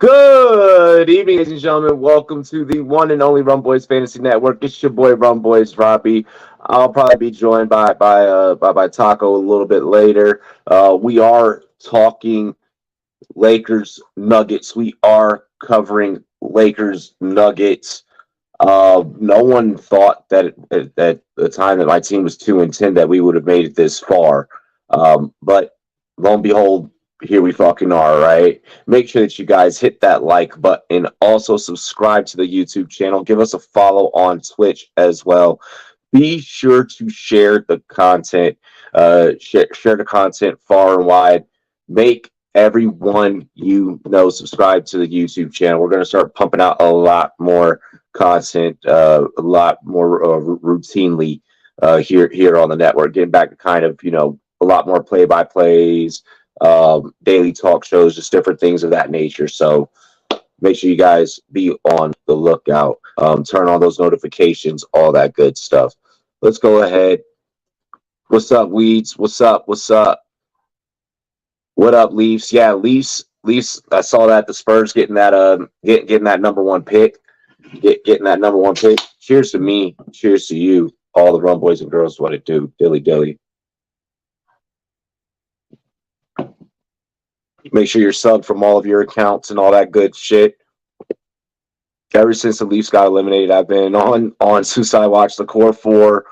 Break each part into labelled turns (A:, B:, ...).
A: Good evening, ladies and gentlemen. Welcome to the one and only Rum Boys Fantasy Network. It's your boy Rum Boys Robbie. I'll probably be joined by Taco a little bit later. We are talking Lakers Nuggets. We are covering Lakers Nuggets. No one thought that at the time that my team was 2-10 that we would have made it this far. But lo and behold, here we fucking are, right? Make sure that you guys hit that like button. Also, subscribe to the YouTube channel. Give us a follow on Twitch as well. Be sure to share the content. Share the content far and wide. Make everyone you know subscribe to the YouTube channel. We're going to start pumping out a lot more content, a lot more routinely here on the network. Getting back to kind of a lot more play-by-plays, daily talk shows, just different things of that nature. So make sure you guys be on the lookout. Turn on those notifications, all that good stuff. Let's go ahead. What's up, Weeds? What's up? What's up? What up, Leafs? Yeah, Leafs. I saw that the Spurs getting that getting that number one pick. Getting that number one pick. Cheers to me. Cheers to you. All the Rum Boys and Girls. What it do. Dilly dilly. Make sure you're subbed from all of your accounts and all that good shit. Ever since the Leafs got eliminated, I've been on Suicide Watch. The core four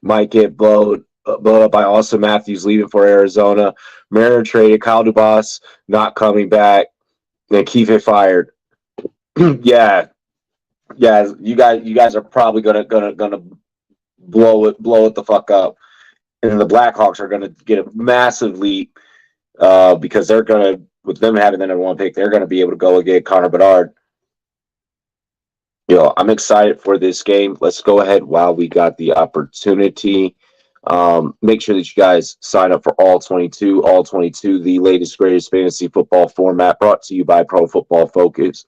A: might get blown up by Austin Matthews leaving for Arizona. Mariner traded. Kyle Dubas not coming back. And Keefe fired. Yeah, you guys are probably gonna blow it the fuck up, and the Blackhawks are gonna get a massive leap because they're gonna, with them having the number one pick, they're gonna be able to go and get Connor Bedard. I'm excited for this game. Let's go ahead while we got the opportunity. Make sure that you guys sign up for All 22. All 22, the latest, greatest fantasy football format, brought to you by Pro Football Focus,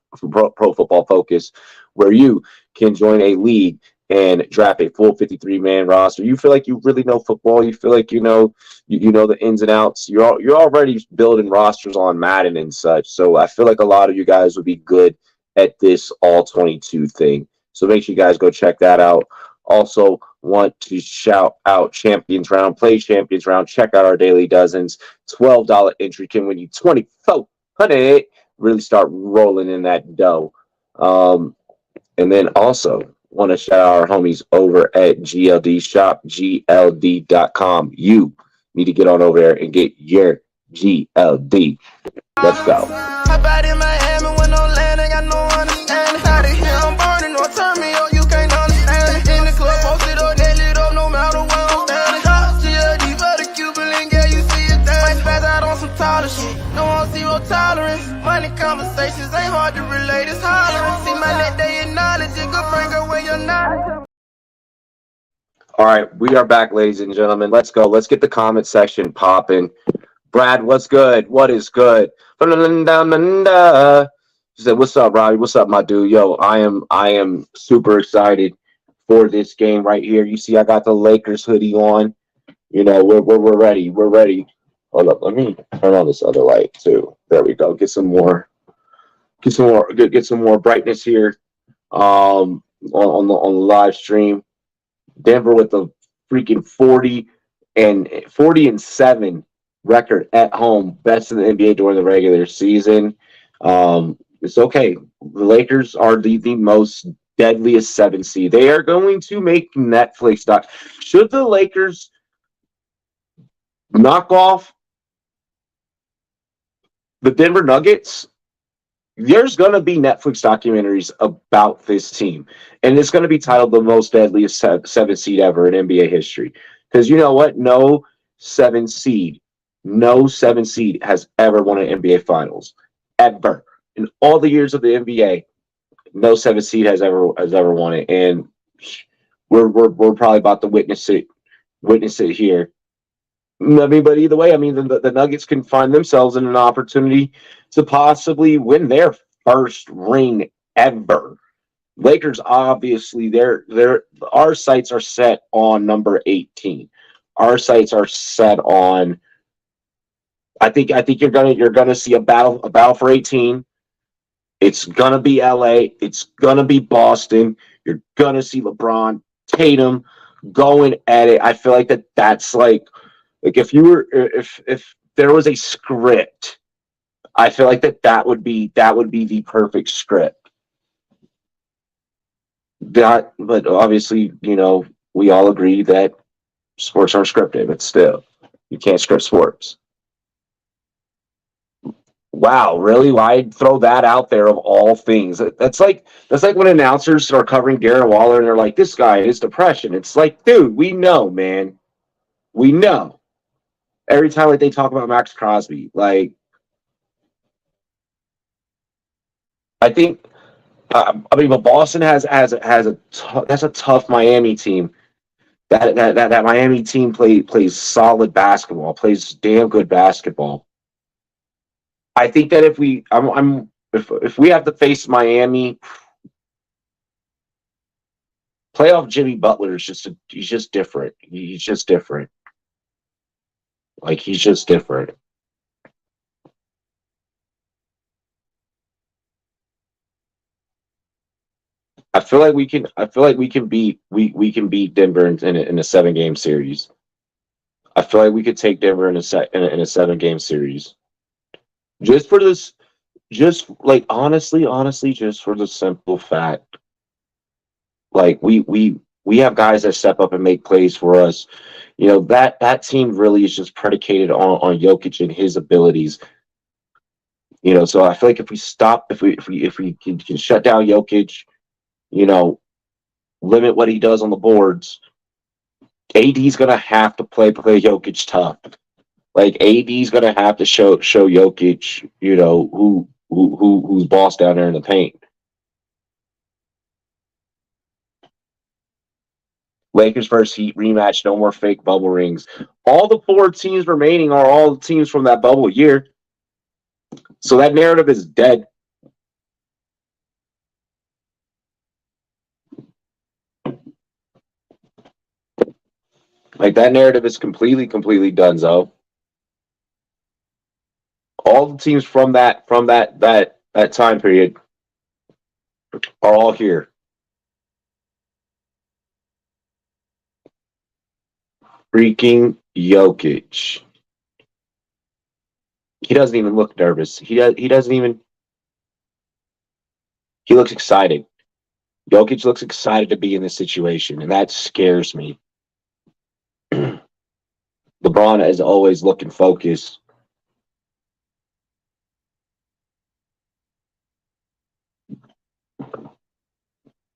A: where you can join a league and draft a full 53-man roster. You feel like you really know football. You feel like you know the ins and outs. You're already building rosters on Madden and such. So I feel like a lot of you guys would be good at this All 22 thing. So make sure you guys go check that out. Also, want to shout out Champions Round. Play Champions Round. Check out our daily dozens. $12 entry can win you $2,400. Really start rolling in that dough. And then also want to shout out our homies over at GLD Shop, GLD.com. You need to get on over there and get your GLD. Let's go.
B: Tolerance, money conversations ain't hard to relate. It's hollering. See my net, they acknowledge it. Go bring away your knowledge.
A: All right, we are back, ladies and gentlemen. Let's go. Let's get the comment section popping. Brad, what's good? What is good? She said, "What's up, Robbie? What's up, my dude? Yo, I am super excited for this game right here. You see, I got the Lakers hoodie on. We're ready. We're ready. Hold up, let me turn on this other light too. There we go. Get some more brightness here on the live stream. Denver with the freaking 40-7 record at home, best in the NBA during the regular season. It's okay. The Lakers are the most deadliest 7 seed. They are going to make Netflix doc. Should the Lakers knock off the Denver Nuggets, there's going to be Netflix documentaries about this team. And it's going to be titled the most deadliest 7 seed ever in NBA history. Because you know what? No 7 seed has ever won an NBA Finals. Ever. In all the years of the NBA, no 7 seed has ever won it. And we're probably about to witness it here. I mean, but either way, I mean, the Nuggets can find themselves in an opportunity to possibly win their first ring ever. Lakers, obviously, our sights are set on number 18. Our sights are set on. I think you're gonna see a battle for 18. It's gonna be LA. It's gonna be Boston. You're gonna see LeBron, Tatum going at it. I feel like that's like if there was a script, I feel like that would be the perfect script. That, but obviously, we all agree that sports aren't scripted, but still, you can't script sports. Wow, really? Why throw that out there of all things? That's like when announcers are covering Darren Waller and they're like, "This guy is depression." It's like, dude, we know, man, we know. Every time like they talk about Max Crosby, like I think, but Boston that's a tough Miami team. That Miami team plays solid basketball, plays damn good basketball. I think that if we have to face Miami, playoff Jimmy Butler is he's just different. He's just different. Like he's just different. I feel like we can beat Denver in a 7 game series. I feel like we could take Denver in a 7 game series. Just for this, just like honestly, just for the simple fact, like we have guys that step up and make plays for us. That team really is just predicated on Jokic and his abilities. So I feel like if we can shut down Jokic, you know, limit what he does on the boards, AD's gonna have to play Jokic tough. Like AD's gonna have to show Jokic, who's boss down there in the paint. Lakers versus Heat rematch, no more fake bubble rings. All the 4 teams remaining are all the teams from that bubble year. So that narrative is dead. Like that narrative is completely done, so all the teams from that time period are all here. Freaking Jokic. He doesn't even look nervous. He doesn't even. He looks excited. Jokic looks excited to be in this situation, and that scares me. LeBron is always looking focused.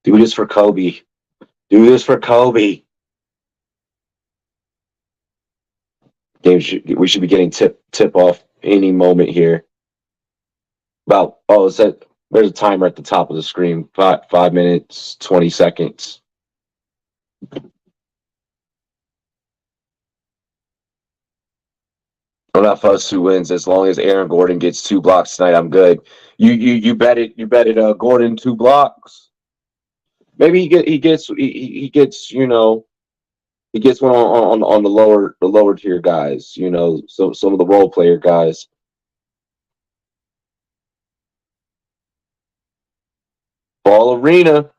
A: Do this for Kobe. Do this for Kobe. We should be getting tip off any moment here. There's a timer at the top of the screen. 5 minutes, 20 seconds. Enough us who wins. As long as Aaron Gordon gets 2 blocks tonight, I'm good. You bet it. You bet it. Gordon 2 blocks. Maybe he gets he gets he gets one on the lower tier guys. So some of the role player guys. Ball Arena,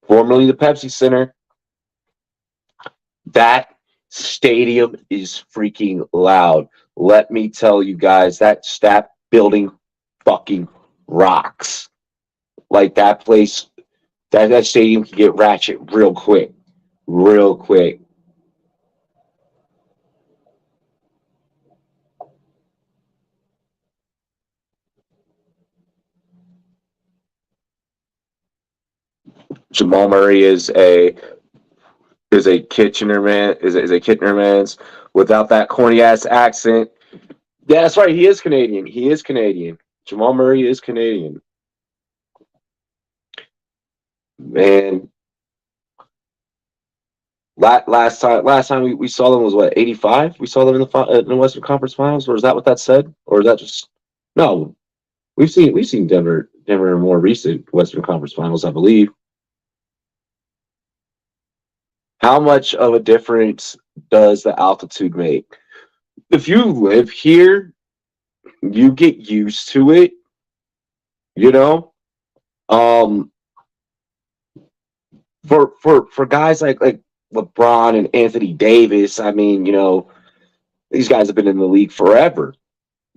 A: formerly the Pepsi Center. That stadium is freaking loud. Let me tell you guys, that building fucking rocks. Like that place, that stadium can get ratchet real quick. Real quick. Jamal Murray is a Kitchener man, is a Kitchener man's without that corny ass accent. Yeah, that's right. He is Canadian. He is Canadian. Jamal Murray is Canadian. Man, last time we saw them was what, 85? We saw them in the Western Conference Finals, or is that what that said, or is that just no? We've seen Denver in more recent Western Conference Finals, I believe. How much of a difference does the altitude make? If you live here, you get used to it. You know, um, for guys like LeBron and Anthony Davis, I mean, these guys have been in the league forever.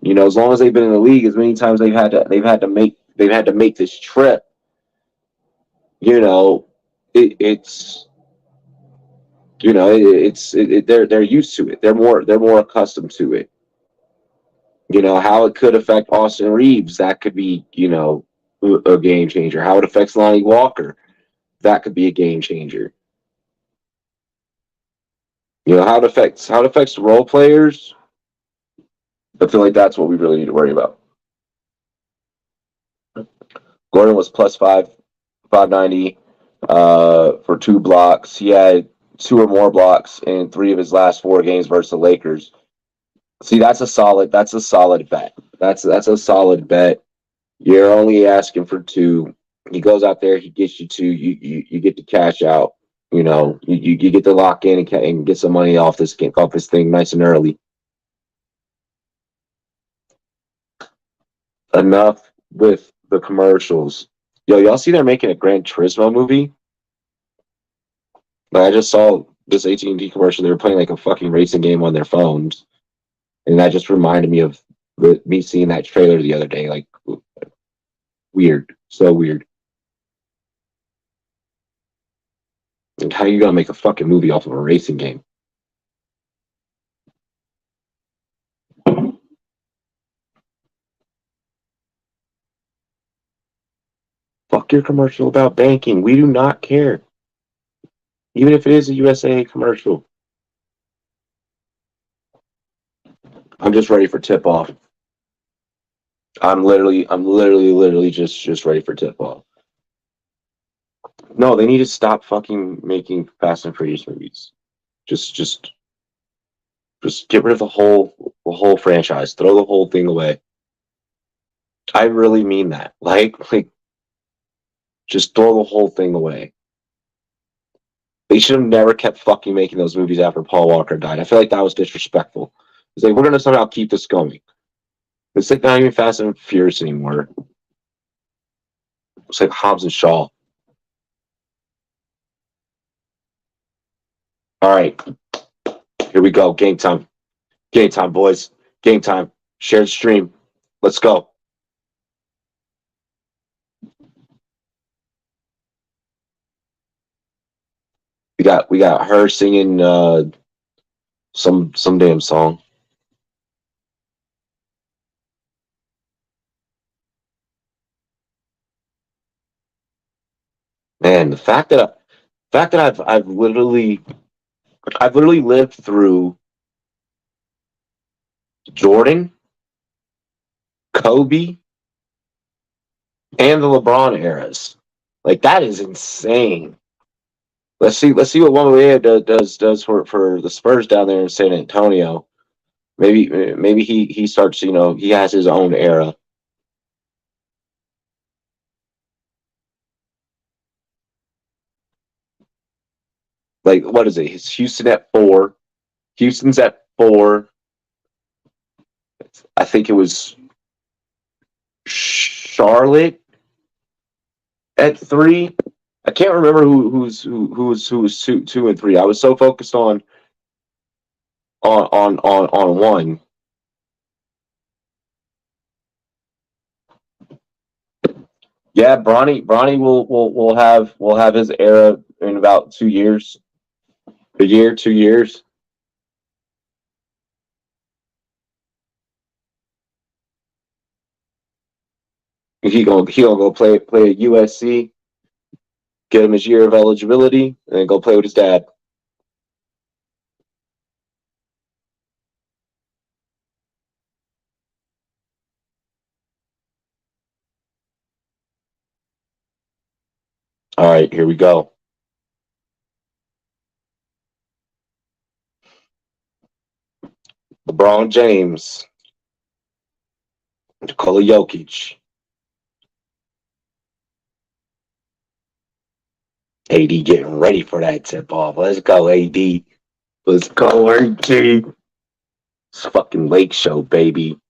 A: As long as they've been in the league, as many times they've had to make this trip. You know, it's they're used to it. They're more accustomed to it. How it could affect Austin Reeves, that could be a game changer. How it affects Lonnie Walker, that could be a game changer. How it affects role players. I feel like that's what we really need to worry about. Gordon was plus 590 for 2 blocks. He had 2 or more blocks in 3 of his last 4 games versus the Lakers. See, that's a solid bet. That's a solid bet. You're only asking for 2. He goes out there, he gets you 2. You get to cash out. You get to lock in and get some money off this thing nice and early. Enough with the commercials. Yo, y'all see they're making a Gran Turismo movie? Like, I just saw this AT&T commercial. They were playing like a fucking racing game on their phones, and that just reminded me of me seeing that trailer the other day. Like, weird, so weird. Like, how you gonna make a fucking movie off of a racing game? Fuck your commercial about banking. We do not care. Even if it is a USA commercial. I'm just ready for tip off. I'm literally just ready for tip off. No, they need to stop fucking making Fast and Furious movies. Just get rid of the whole franchise. Throw the whole thing away. I really mean that. Like, just throw the whole thing away. They should have never kept fucking making those movies after Paul Walker died. I feel like that was disrespectful. It's like, we're gonna somehow keep this going. It's like not even Fast and Furious anymore. It's like Hobbs and Shaw. All right, here we go. Game time. Game time, boys. Game time. Share the stream. Let's go. We got her singing some damn song. Man, the fact that I've literally lived through Jordan, Kobe, and the LeBron eras. Like, that is insane. Let's see what Wembanyama does for the Spurs down there in San Antonio. Maybe he starts, he has his own era. Like, what is it? It's Houston at 4. Houston's at 4. I think it was Charlotte at 3. I can't remember who was 2 and 3. I was so focused on 1. Yeah, Bronny will have his era in about 2 years. A year, 2 years. He gonna go play at USC, get him his year of eligibility, and then go play with his dad. All right, here we go. LeBron James, Nikola Jokic, AD getting ready for that tip off. Let's go, AD. Let's go, AD. It's fucking Lake Show, baby.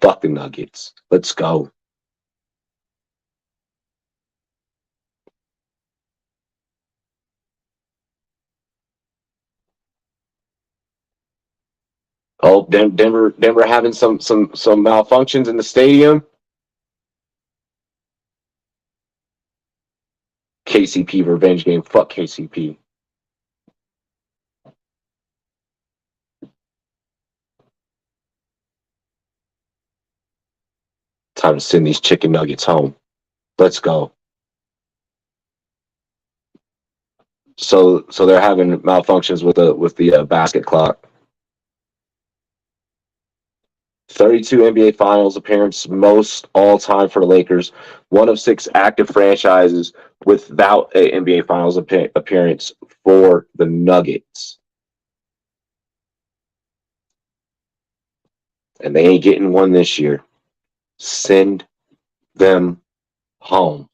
A: Fuck the Nuggets. Let's go. Oh, Denver having some malfunctions in the stadium. KCP revenge game. Fuck KCP. Time to send these chicken nuggets home. Let's go. So they're having malfunctions with the basket clock. 32 NBA Finals appearance, most all time for the Lakers. One of 6 active franchises without an NBA Finals appearance for the Nuggets. And they ain't getting one this year. Send them home.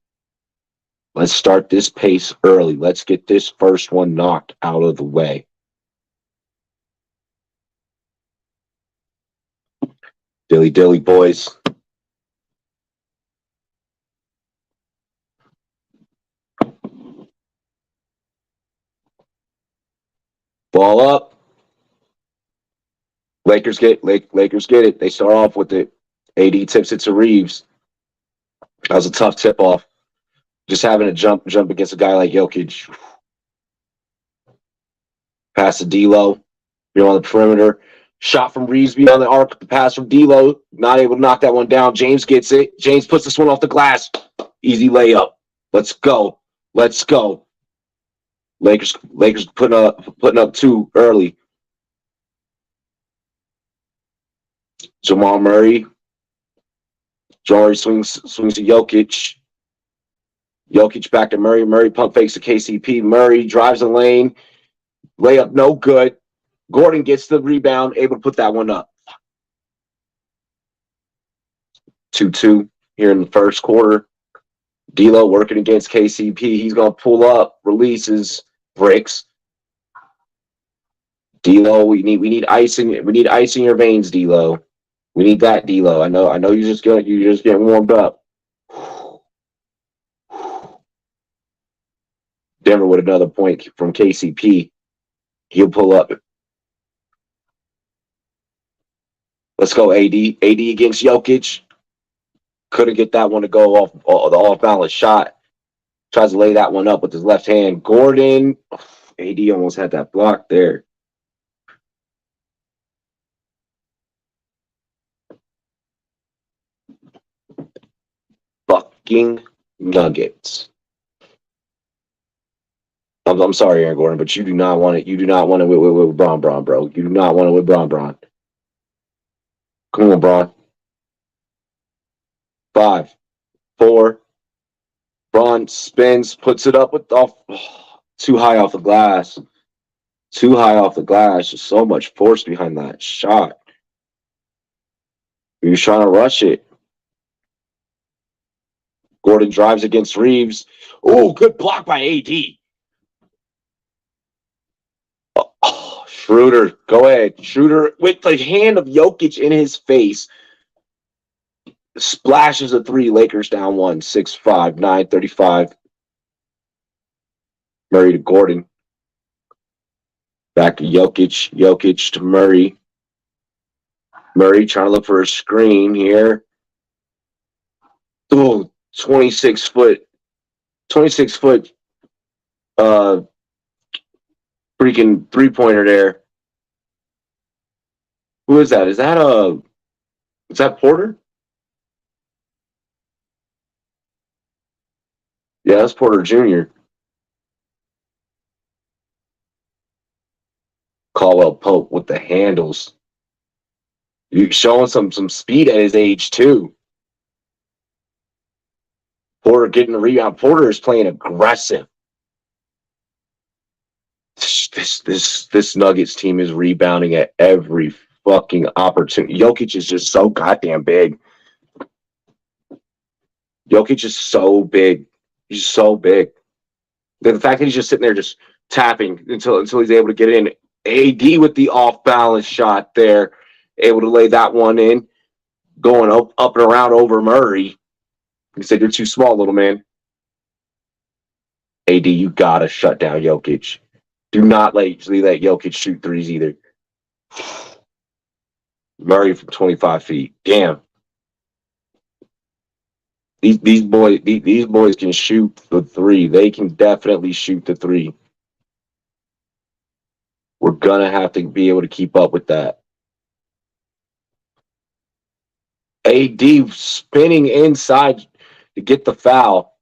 A: Let's start this pace early. Let's get this first one knocked out of the way. Dilly dilly, boys. Ball up. Lakers get it. They start off with it. AD tips it to Reeves. That was a tough tip off. Just having to jump against a guy like Jokic. Pass to D'Lo. You're on the perimeter. Shot from Reeves beyond the arc. The pass from D'Lo. Not able to knock that one down. James gets it. James puts this one off the glass. Easy layup. Let's go. Let's go. Lakers putting up 2 early. Jamal Murray. Jory swings to Jokic. Jokic back to Murray. Murray pump fakes to KCP. Murray drives the lane. Layup no good. Gordon gets the rebound, able to put that one up. 2-2 here in the first quarter. D'Lo working against KCP. He's going to pull up, releases, bricks. D'Lo, we need ice in your veins, D'Lo. We need that, D'Lo. I know you're just getting warmed up. Denver with another point from KCP. He'll pull up. Let's go, AD. AD against Jokic. Couldn't get that one to go off the off-balance shot. Tries to lay that one up with his left hand. Gordon. AD almost had that block there. Fucking Nuggets. I'm sorry, Aaron Gordon, but you do not want it. You do not want it with Bron, bro. You do not want it with Bron. Come on, Bron. 5, 4. Bron spins, puts it up with too high off the glass. Too high off the glass. Just so much force behind that shot. He was trying to rush it. Gordon drives against Reeves. Oh, good block by AD. Oh, Schroeder, go ahead. Schroeder with the hand of Jokic in his face. Splashes a 3. Lakers down 1. 6-5. 9:35. Murray to Gordon. Back to Jokic. Jokic to Murray. Murray trying to look for a screen here. Oh, 26 foot freaking 3-pointer there. Who is that? Is that Porter? Yeah, that's Porter Jr. Caldwell Pope with the handles. You're showing some speed at his age too. Porter getting the rebound. Porter is playing aggressive. This Nuggets team is rebounding at every fucking opportunity. Jokic is just so goddamn big. Jokic is so big. He's so big. The fact that he's just sitting there just tapping until he's able to get in. AD with the off-balance shot there. Able to lay that one in. going up and around over Murray. He said, "You're too small, little man." AD, you gotta shut down Jokic. Do not let Jokic shoot threes either. Murray from 25 feet. Damn. These boys can shoot the three. They can definitely shoot the three. We're gonna have to be able to keep up with that. AD spinning inside to get the foul.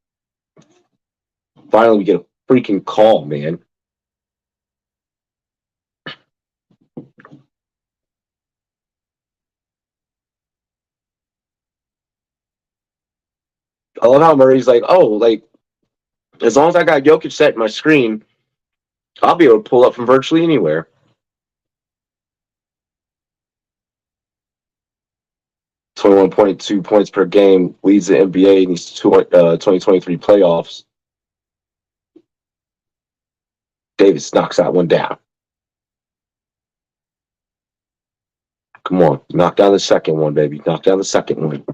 A: Finally, we get a freaking call, man. I love how Murray's like, oh, like, as long as I got Jokic set in my screen, I'll be able to pull up from virtually anywhere. $21.2 points per game leads the NBA in these 2023 playoffs. Davis knocks that one down. Come on, knock down the second one, baby. Knock down the second one.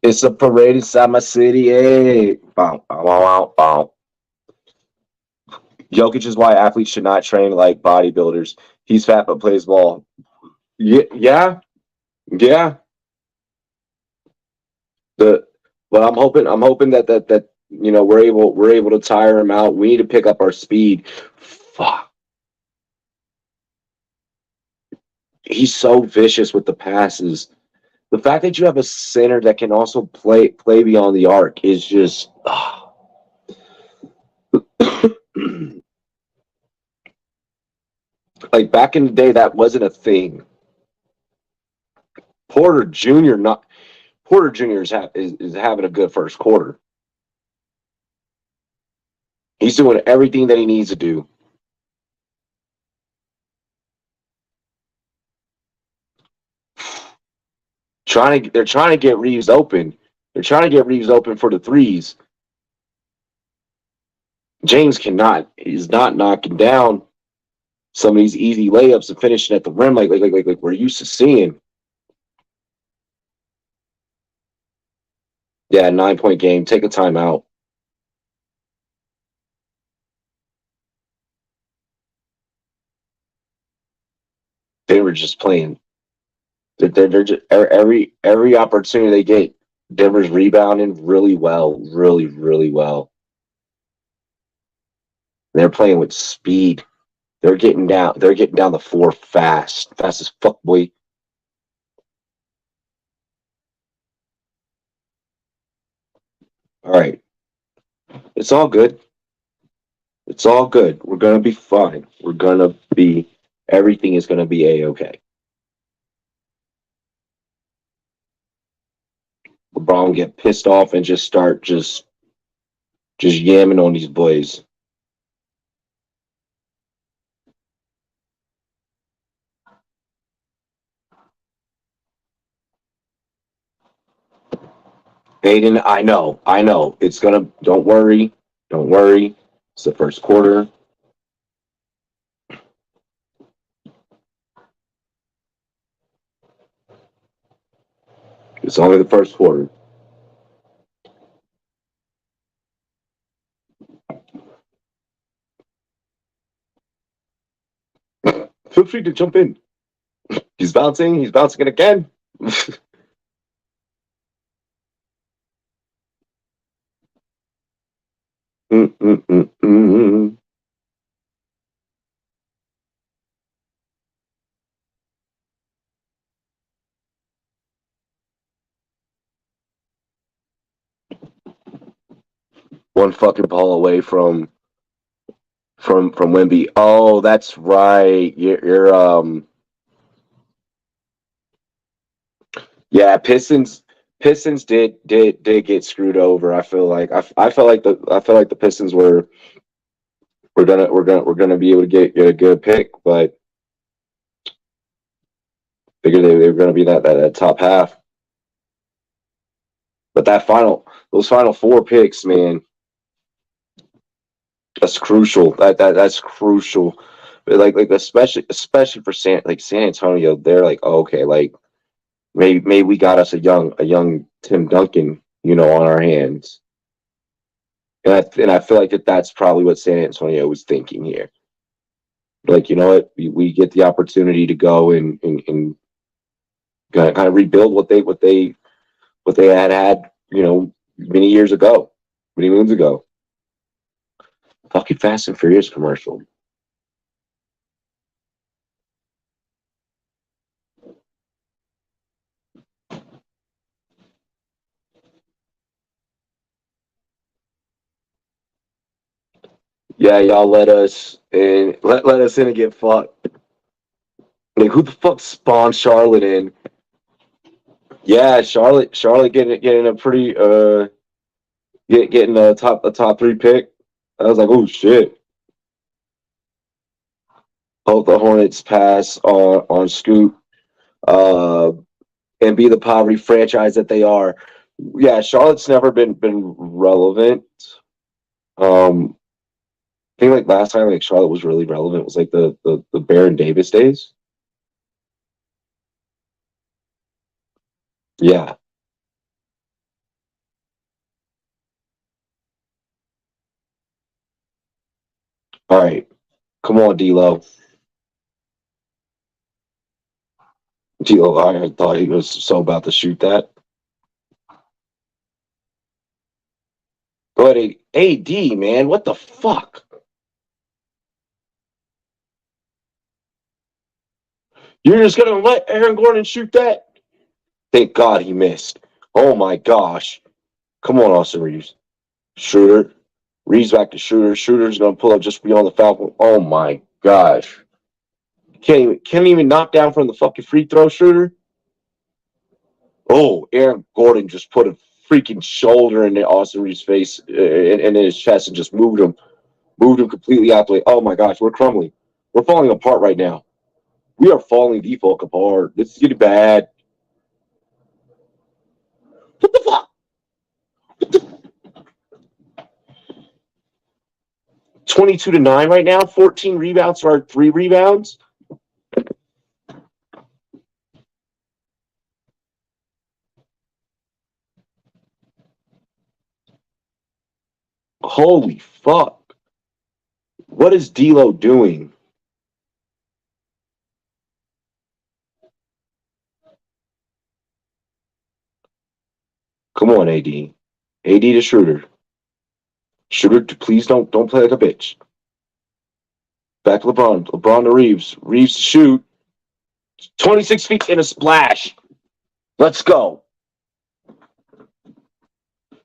A: It's a parade inside my city. Hey, bow, bow, bow, bow. Jokic is why athletes should not train like bodybuilders. He's fat but plays ball. Yeah. But I'm hoping that we're able to tire him out. We need to pick up our speed. Fuck. He's so vicious with the passes. The fact that you have a center that can also play beyond the arc is just like back in the day that wasn't a thing. Porter Jr. is having a good first quarter. He's doing everything that he needs to do. They're trying to get Reeves open. They're trying to get Reeves open for the threes. James he's not knocking down some of these easy layups and finishing at the rim like we're used to seeing. Yeah, 9-point game. Take a timeout. They were just playing. They're just every opportunity they get. Denver's rebounding really well, really well. They're playing with speed. They're getting down the floor fast as fuck, boy. All right, it's all good. It's all good. We're gonna be fine. Everything is gonna be a-okay. LeBron get pissed off and just start just yamming on these boys. Aiden, I know. It's gonna. Don't worry. It's the first quarter. It's only the first quarter. Feel free to jump in. He's bouncing it again. One fucking ball away from Wemby. Oh, that's right. You're yeah, Pistons did get screwed over. I feel like I felt like the Pistons we're gonna be able to get a good pick, but figured they were gonna be that top half. But those final four picks, man, that's crucial. That's crucial. But like especially for San Antonio, they're like, oh, okay, like Maybe we got us a young Tim Duncan, on our hands. And I feel like that's probably what San Antonio was thinking here. Like, you know what, we get the opportunity to go and kind of rebuild what they had, many years ago, many moons ago. Fucking Fast and Furious commercial. Yeah, y'all let us in and get fucked. Like, who the fuck spawned Charlotte in? Yeah, Charlotte getting a pretty getting a top three pick. I was like, oh shit. Hope the Hornets pass on Scoot, uh, and be the poverty franchise that they are. Yeah, Charlotte's never been relevant. Um, I think like last time like Charlotte was really relevant was like the Baron Davis days. Yeah. All right. Come on, D'Lo. D'Lo, I thought he was so about to shoot that. But AD, man, what the fuck? You're just gonna let Aaron Gordon shoot that? Thank God he missed. Oh my gosh. Come on, Austin Reeves. Shooter. Reeves back to Shooter. Shooter's gonna pull up just beyond the foul. Oh my gosh. Can't even knock down from the fucking free throw, Shooter. Oh, Aaron Gordon just put a freaking shoulder in Austin Reeves' face and in his chest and just moved him completely out the way. Oh my gosh, we're crumbling. We're falling apart right now. We are falling the fuck apart. This is getting bad. What the fuck? 22-9 right now. 14 rebounds for our 3 rebounds. Holy fuck. What is D'Lo doing? Come on, AD. AD to Schroeder. Schroeder, please don't play like a bitch. Back to LeBron. LeBron to Reeves. Reeves to shoot. 26 feet in a splash. Let's go.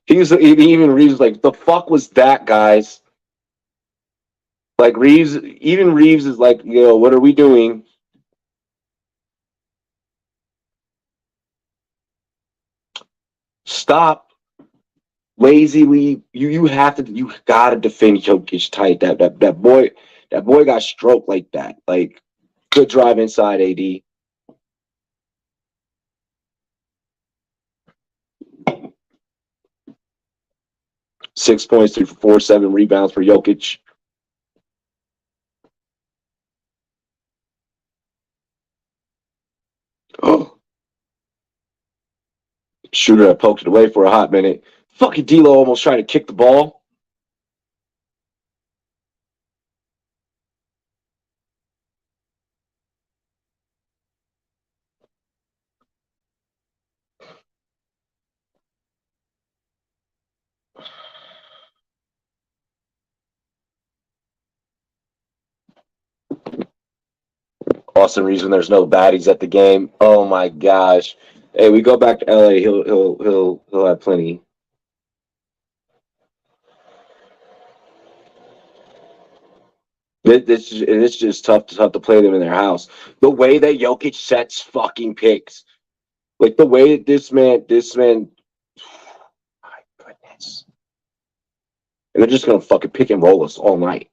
A: Even Reeves was like, the fuck was that, guys? Like even Reeves is like, what are we doing? Stop lazily. You gotta defend Jokic tight. That boy got stroked like that. Like, good drive inside, AD. 6 points, 3 for 4, 7 rebounds for Jokic. Oh, Shooter had poked it away for a hot minute. Fucking D'Lo almost trying to kick the ball. Austin Reeves when there's no baddies at the game. Oh my gosh. Hey, we go back to LA. He'll have plenty. It's just tough to play them in their house. The way that Jokic sets fucking picks, like the way that this man, my goodness, and they're just gonna fucking pick and roll us all night.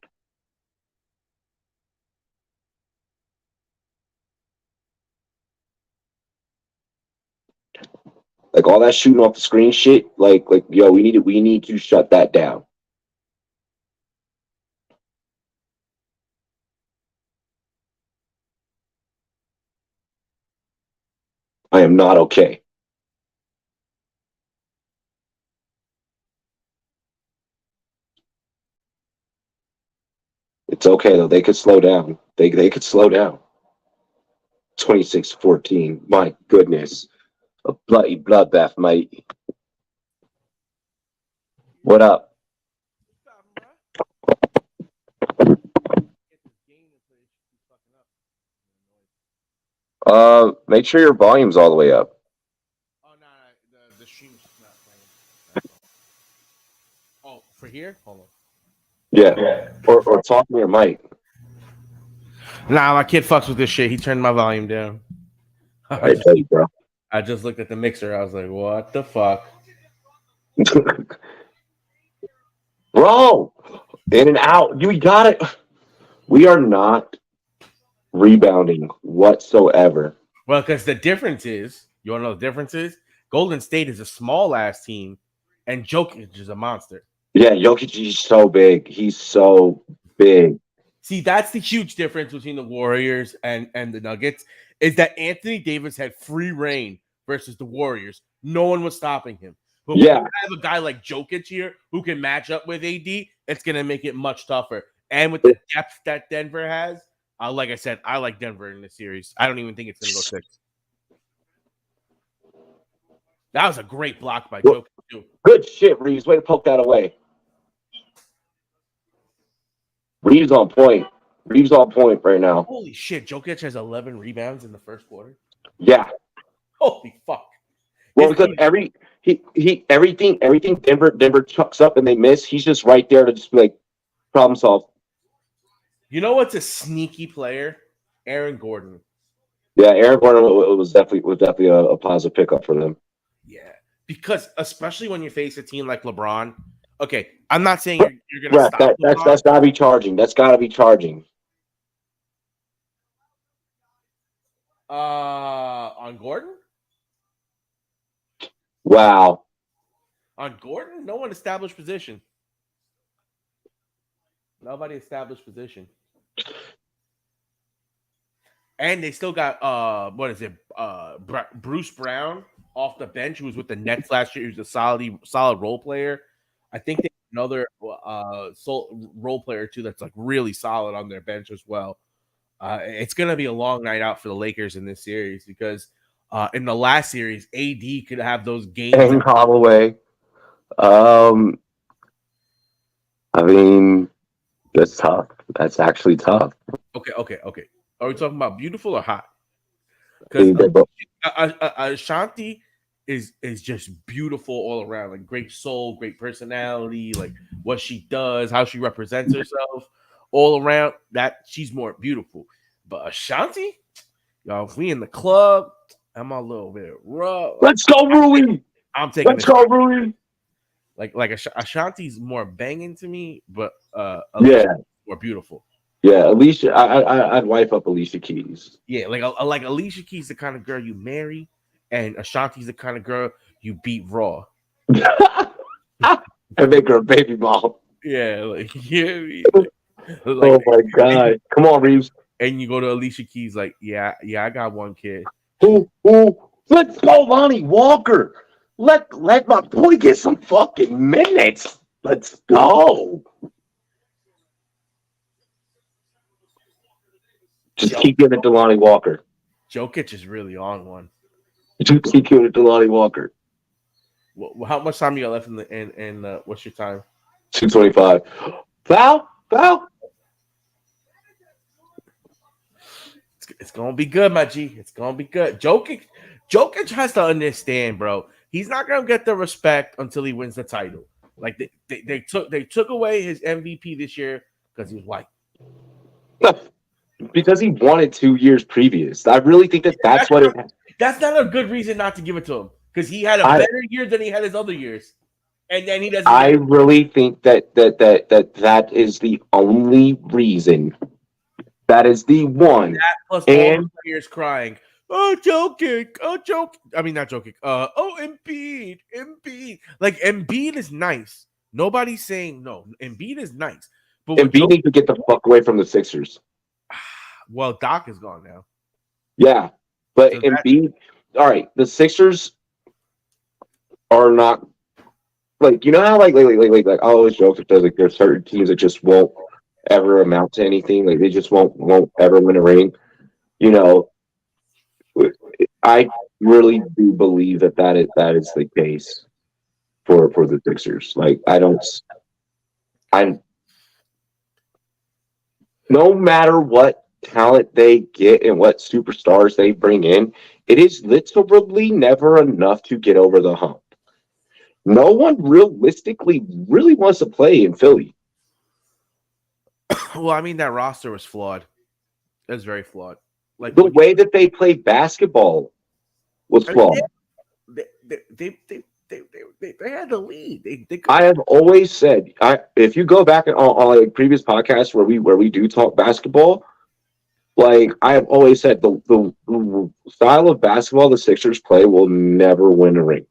A: Like all that shooting off the screen shit. Like yo, we need to shut that down. I am not okay. It's okay though. They could slow down. They could slow down. 26-14. My goodness. A bloody bloodbath, mate. What up? Make sure your volume's all the way up.
C: Oh no, the stream's not playing. Oh, for here? Hold on.
A: Yeah. Or talk to your mic.
C: Nah, my kid fucks with this shit. He turned my volume down.
A: I tell you, bro.
C: I just looked at the mixer. I was like, what the fuck?
A: Bro, in and out. You got it. We are not rebounding whatsoever.
C: Well, because the difference is, you want to know the difference is? Golden State is a small ass team, and Jokic is a monster.
A: Yeah, Jokic is so big. He's so big.
C: See, that's the huge difference between the Warriors and the Nuggets, is that Anthony Davis had free reign versus the Warriors. No one was stopping him. But when you have a guy like Jokic here who can match up with AD, it's going to make it much tougher. And with the depth that Denver has, like I said, I like Denver in this series. I don't even think it's going to go 6. That was a great block by Jokic, too.
A: Good shit, Reeves. Way to poke that away. Reeves on point. Reeves on point right now.
C: Holy shit, Jokic has 11 rebounds in the first quarter.
A: Yeah.
C: Holy fuck.
A: Well, because everything Denver chucks up and they miss, he's just right there to just be like problem solve.
C: You know what's a sneaky player? Aaron Gordon.
A: Yeah, Aaron Gordon was definitely a positive pickup for them.
C: Yeah, because especially when you face a team like LeBron. Okay, I'm not saying you're gonna stop.
A: That's gotta be charging. That's gotta be charging.
C: On Gordon?
A: Wow.
C: On Gordon? No one established position. Nobody established position. And they still got what is it? Bruce Brown off the bench, who was with the Nets last year. He was a solid role player. I think they have another role player too that's like really solid on their bench as well. It's gonna be a long night out for the Lakers in this series because in the last series, AD could have those games.
A: And Holloway. I mean, that's tough. That's actually tough.
C: Okay. Are we talking about beautiful or hot? Because Ashanti is just beautiful all around. Like great soul, great personality, like what she does, how she represents herself, all around. That she's more beautiful. But Ashanti, y'all, if we in the club, I'm a little bit rough.
A: Let's go, Rui.
C: I'm taking.
A: Let's go, Rui.
C: Like Ashanti's more banging to me, but more beautiful.
A: Yeah, Alicia, I'd wipe up Alicia Keys.
C: Yeah, like Alicia Keys, the kind of girl you marry, and Ashanti's the kind of girl you beat raw.
A: And make her a baby ball.
C: Yeah, like
A: oh my god! Come on, Reeves.
C: And you go to Alicia Keys, like, yeah, I got one kid.
A: Ooh, let's go, Lonnie Walker. Let my boy get some fucking minutes. Let's go. Just keep giving it to Lonnie Walker.
C: Jokic is really on one.
A: Just keep giving it to Lonnie Walker.
C: Well, how much time you got left in the what's your time?
A: 2:25. Foul.
C: It's gonna be good, my G. It's gonna be good. Jokic has to understand, bro. He's not gonna get the respect until he wins the title. Like they took away his MVP this year because he was white.
A: Because he won it 2 years previous. I really think that's what it.
C: That's not a good reason not to give it to him because he had a better year than he had his other years, and then he doesn't.
A: I really think that is the only reason. That is the one.
C: That plus all the players crying. Oh, Jokic. I mean, not Jokic. Embiid. Like Embiid is nice. Nobody's saying no. Embiid is nice, but
A: Embiid needs to get the fuck away from the Sixers.
C: Well, Doc is gone now.
A: Yeah, but so Embiid all right, the Sixers are not like you know how like I always joke that there's certain teams that just won't ever amount to anything. Like they just won't ever win a ring. You know, I really do believe that is the case for the Sixers. Like I no matter what talent they get and what superstars they bring in, it is literally never enough to get over the hump. No one realistically really wants to play in Philly.
C: Well, I mean that roster was flawed. It was very flawed. Like
A: The way that they play basketball was
C: I mean,
A: flawed.
C: they had the lead. They
A: I have always said, if you go back on like previous podcasts where we do talk basketball, like I have always said, the style of basketball the Sixers play will never win a ring.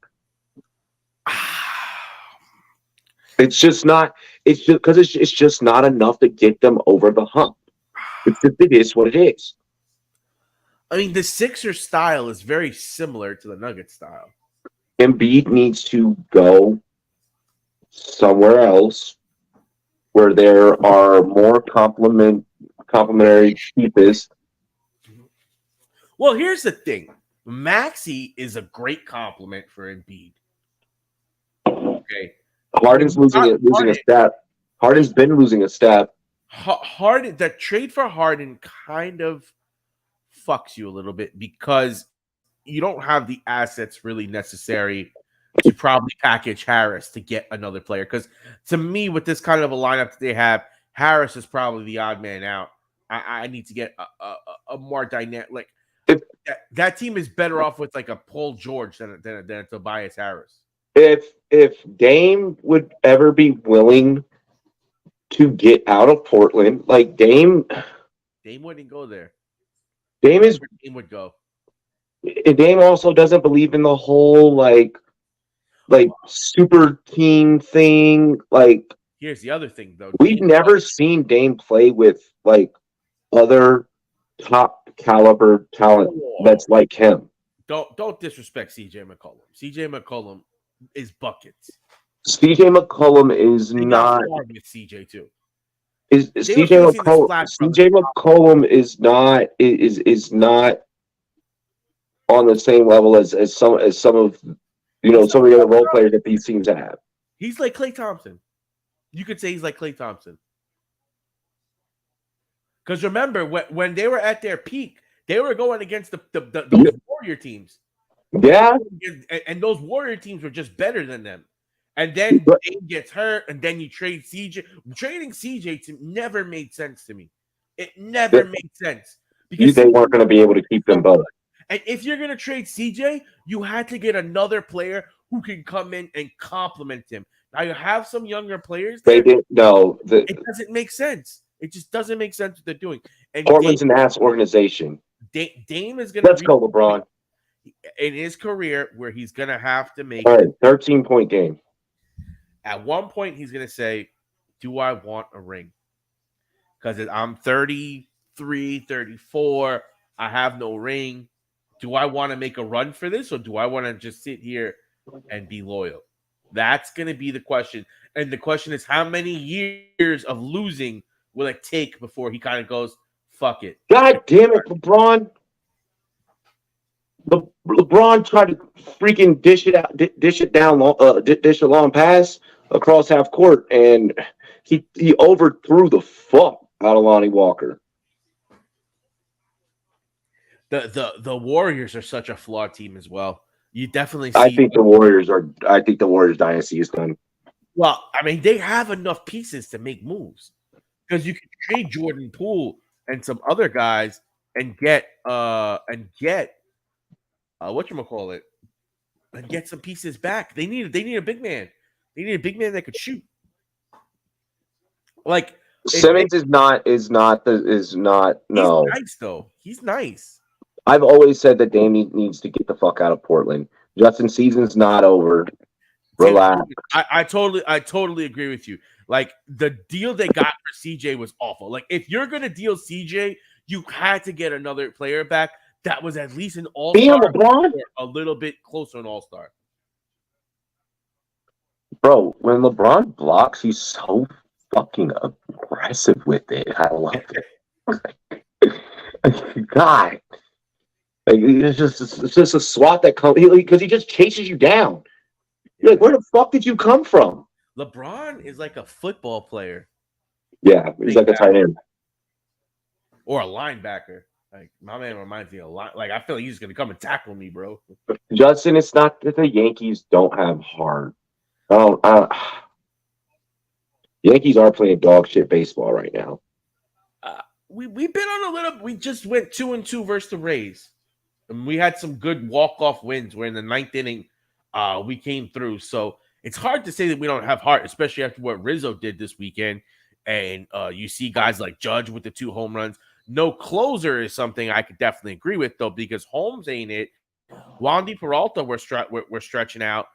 A: It's just not. It's just because it's just not enough to get them over the hump. It is what it is.
C: I mean, the Sixers style is very similar to the Nuggets style.
A: Embiid needs to go somewhere else where there are more complementary pieces.
C: Well, here's the thing: Maxey is a great compliment for Embiid. Okay,
A: Harden's losing a step. Harden's been losing a step.
C: Harden, the trade for Harden kind of fucks you a little bit because you don't have the assets really necessary to probably package Harris to get another player. Because to me, with this kind of a lineup that they have, Harris is probably the odd man out. I need to get a more dynamic. Like that team is better off with like a Paul George than a Tobias Harris.
A: If Dame would ever be willing to get out of Portland, like Dame
C: wouldn't go there.
A: Dame
C: would go.
A: Dame also doesn't believe in the whole like super team thing. Like
C: here's the other thing though.
A: We've never seen Dame play with like other top caliber talent that's like him.
C: Don't disrespect CJ McCollum. CJ McCollum is buckets.
A: CJ McCollum is not
C: with CJ too.
A: CJ McCollum is not on the same level as some of some of the other role players that these teams have.
C: He's like Klay Thompson. You could say he's like Klay Thompson. Because remember, when they were at their peak, they were going against those Warrior teams.
A: Yeah.
C: And those Warrior teams were just better than them. And then Dame gets hurt, and then you trade CJ. Trading CJ never made sense to me. It never made sense. Because
A: they weren't going to be able to keep them both.
C: And if you're going to trade CJ, you had to get another player who can come in and complement him. Now you have some younger players there.
A: They didn't. No.
C: It doesn't make sense. It just doesn't make sense what they're doing. And
A: Portland's an ass organization.
C: Dame is going to.
A: Let's go, LeBron.
C: In his career, where he's going to have to make.
A: All right, 13-point game.
C: At one point, he's going to say, do I want a ring? Because I'm 33, 34. I have no ring. Do I want to make a run for this, or do I want to just sit here and be loyal? That's going to be the question. And the question is, how many years of losing will it take before he kind of goes, fuck it?
A: God damn it, LeBron. LeBron tried to freaking dish a long pass across half court, and he overthrew the fuck out of Lonnie Walker.
C: The Warriors are such a flawed team as well. You definitely see.
A: I think the Warriors dynasty is done.
C: Well, I mean, they have enough pieces to make moves because you can trade Jordan Poole and some other guys and get whatchamacallit, and get some pieces back. They need a big man. They need a big man that could shoot. Like
A: Simmons is not. He's
C: nice though. He's nice.
A: I've always said that Dame needs to get the fuck out of Portland. Justin season's not over. Relax.
C: I totally agree with you. Like the deal they got for CJ was awful. Like if you're gonna deal CJ, you had to get another player back that was at least an
A: Being
C: all-star
A: LeBron,
C: or a little bit closer an all-star.
A: bro, when LeBron blocks, he's so fucking aggressive with it. I love it. God, like it's just a swat that comes because he just chases you down. You're like, where the fuck did you come from?
C: LeBron is like a football player.
A: Yeah, he's like a tight end
C: or a linebacker. Like my man reminds me a lot. Like I feel like he's gonna come and tackle me, bro.
A: Justin, it's not that the Yankees don't have heart. Yankees are playing dog shit baseball right now.
C: We've been on a little. We just went 2-2 versus the Rays, and we had some good walk-off wins. Where in the ninth inning, we came through. So it's hard to say that we don't have heart, especially after what Rizzo did this weekend. And you see guys like Judge with the 2 home runs. No closer is something I could definitely agree with, though, because Holmes ain't it. Wandy Peralta, we're stretching out.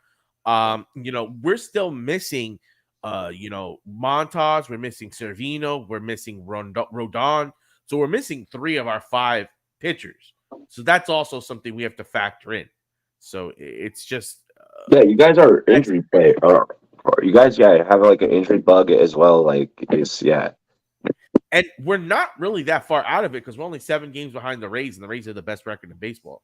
C: We're still missing, Montas. We're missing Servino. We're missing Rodon. So we're missing 3 of our 5 pitchers. So that's also something we have to factor in. So it's just
A: yeah, you guys are injury play. Or you guys, have like an injury bug as well. Like it's
C: And we're not really that far out of it because we're only 7 games behind the Rays, and the Rays are the best record in baseball.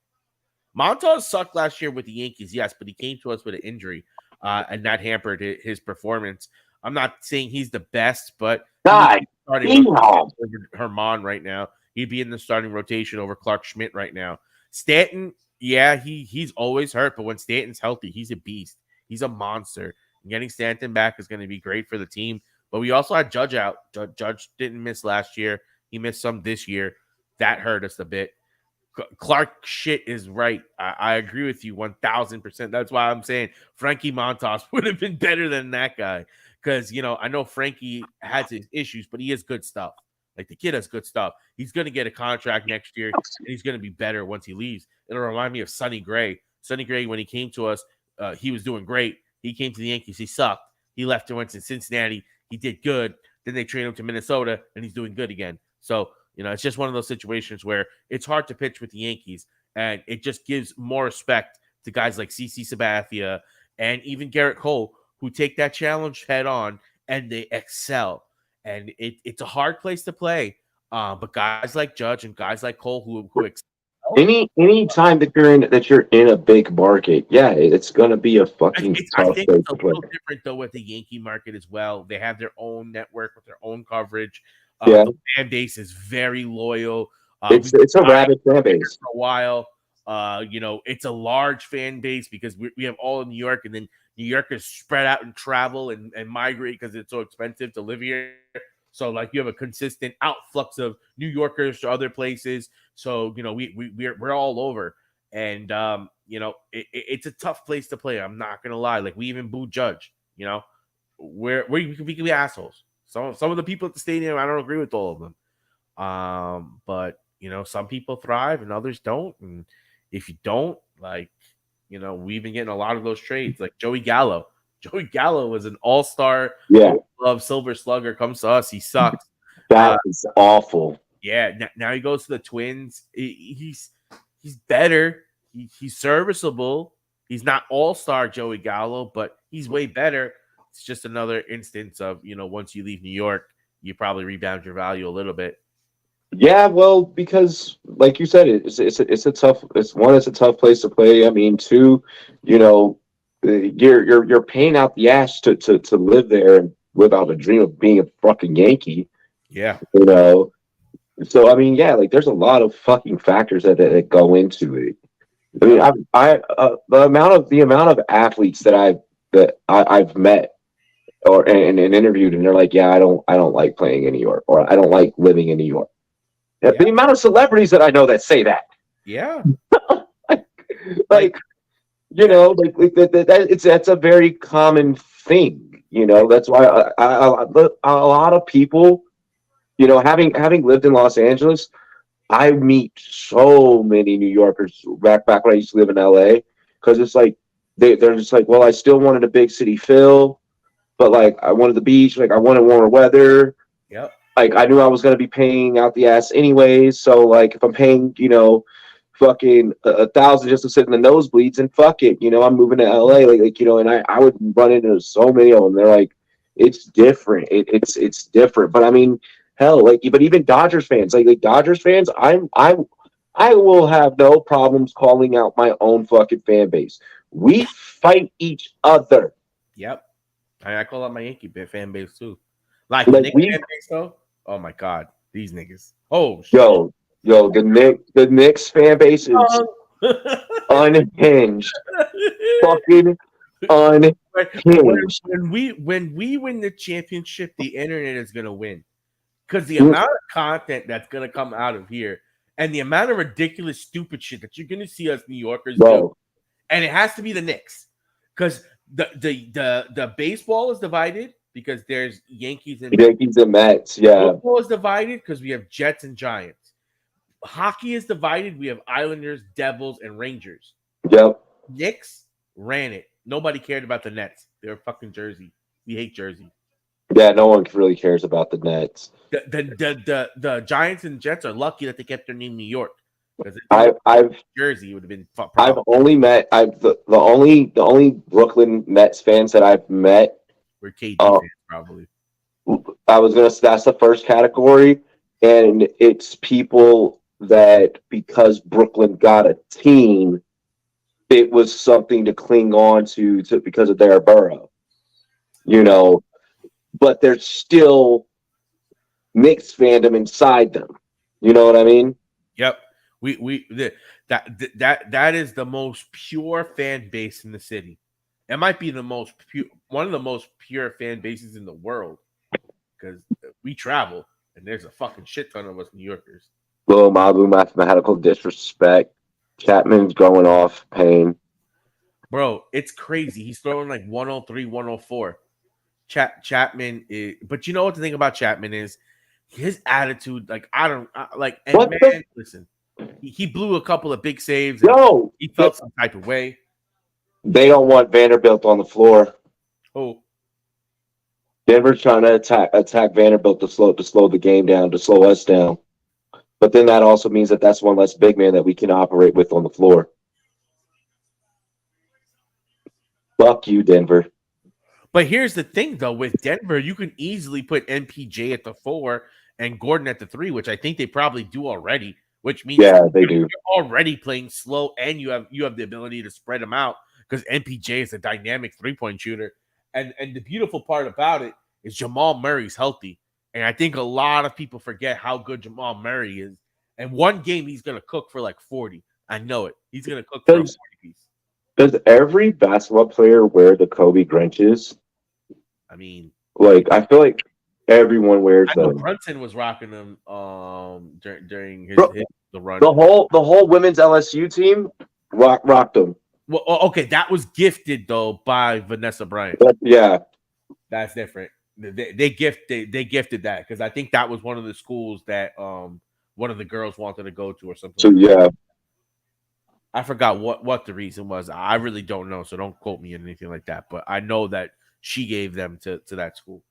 C: Montas sucked last year with the Yankees, yes, but he came to us with an injury, and that hampered his performance. I'm not saying he's the best, but
A: God,
C: starting over Herman right now. He'd be in the starting rotation over Clark Schmidt right now. Stanton, yeah, he's always hurt, but when Stanton's healthy, he's a beast. He's a monster. And getting Stanton back is going to be great for the team. But we also had Judge out. Judge didn't miss last year. He missed some this year. That hurt us a bit. Clark shit is right. I agree with you 1,000%. That's why I'm saying Frankie Montas would have been better than that guy. Because, I know Frankie has his issues, but he has good stuff. Like, the kid has good stuff. He's going to get a contract next year, and he's going to be better once he leaves. It'll remind me of Sonny Gray. Sonny Gray, when he came to us, he was doing great. He came to the Yankees. He sucked. He left and went to Cincinnati. He did good. Then they traded him to Minnesota, and he's doing good again. So, it's just one of those situations where it's hard to pitch with the Yankees, and it just gives more respect to guys like CC Sabathia and even Garrett Cole, who take that challenge head on and they excel. And it's a hard place to play. But guys like Judge and guys like Cole who excel.
A: Any time that you're in a big market, it's gonna be a fucking tough
C: place
A: to
C: play.
A: It's a
C: little different though with the Yankee market as well. They have their own network with their own coverage. The fan base is very loyal.
A: It's a rabid fan base
C: for a while. It's a large fan base because we have all in New York, and then New Yorkers spread out and travel and migrate because it's so expensive to live here. So like you have a consistent outflux of New Yorkers to other places. So we're all over, and it's a tough place to play. I'm not gonna lie. Like we even boo Judge. We can be assholes. Some of the people at the stadium, I don't agree with all of them. But some people thrive and others don't. And if you don't, we've been getting a lot of those trades. Like Joey Gallo. Joey Gallo was an all-star of Silver Slugger. Comes to us. He sucks.
A: That is awful.
C: Yeah. Now he goes to the Twins. He's better. He's serviceable. He's not all-star Joey Gallo, but he's way better. It's just another instance of, once you leave New York, you probably rebound your value a little bit.
A: Yeah, well, because like you said, it's a tough place to play. I mean, 2, you're paying out the ass to live there and live out a dream of being a fucking Yankee.
C: Yeah.
A: So I mean, there's a lot of fucking factors that go into it. I mean, the amount of athletes that I've met and interviewed, and they're like, I don't like playing in New York, or I don't like living in New York. Yeah. The amount of celebrities that I know that say that.
C: Yeah.
A: That's a very common thing. That's why a lot of people, having lived in Los Angeles, I meet so many New Yorkers back when I used to live in LA, because it's like they're just like, well, I still wanted a big city feel, but like I wanted the beach, like I wanted warmer weather.
C: Yep.
A: Like I knew I was going to be paying out the ass anyways, so like if I'm paying, fucking 1,000 just to sit in the nosebleeds, and fuck it, I'm moving to LA, and I would run into so many of them. They're like, it's different. It's different. But I mean, hell, but even Dodgers fans, like Dodgers fans, I will have no problems calling out my own fucking fan base. We fight each other.
C: Yep. I call out my Yankee fan base too. Like the
A: Like
C: Knicks fan base though. Oh my god, these niggas. Oh shit.
A: yo, the Knicks fan base is unhinged. Fucking unhinged.
C: When we win the championship, the internet is gonna win. Because the amount of content that's gonna come out of here and the amount of ridiculous, stupid shit that you're gonna see us New Yorkers do, and it has to be the Knicks. Because the baseball is divided because there's Yankees and
A: Mets. Yeah.
C: Football is divided because we have Jets and Giants. Hockey is divided. We have Islanders, Devils, and Rangers.
A: Yep.
C: Knicks ran it. Nobody cared about the Nets. They're fucking Jersey. We hate Jersey.
A: Yeah, no one really cares about the Nets.
C: The Giants and Jets are lucky that they kept their name New York. Because
A: I've
C: Jersey would have been.
A: I've only met the only Brooklyn Nets fans that I've met.
C: We're KD fans, probably.
A: I was gonna say that's the first category, and it's people that because Brooklyn got a team, it was something to cling on to because of their borough, but there's still mixed fandom inside them. You know what I mean?
C: Yep. That is the most pure fan base in the city. It might be one of the most pure fan bases in the world because we travel and there's a fucking shit ton of us New Yorkers.
A: Little Mabu mathematical disrespect. Chapman's going off pain.
C: Bro, it's crazy. He's throwing like 103, 104. Chapman is, but you know what the thing about Chapman is? His attitude, listen, he blew a couple of big saves. He felt some type of way.
A: They don't want Vanderbilt on the floor.
C: Oh,
A: Denver's trying to attack Vanderbilt to slow the game down, to slow us down. But then that also means that that's one less big man that we can operate with on the floor. Fuck you, Denver.
C: But here's the thing, though. With Denver, you can easily put MPJ at the 4 and Gordon at the 3, which I think they probably do already. Which means
A: they do.
C: You're already playing slow, and you have the ability to spread them out because MPJ is a dynamic 3-point shooter. And the beautiful part about it is Jamal Murray's healthy, and I think a lot of people forget how good Jamal Murray is. And one game he's gonna cook for like 40. I know it. He's gonna cook for a 40 piece.
A: Does every basketball player wear the Kobe Grinches?
C: I mean,
A: I feel like everyone wears them.
C: Brunson was rocking them during the run.
A: The whole women's LSU team rocked them.
C: Well, okay, that was gifted though by Vanessa Bryant.
A: Yeah,
C: that's different. They gifted that because I think that was one of the schools that one of the girls wanted to go to or something.
A: So yeah.
C: I forgot what the reason was. I really don't know, so don't quote me on anything like that. But I know that she gave them to that school.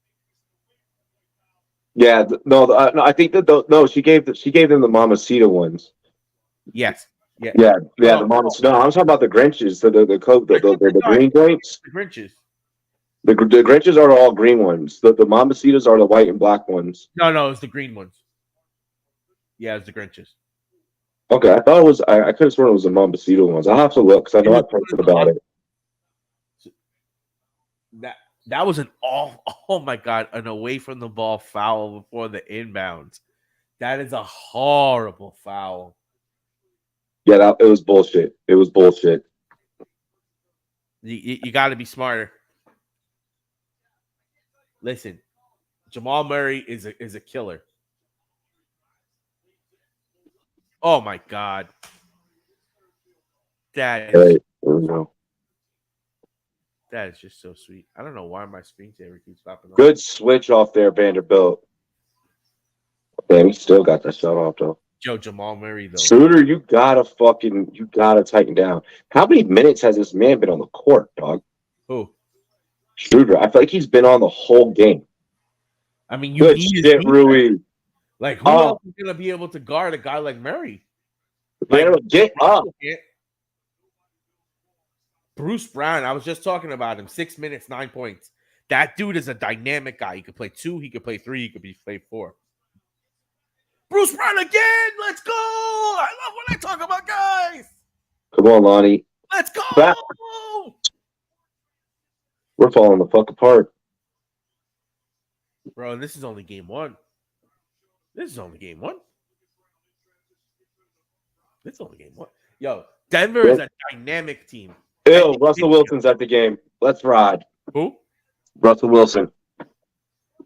A: Yeah, no, I think that she gave them the Mamacita ones.
C: Yes, yeah.
A: The Mamacita. No, I'm talking about the Grinches, the green grapes.
C: The Grinches.
A: The Grinches are all green ones. The Mamacitas are the white and black ones.
C: No, it's the green ones. Yeah, it's the Grinches.
A: Okay, I thought it was. I could have sworn it was the Mamacita ones. I'll have to look because I know I posted about it.
C: That was an oh my god, an away from the ball foul before the inbounds. That is a horrible foul.
A: Yeah, it was bullshit. It was bullshit.
C: You got to be smarter. Listen, Jamal Murray is a killer. Oh my god, that is just so sweet. I don't know why my screensaver keeps popping up.
A: Good switch off there, Vanderbilt. Damn, he still got that shot off though.
C: Yo, Jamal Murray though.
A: Shooter, you gotta tighten down. How many minutes has this man been on the court, dog?
C: Who?
A: Shooter. I feel like he's been on the whole game.
C: I mean,
A: good shit, Rui.
C: Like, who else is gonna be able to guard a guy like Murray?
A: Get up.
C: Bruce Brown, I was just talking about him. 6 minutes, 9 points. That dude is a dynamic guy. He could play 2, he could play 3, he could play 4. Bruce Brown again. Let's go. I love when I talk about guys.
A: Come on, Lonnie.
C: Let's go.
A: Back. We're falling the fuck apart.
C: Bro, and this is only game 1. This is only game 1. Yo, Denver is a dynamic team.
A: Ew, Russell Wilson's at the game. Let's ride.
C: Who?
A: Russell Wilson.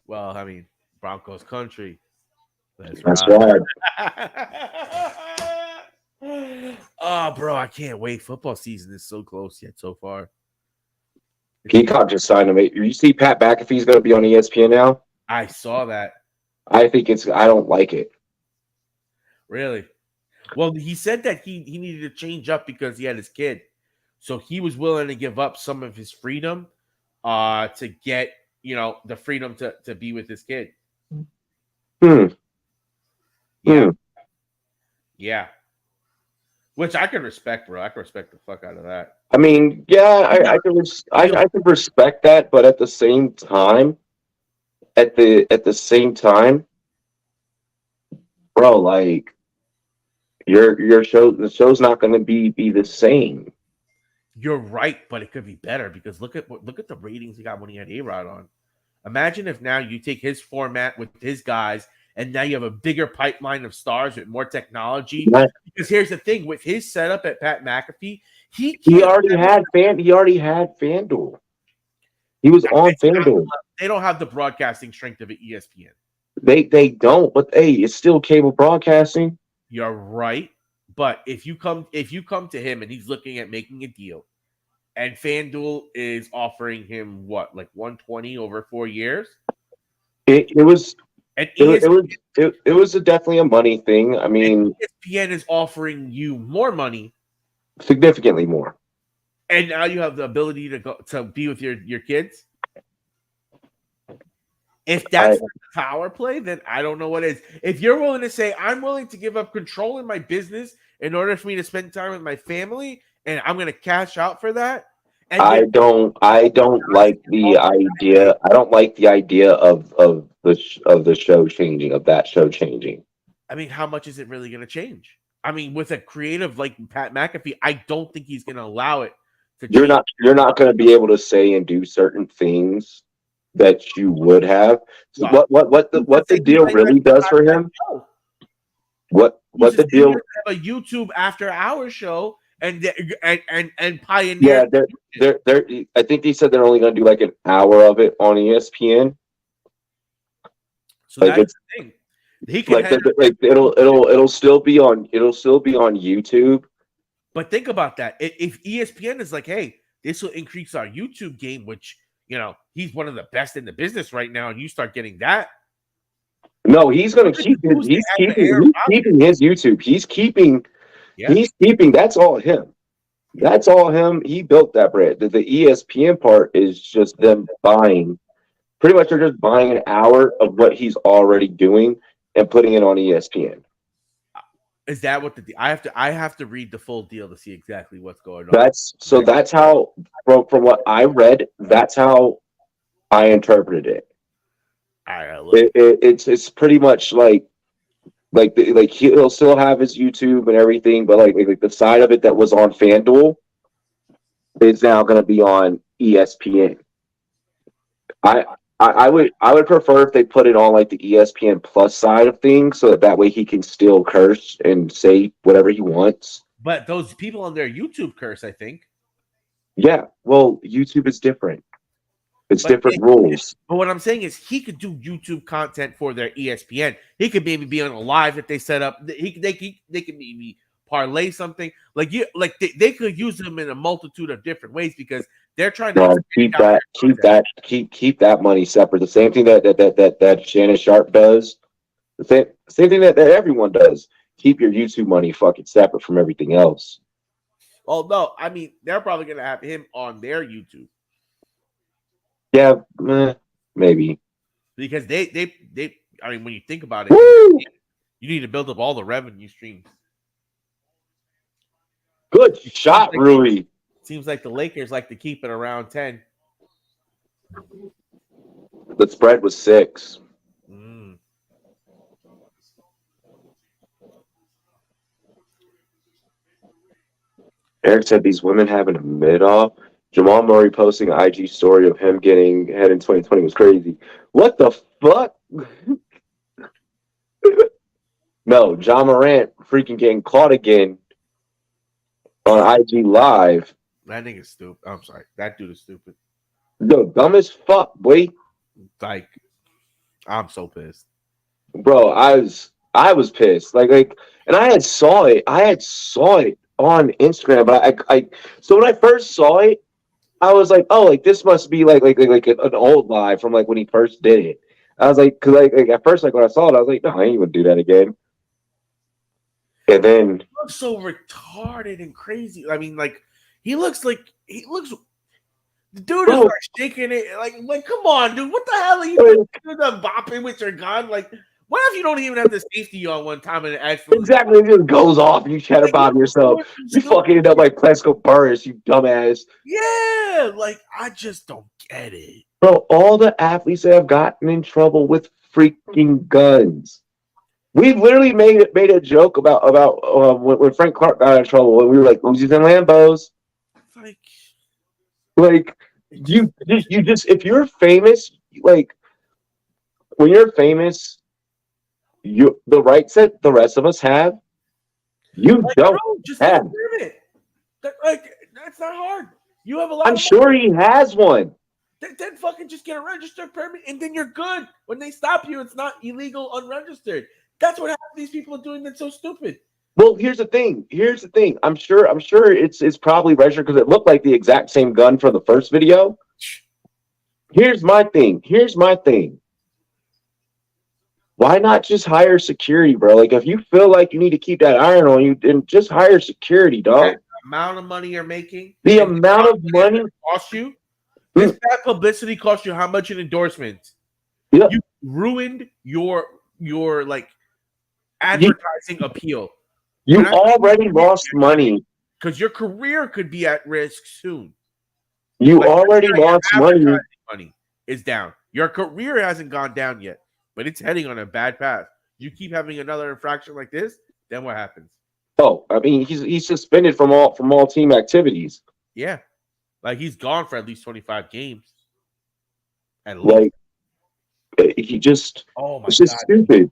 C: Well, I mean, Broncos country.
A: That's right.
C: Oh, bro, I can't wait. Football season is so close yet so far.
A: Peacock just signed him. You see Pat McAfee's going to be on ESPN now?
C: I saw that.
A: I don't like it.
C: Really? Well, he said that he needed to change up because he had his kid. So he was willing to give up some of his freedom to get, the freedom to be with his kid. Yeah. Which I can respect, bro. I can respect the fuck out of that.
A: I mean, yeah, I can respect that, but at the same time, bro, like the show's not going to be the same.
C: You're right, but it could be better because look at the ratings he got when he had A-Rod on. Imagine if now you take his format with his guys, and now you have a bigger pipeline of stars with more technology.
A: Right.
C: Because here's the thing: with his setup at Pat McAfee, he
A: already had FanDuel. He was on FanDuel.
C: They don't have the broadcasting strength of an ESPN.
A: They don't, but hey, it's still cable broadcasting.
C: You're right, but if you come to him and he's looking at making a deal, and FanDuel is offering him what, like 120 over 4 years? It was
A: definitely a money thing. I mean,
C: ESPN is offering you more money,
A: significantly more,
C: and now you have the ability to be with your kids. If that's the power play, then I don't know what is. If you're willing to say, I'm willing to give up control in my business in order for me to spend time with my family, and I'm going to cash out for that. And
A: I don't like the idea. I don't like the idea of the show changing, of that show changing.
C: I mean, how much is it really going to change? I mean, with a creative like Pat McAfee, I don't think he's going to allow it to change.
A: You're not going to be able to say and do certain things that you would have. So what the deal really does for him? What the deal?
C: Have a YouTube after hour show and pioneer.
A: Yeah, they're I think they said they're only going to do like an hour of it on ESPN.
C: So that's the thing. He can
A: it'll still be on YouTube.
C: But think about that. If ESPN is like, hey, this will increase our YouTube game, which he's one of the best in the business right now, and you start getting that. No, he's going to keep his. He's keeping his YouTube. He's keeping. That's all him. That's all him. He built that brand. The ESPN part is just them buying. Pretty much, they're just buying an hour of what he's already doing and putting it on ESPN. Is that what I have to read the full deal to see exactly what's going on.
A: That's how from what I read, that's how I interpreted it. It's pretty much like he'll still have his YouTube and everything, but like the side of it that was on FanDuel is now going to be on ESPN. I would prefer if they put it on like the ESPN Plus side of things, so that way he can still curse and say whatever he wants.
C: But those people on their YouTube curse, I think.
A: Yeah, well, YouTube is different. It's different rules.
C: But what I'm saying is he could do YouTube content for their ESPN. He could maybe be on a live that they set up. They could maybe parlay something. They could use them in a multitude of different ways because they're trying to
A: keep that money separate. The same thing that Shannon Sharp does. The same thing that everyone does. Keep your YouTube money fucking separate from everything else.
C: Oh no, I mean they're probably gonna have him on their YouTube.
A: Yeah, maybe.
C: Because they I mean when you think about it, you need to build up all the revenue streams.
A: Good shot, Rui.
C: Seems like the Lakers like to keep it around 10.
A: The spread was 6. Eric said these women having a mid-off. Jamal Murray posting an IG story of him getting head in 2020 was crazy. What the fuck? No, John Morant freaking getting caught again on IG Live.
C: That nigga's stupid. I'm sorry. That dude is stupid.
A: No, dumb as fuck, boy.
C: Like, I'm so pissed.
A: Bro, I was pissed. And I had saw it. On Instagram, but so when I first saw it, I was like, oh, like this must be like an old live from like when he first did it. I was like, cause like at first, like when I saw it, I was like, no, I ain't gonna do that again. And then
C: He looks so retarded and crazy. I mean, like he looks. The dude is like shaking it. Like, come on, dude. What the hell are you doing? Bopping with your gun? Like, what if you don't even have the safety on one time and it actually
A: exactly it just goes off and you chatter bomb yourself? You fucking end up like Plesko Burris, you dumbass.
C: Yeah, like I just don't get it.
A: Bro, all the athletes that have gotten in trouble with freaking guns. We literally made a joke about when Frank Clark got in trouble when we were like Uzis and Lambos. Like you just if you're famous, like when you're famous, the rights that the rest of us have, you don't
C: just
A: have.
C: It. That's not hard. You have a lot.
A: I'm sure he has one.
C: Then fucking just get a registered permit, and then you're good. When they stop you, it's not illegal, unregistered. That's what half these people are doing. That's so stupid.
A: Well, here's the thing. I'm sure it's probably registered because it looked like the exact same gun from the first video. Here's my thing. Why not just hire security, bro? Like, if you feel like you need to keep that iron on you, then just hire security, dog.
C: The amount of money you're making,
A: the amount of money
C: costs you. This bad publicity cost you how much in endorsements?
A: Yeah.
C: You ruined your like advertising appeal.
A: You already lost money
C: because your career could be at risk soon.
A: You already lost money.
C: Money is down. Your career hasn't gone down yet, but it's heading on a bad path. You keep having another infraction like this, then what happens?
A: Oh, I mean, he's suspended from all team activities.
C: Yeah, like he's gone for at least 25 games. At least.
A: Like he just,
C: oh my
A: it's just stupid.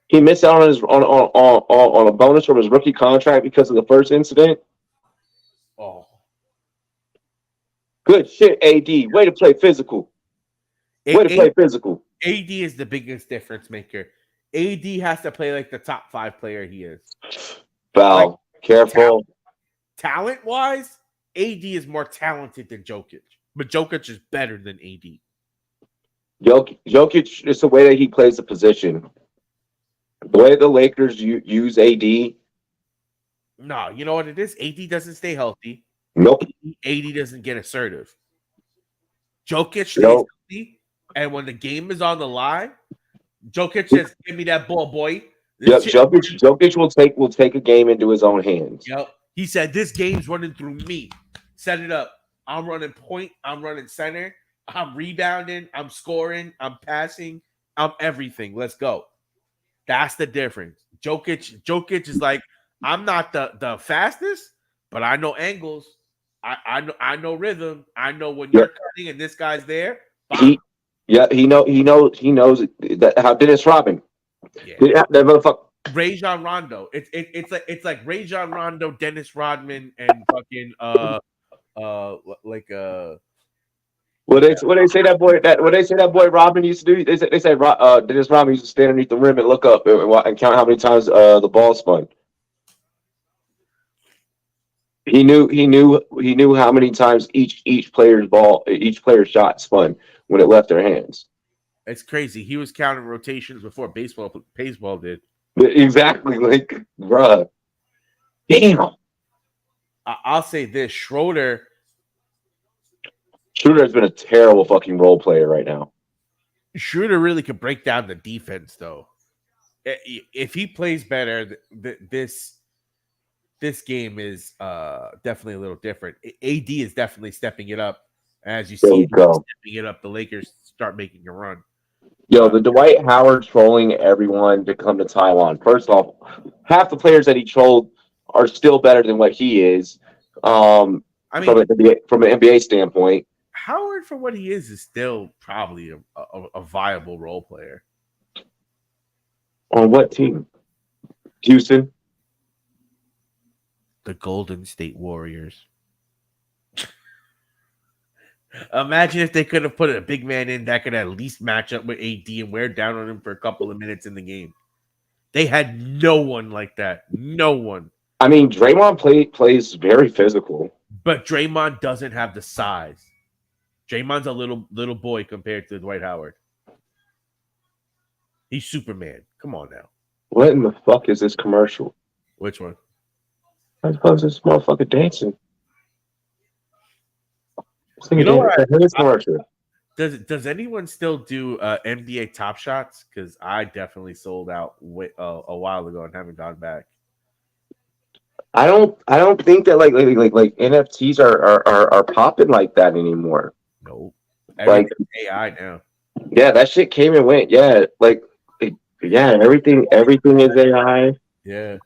A: He missed out on a bonus from his rookie contract because of the first incident.
C: Oh,
A: good shit, AD. Way to play physical. Play physical.
C: AD is the biggest difference maker. AD has to play like the top 5 player he is.
A: Foul. Like, careful.
C: Talent wise, AD is more talented than Jokic, but Jokic is better than AD.
A: Jokic is the way that he plays the position. The way the Lakers use AD.
C: No, you know what it is? AD doesn't stay healthy.
A: Nope.
C: AD doesn't get assertive. Jokic stays healthy, and when the game is on the line, Jokic says, "Give me that ball, boy."
A: Yep, Jokic will take a game into his own hands.
C: Yep. He said, "This game's running through me. Set it up. I'm running point. I'm running center. I'm rebounding. I'm scoring. I'm passing. I'm everything. Let's go." That's the difference. Jokic is like, I'm not the fastest, but I know angles. I know rhythm. I know when you're cutting and this guy's there.
A: He knows that how Dennis Rodman.
C: Yeah.
A: That motherfucker.
C: Rajon Rondo. It's like Rajon Rondo, Dennis Rodman, and fucking What
A: they say that boy Rodman used to do? They say Dennis Rodman used to stand underneath the rim and look up and count how many times the ball spun. He knew how many times each player's shot spun when it left their hands.
C: It's crazy. He was counting rotations before baseball did.
A: Exactly, like, bruh. Damn.
C: I'll say this: Schroeder
A: has been a terrible fucking role player right now.
C: Schroeder really could break down the defense, though. If he plays better, this this game is definitely a little different. AD is definitely stepping it up. As you
A: There
C: see
A: we
C: AD
A: go.
C: stepping it up, the Lakers start making a run.
A: Yo, the Dwight Howard trolling everyone to come to Taiwan. First off, half the players that he trolled are still better than what he is.
C: I mean,
A: From an NBA standpoint.
C: Howard, for what he is still probably a viable role player.
A: On what team? Houston?
C: The Golden State Warriors. Imagine if they could have put a big man in that could at least match up with AD and wear down on him for a couple of minutes in the game. They had no one like that. No one.
A: I mean, Draymond plays very physical.
C: But Draymond doesn't have the size. Draymond's a little boy compared to Dwight Howard. He's Superman. Come on now.
A: What in the fuck is this commercial?
C: Which one?
A: What the fuck is this motherfucker dancing?
C: You know what?
A: Commercial.
C: Does anyone still do NBA Top Shots? Because I definitely sold out a while ago and haven't gone back.
A: I don't think that like NFTs are popping like that anymore.
C: No, everything's AI now.
A: Yeah, that shit came and went. Yeah, everything is AI.
C: Yeah,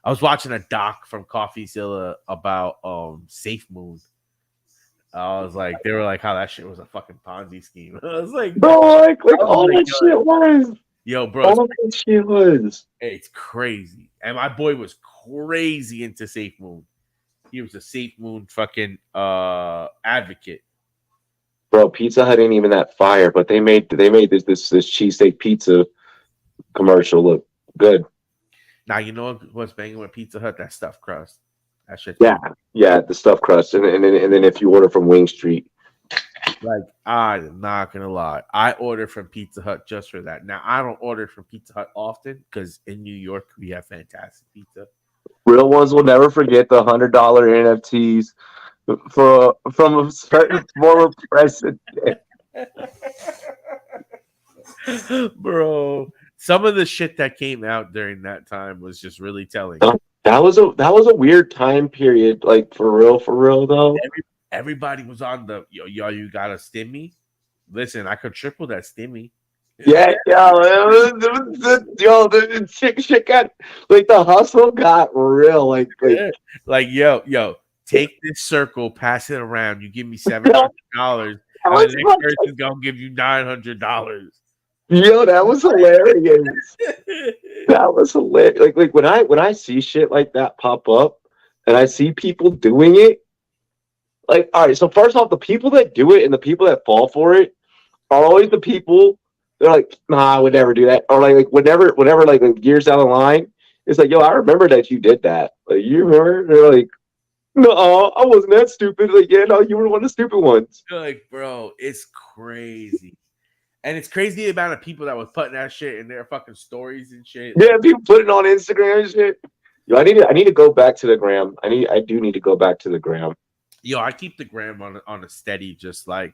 C: I was watching a doc from CoffeeZilla about Safe Moon. I was like, they were like, how that shit was a fucking Ponzi scheme. I was like,
A: bro, like all that shit was.
C: Yo, bro,
A: all that shit was.
C: It's crazy. And my boy was crazy into Safe Moon. He was a Safe Moon fucking advocate.
A: Bro, Pizza Hut ain't even that fire, but they made this cheesesteak pizza commercial look good.
C: Now you know what's banging with Pizza Hut? That stuffed crust. That shit.
A: Yeah, the stuffed crust, and then if you order from Wing Street,
C: like I'm not gonna lie, I order from Pizza Hut just for that. Now I don't order from Pizza Hut often because in New York we have fantastic pizza.
A: Real ones will never forget the $100 NFTs from a certain former president.
C: Bro, some of the shit that came out during that time was just really telling.
A: That was a weird time period, like for real though.
C: Everybody was on the yo, you got a stimmy? Listen, I could triple that stimmy.
A: Yeah, the shit got like the hustle got real, like
C: yo, take this circle, pass it around. You give me $700, and the next person's gonna give you $900.
A: Yo, that was hilarious. That was hilarious. Like when I see shit like that pop up, and I see people doing it. Like, all right, so first off, the people that do it and the people that fall for it are always the people that are like, nah, I would never do that. Or like whenever like years down the line, it's like, yo, I remember that you did that. Like, you remember? They're like, no, I wasn't that stupid. Like, yeah, no, you were one of the stupid ones.
C: You're like, bro, it's crazy. And it's crazy the amount of people that was putting that shit in their fucking stories and shit.
A: Yeah, people put it on Instagram and shit. Yo, I need to go back to the gram. I do need to go back to the gram.
C: Yo, I keep the gram on a steady, just like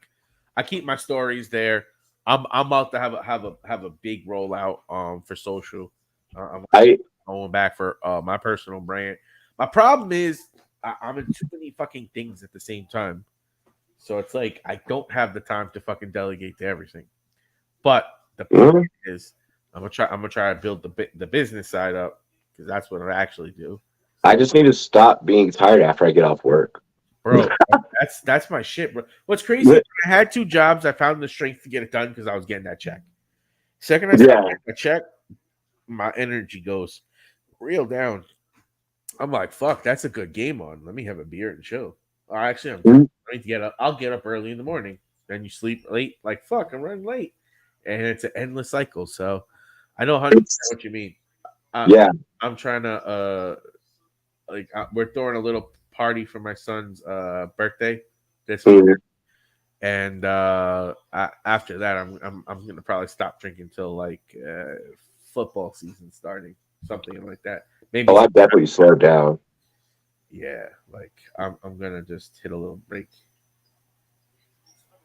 C: I keep my stories there. I'm about to have a big rollout for social. I'm going back for my personal brand. My problem is I'm in too many fucking things at the same time, so it's like I don't have the time to fucking delegate to everything. But the point is, I'm gonna try to build the business side up because that's what I actually do.
A: I just need to stop being tired after I get off work.
C: Bro, that's my shit, bro. What's crazy? I had 2 jobs. I found the strength to get it done because I was getting that check. Second, I started getting a check, my energy goes real down. I'm like, fuck, that's a good game on. Let me have a beer and chill. Actually, I need to get up. I'll get up early in the morning. Then you sleep late. Like, fuck, I'm running late, and it's an endless cycle. So, I know 100% what you mean. I'm trying to we're throwing a little party for my son's birthday this week, and after that, I'm gonna probably stop drinking till like football season starting, something like that. Maybe.
A: I definitely slow down.
C: Yeah, like I'm gonna just hit a little break.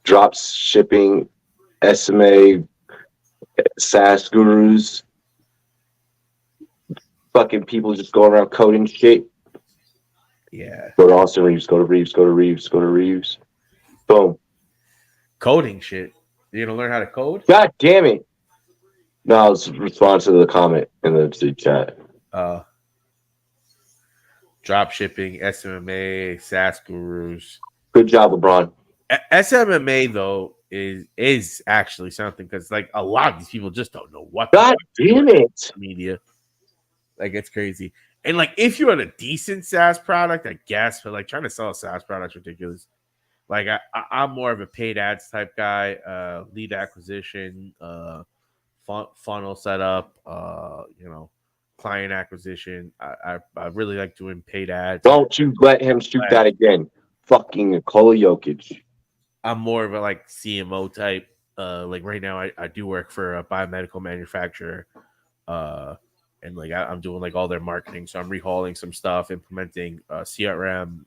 A: Drops shipping, SMA, SaaS gurus, fucking people just go around coding shit.
C: Yeah.
A: Go to Austin Reeves. Go to Reeves. Go to Reeves. Go to Reeves. Boom.
C: Coding shit. You gonna learn how to code?
A: God damn it. No, I was responding to the comment in the chat.
C: Drop shipping, SMMA, SaaS gurus.
A: Good job, LeBron.
C: SMMA though is actually something because like a lot of these people just don't know what.
A: God damn it.
C: Media, like it's crazy. And like if you're on a decent SaaS product, I guess, but like trying to sell a SaaS product is ridiculous. Like I'm more of a paid ads type guy, lead acquisition, funnel setup, client acquisition. I really like doing paid ads.
A: Don't you let him shoot that again. Fucking Nikola Jokic.
C: I'm more of a like CMO type. Like right now, I do work for a biomedical manufacturer, and like I'm doing like all their marketing. So I'm rehauling some stuff, implementing CRM,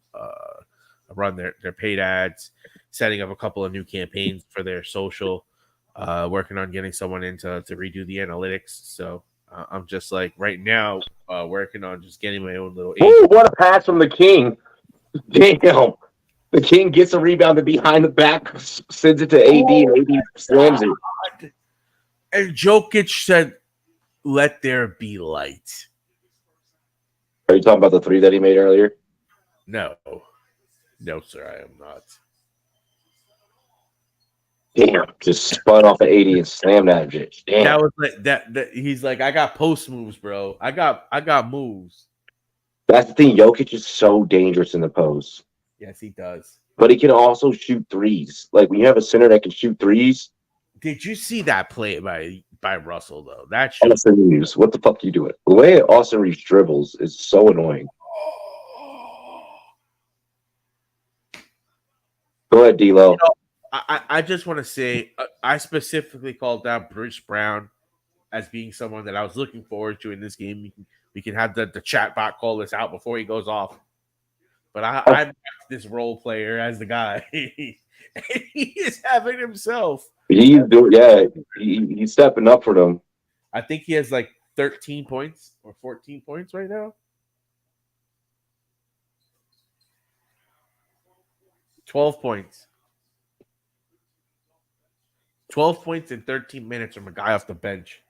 C: run their paid ads, setting up a couple of new campaigns for their social, working on getting someone in to redo the analytics. So I'm just like right now working on just getting my own little.
A: Ooh, what a pass from the King. Damn. The King gets a rebound and behind the back sends it to AD and AD slams it.
C: And Jokic said, "Let there be light."
A: Are you talking about the three that he made earlier?
C: No, sir, I am not.
A: Damn, just spun off an 80 and slammed that bitch. Damn.
C: That was like that. He's like, I got post moves, bro. I got moves.
A: That's the thing. Jokic is so dangerous in the post.
C: Yes, he does.
A: But he can also shoot threes. Like when you have a center that can shoot threes.
C: Did you see that play by Russell though? That
A: Austin Reeves, what the fuck are you doing? The way Austin Reeves dribbles is so annoying. Go ahead, D'Lo.
C: I just want to say I specifically called out Bruce Brown as being someone that I was looking forward to in this game. We can have the chat bot call this out before he goes off. But I'm this role player as the guy. And he is having himself.
A: He's stepping up for them.
C: I think he has like 13 points or 14 points right now. 12 points. 12 points in 13 minutes from a guy off the bench.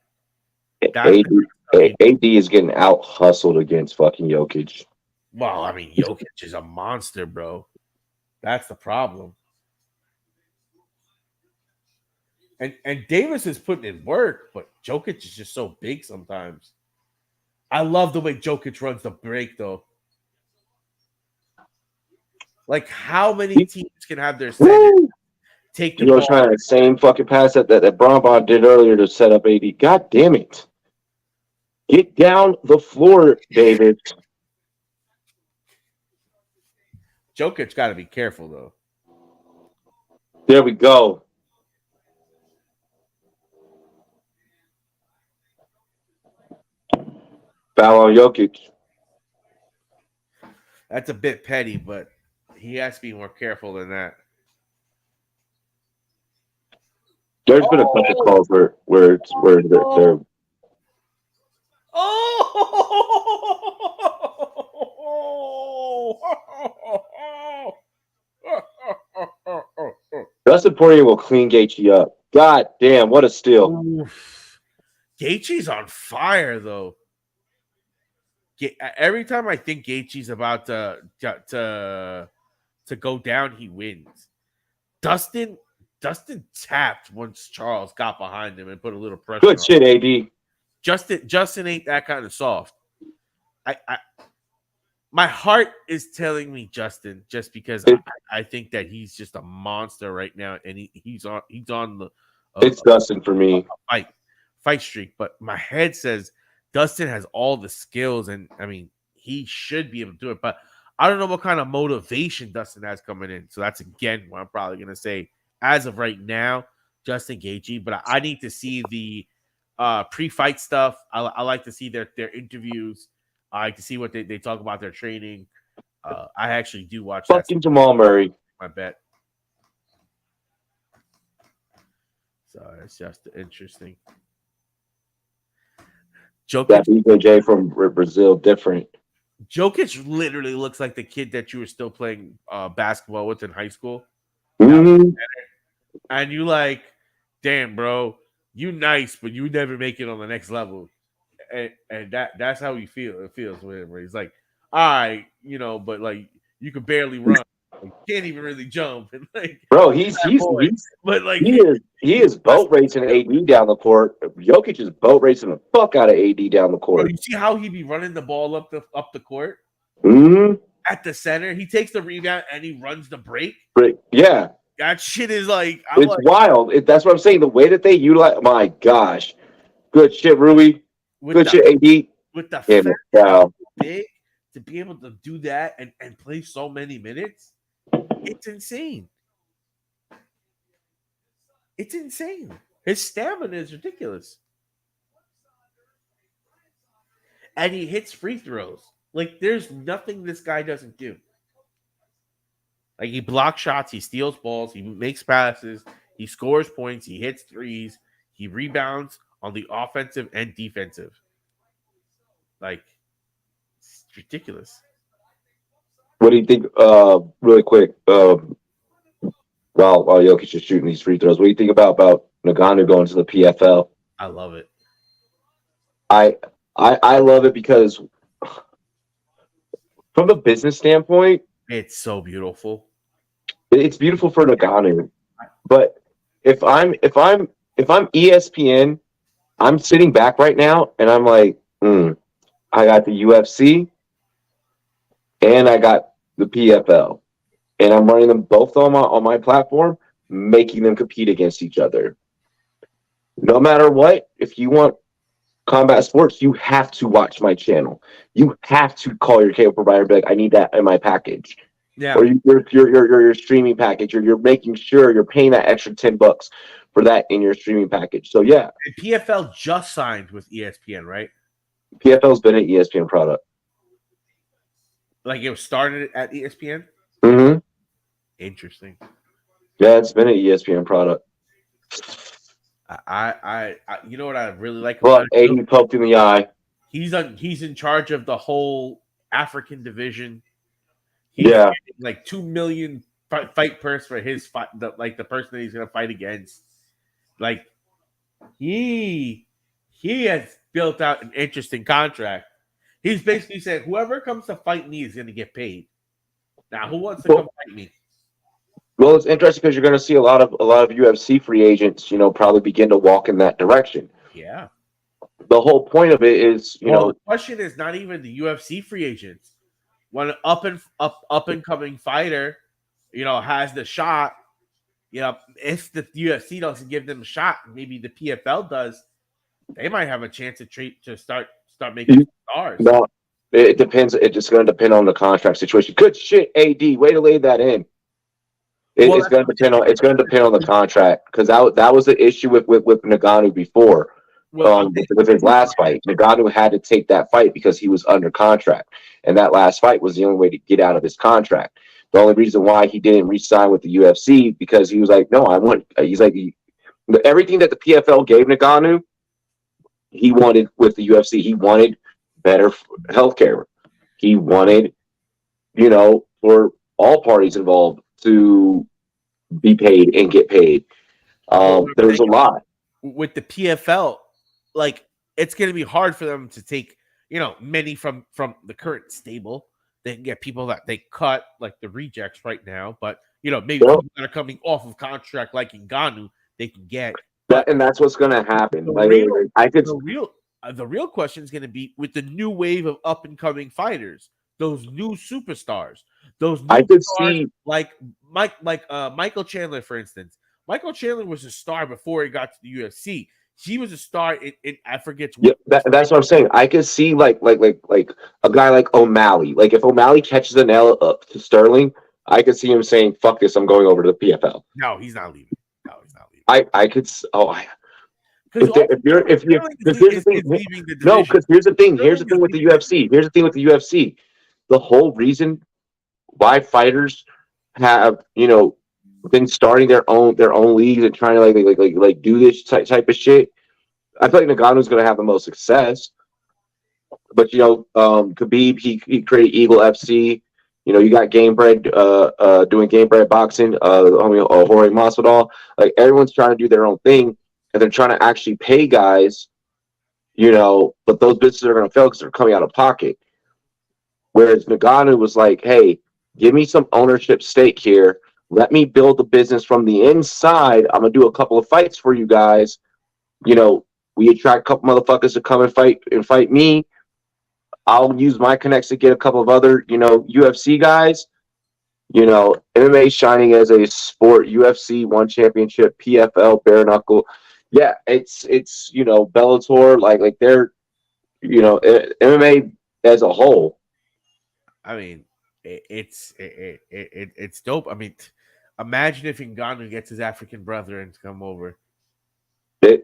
A: AD is getting out hustled against fucking Jokic.
C: Well, I mean, Jokic is a monster, bro. That's the problem. And Davis is putting in work, but Jokic is just so big sometimes. I love the way Jokic runs the break, though. Like, how many teams can have their center take the ball?
A: Trying the same fucking pass that Brombot did earlier to set up AD. God damn it. Get down the floor, David.
C: Jokic got to be careful, though.
A: There we go. Foul on Jokic.
C: That's a bit petty, but he has to be more careful than that.
A: There's been a couple calls where they're Dustin Poirier will clean Gaethje up. God damn, what a steal!
C: Oof. Gaethje's on fire though. Every time I think Gaethje's about to go down, he wins. Dustin tapped once Charles got behind him and put a little pressure.
A: Good shit, AD.
C: Justin ain't that kind of soft. My heart is telling me Justin, just because I think that he's just a monster right now, and he's on the
A: it's Dustin for me
C: fight streak. But my head says Dustin has all the skills, and I mean he should be able to do it. But I don't know what kind of motivation Dustin has coming in. So that's again what I'm probably gonna say as of right now, Justin Gaethje. But I need to see the pre-fight stuff. I like to see their interviews. I like to see what they talk about their training. I actually do watch
A: fucking Jamal Murray.
C: My bet. So it's just interesting.
A: That BJJ from Brazil different.
C: Jokic literally looks like the kid that you were still playing basketball with in high school.
A: Mm-hmm.
C: And you like, damn, bro, you nice, but you never make it on the next level. And that's how he feels with him. Where he's like, all right, but like you could barely run, like, you can't even really jump, and like
A: Bro,
C: that boy. But like
A: he is boat racing AD down the court. Jokic is boat racing the fuck out of AD down the
C: bro,
A: court.
C: you see how he be running the ball up the court
A: Mm-hmm.
C: at the center? He takes the rebound and he runs the break.
A: Yeah,
C: That shit is like, I'm
A: it's
C: like,
A: wild. That's what I'm saying. The way that they utilize, my gosh, good shit, Rui.
C: with
A: Good
C: the
A: shit, AD.
C: with the
A: Damn
C: fact
A: it,
C: that
A: foul.
C: he's big to be able to do that and play so many minutes, it's insane. It's insane. His stamina is ridiculous. And he hits free throws. Like, there's nothing this guy doesn't do. Like, he blocks shots, he steals balls, he makes passes, he scores points, he hits threes, he rebounds on the offensive and defensive. Like, it's ridiculous.
A: What do you think? Really quick. While Jokic is shooting these free throws, what do you think about Nagano going to the PFL?
C: I love it.
A: I love it because from a business standpoint,
C: It's so beautiful.
A: it's beautiful for Nagano. But if I'm ESPN, I'm sitting back right now and I'm like, I got the UFC and I got the PFL, and I'm running them both on my platform, making them compete against each other. No matter what, if you want combat sports, you have to watch my channel. You have to call your cable provider and be like, I need that in my package.
C: Yeah.
A: Or your streaming package, or you're making sure you're paying that extra $10 for that in your streaming package. So yeah,
C: And PFL just signed with ESPN, right?
A: PFL's been an ESPN product.
C: Like, it was started at ESPN?
A: Mm-hmm.
C: Interesting.
A: Yeah, it's been an ESPN product.
C: I you know what I really like
A: Well,
C: about it?
A: AD poked in the eye.
C: He's in charge of the whole African division. He's
A: Yeah,
C: getting like 2 million fight purse for his fight, the person that he's gonna fight against. Like, he has built out an interesting contract. He's basically said whoever comes to fight me is gonna get paid. Now, who wants to come fight me?
A: well, it's interesting because you're going to see a lot of UFC free agents, probably begin to walk in that direction.
C: Yeah.
A: The whole point of it is,
C: The question is not even the UFC free agents. When an up and coming fighter, has the shot, if the UFC doesn't give them a shot, maybe the PFL does, they might have a chance to start making stars.
A: No, it depends. It's just going to depend on the contract situation. Good shit, AD. Way to lay that in. It's going to depend on the contract, because that was the issue with Nagano before. With his last fight, Nagano had to take that fight because he was under contract, and that last fight was the only way to get out of his contract. The only reason why he didn't re-sign with the UFC, because he was like, no, I want. He's like, everything that the PFL gave Nagano, he wanted with the UFC. He wanted better healthcare. He wanted, for all parties involved to be paid and get paid. There's a lot
C: with the PFL. Like, it's going to be hard for them to take, many from the current stable. They can get people that they cut, like the rejects right now, but maybe people that are coming off of contract like Ngannou, they can get.
A: And that's what's going to happen.
C: The real question is going to be with the new wave of up and coming fighters, those new superstars, those new stars, like Michael Chandler, for instance. Michael Chandler was a star before he got to the UFC. He was a star in I forget.
A: Yeah, that's what I'm saying. I could see like a guy like O'Malley. Like, if O'Malley catches an L up to Sterling, I could see him saying, "Fuck this, I'm going over to the PFL."
C: No, he's not leaving.
A: I could. Because here's the thing. Here's the thing with the UFC. The whole reason why fighters have been starting their own leagues and trying to like do this type of shit. I feel like Nagano's going to have the most success. but Khabib, he created Eagle FC. You got Game Bread doing Game Bread boxing. Homie Jorge Masvidal. Like everyone's trying to do their own thing, and they're trying to actually pay guys. But those businesses are going to fail because they're coming out of pocket. Whereas Nagano was like, "Hey, give me some ownership stake here. Let me build the business from the inside. I'm gonna do a couple of fights for you guys. You know, we attract a couple motherfuckers to come and fight me. I'll use my connects to get a couple of other, UFC guys. MMA shining as a sport. UFC one championship, PFL, bare knuckle. Yeah, it's Bellator, like they're MMA as a whole.
C: I mean, it's dope. I mean, imagine if Ngannou gets his African brethren to come over.
A: They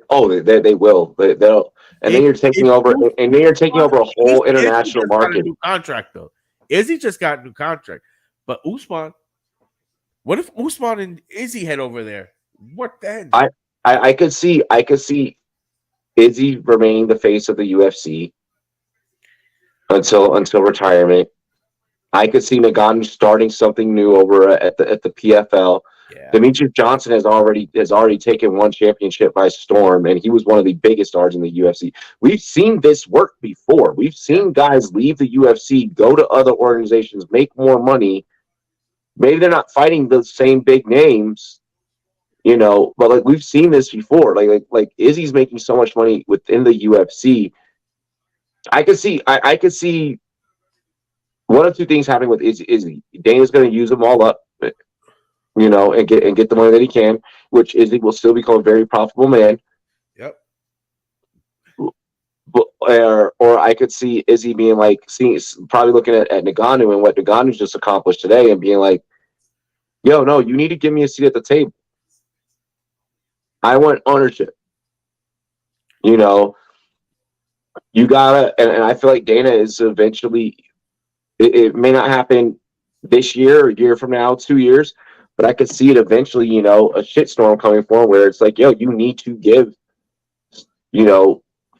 A: will. They'll, and then you're taking over, and then you're taking over a whole international market.
C: Got a new contract though. Izzy just got a new contract, but Usman. What if Usman and Izzy head over there? What then?
A: I could see Izzy remaining the face of the UFC until retirement. I could see Nagano starting something new over at the PFL. Yeah. Demetrius Johnson has already taken one championship by storm, and he was one of the biggest stars in the UFC. We've seen this work before. We've seen guys leave the UFC, go to other organizations, make more money. Maybe they're not fighting the same big names, but like we've seen this before. Like Izzy's making so much money within the UFC. I could see one of two things happening with Izzy. Dana's going to use them all up, and get the money that he can, which Izzy will still become a very profitable man.
C: Yep.
A: Or I could see Izzy being like, probably looking at Nagano and what Nagano's just accomplished today, and being like, "Yo, no, you need to give me a seat at the table. I want ownership. You gotta." And I feel like Dana is eventually. It may not happen this year or a year from now, 2 years, but I could see it eventually, a shitstorm coming forward where it's like, yo, you need to give,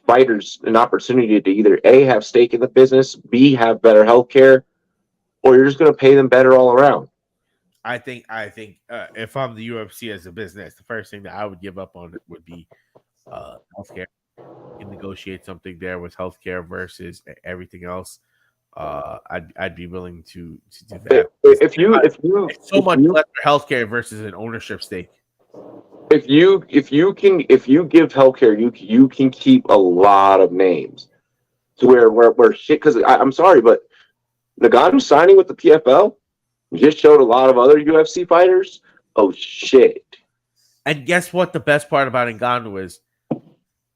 A: fighters an opportunity to either A, have stake in the business, B, have better healthcare, or you're just going to pay them better all around.
C: I think if I'm the UFC as a business, the first thing that I would give up on it would be healthcare. You can negotiate something there with healthcare versus everything else. I'd be willing to do that.
A: If you
C: so much less for healthcare versus an ownership stake.
A: If you give healthcare, you can keep a lot of names to where shit. Because I'm sorry, but Nagano signing with the PFL just showed a lot of other UFC fighters. Oh shit!
C: And guess what? The best part about Ngannou is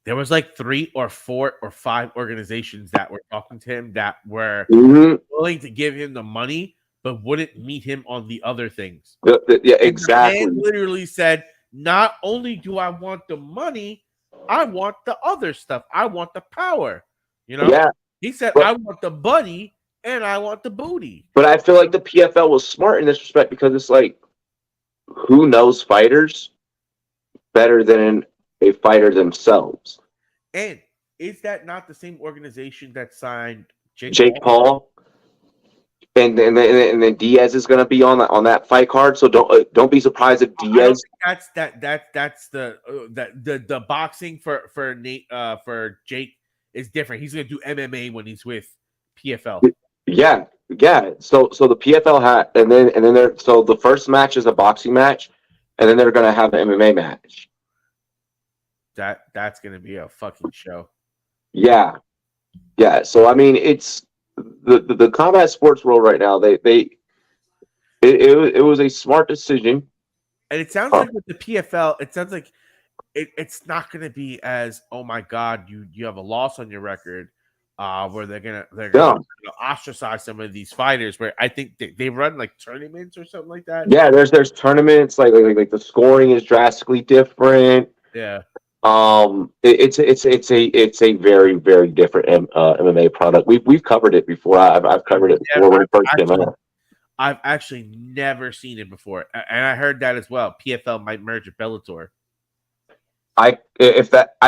C: there was like 3 or 4 or 5 organizations that were talking to him that were willing to give him the money, but wouldn't meet him on the other things.
A: Yeah, exactly.
C: And literally said, not only do I want the money, I want the other stuff. I want the power.
A: Yeah.
C: He said, I want the buddy and I want the booty.
A: But I feel like the PFL was smart in this respect because it's like, who knows fighters better than a fighter themselves?
C: And is that not the same organization that signed
A: Jake Paul? And then Diaz is going to be on that fight card. So don't be surprised if Diaz.
C: That's the boxing for Jake is different. He's going to do MMA when he's with PFL.
A: Yeah. So the PFL had, and then the first match is a boxing match, and then they're going to have an MMA match.
C: That's going to be a fucking show.
A: Yeah. So I mean, it's the combat sports world right now. It was a smart decision.
C: And it sounds like with the PFL, it sounds like it's not going to be as, oh my god, you have a loss on your record, where they're gonna ostracize some of these fighters. Where I think they run like tournaments or something like that.
A: Yeah, there's tournaments like the scoring is drastically different.
C: Yeah.
A: It's a very, very different MMA product. We've covered it before. I've covered it before when it first came out.
C: I've actually never seen it before, and I heard that as well. PFL might merge with Bellator.
A: I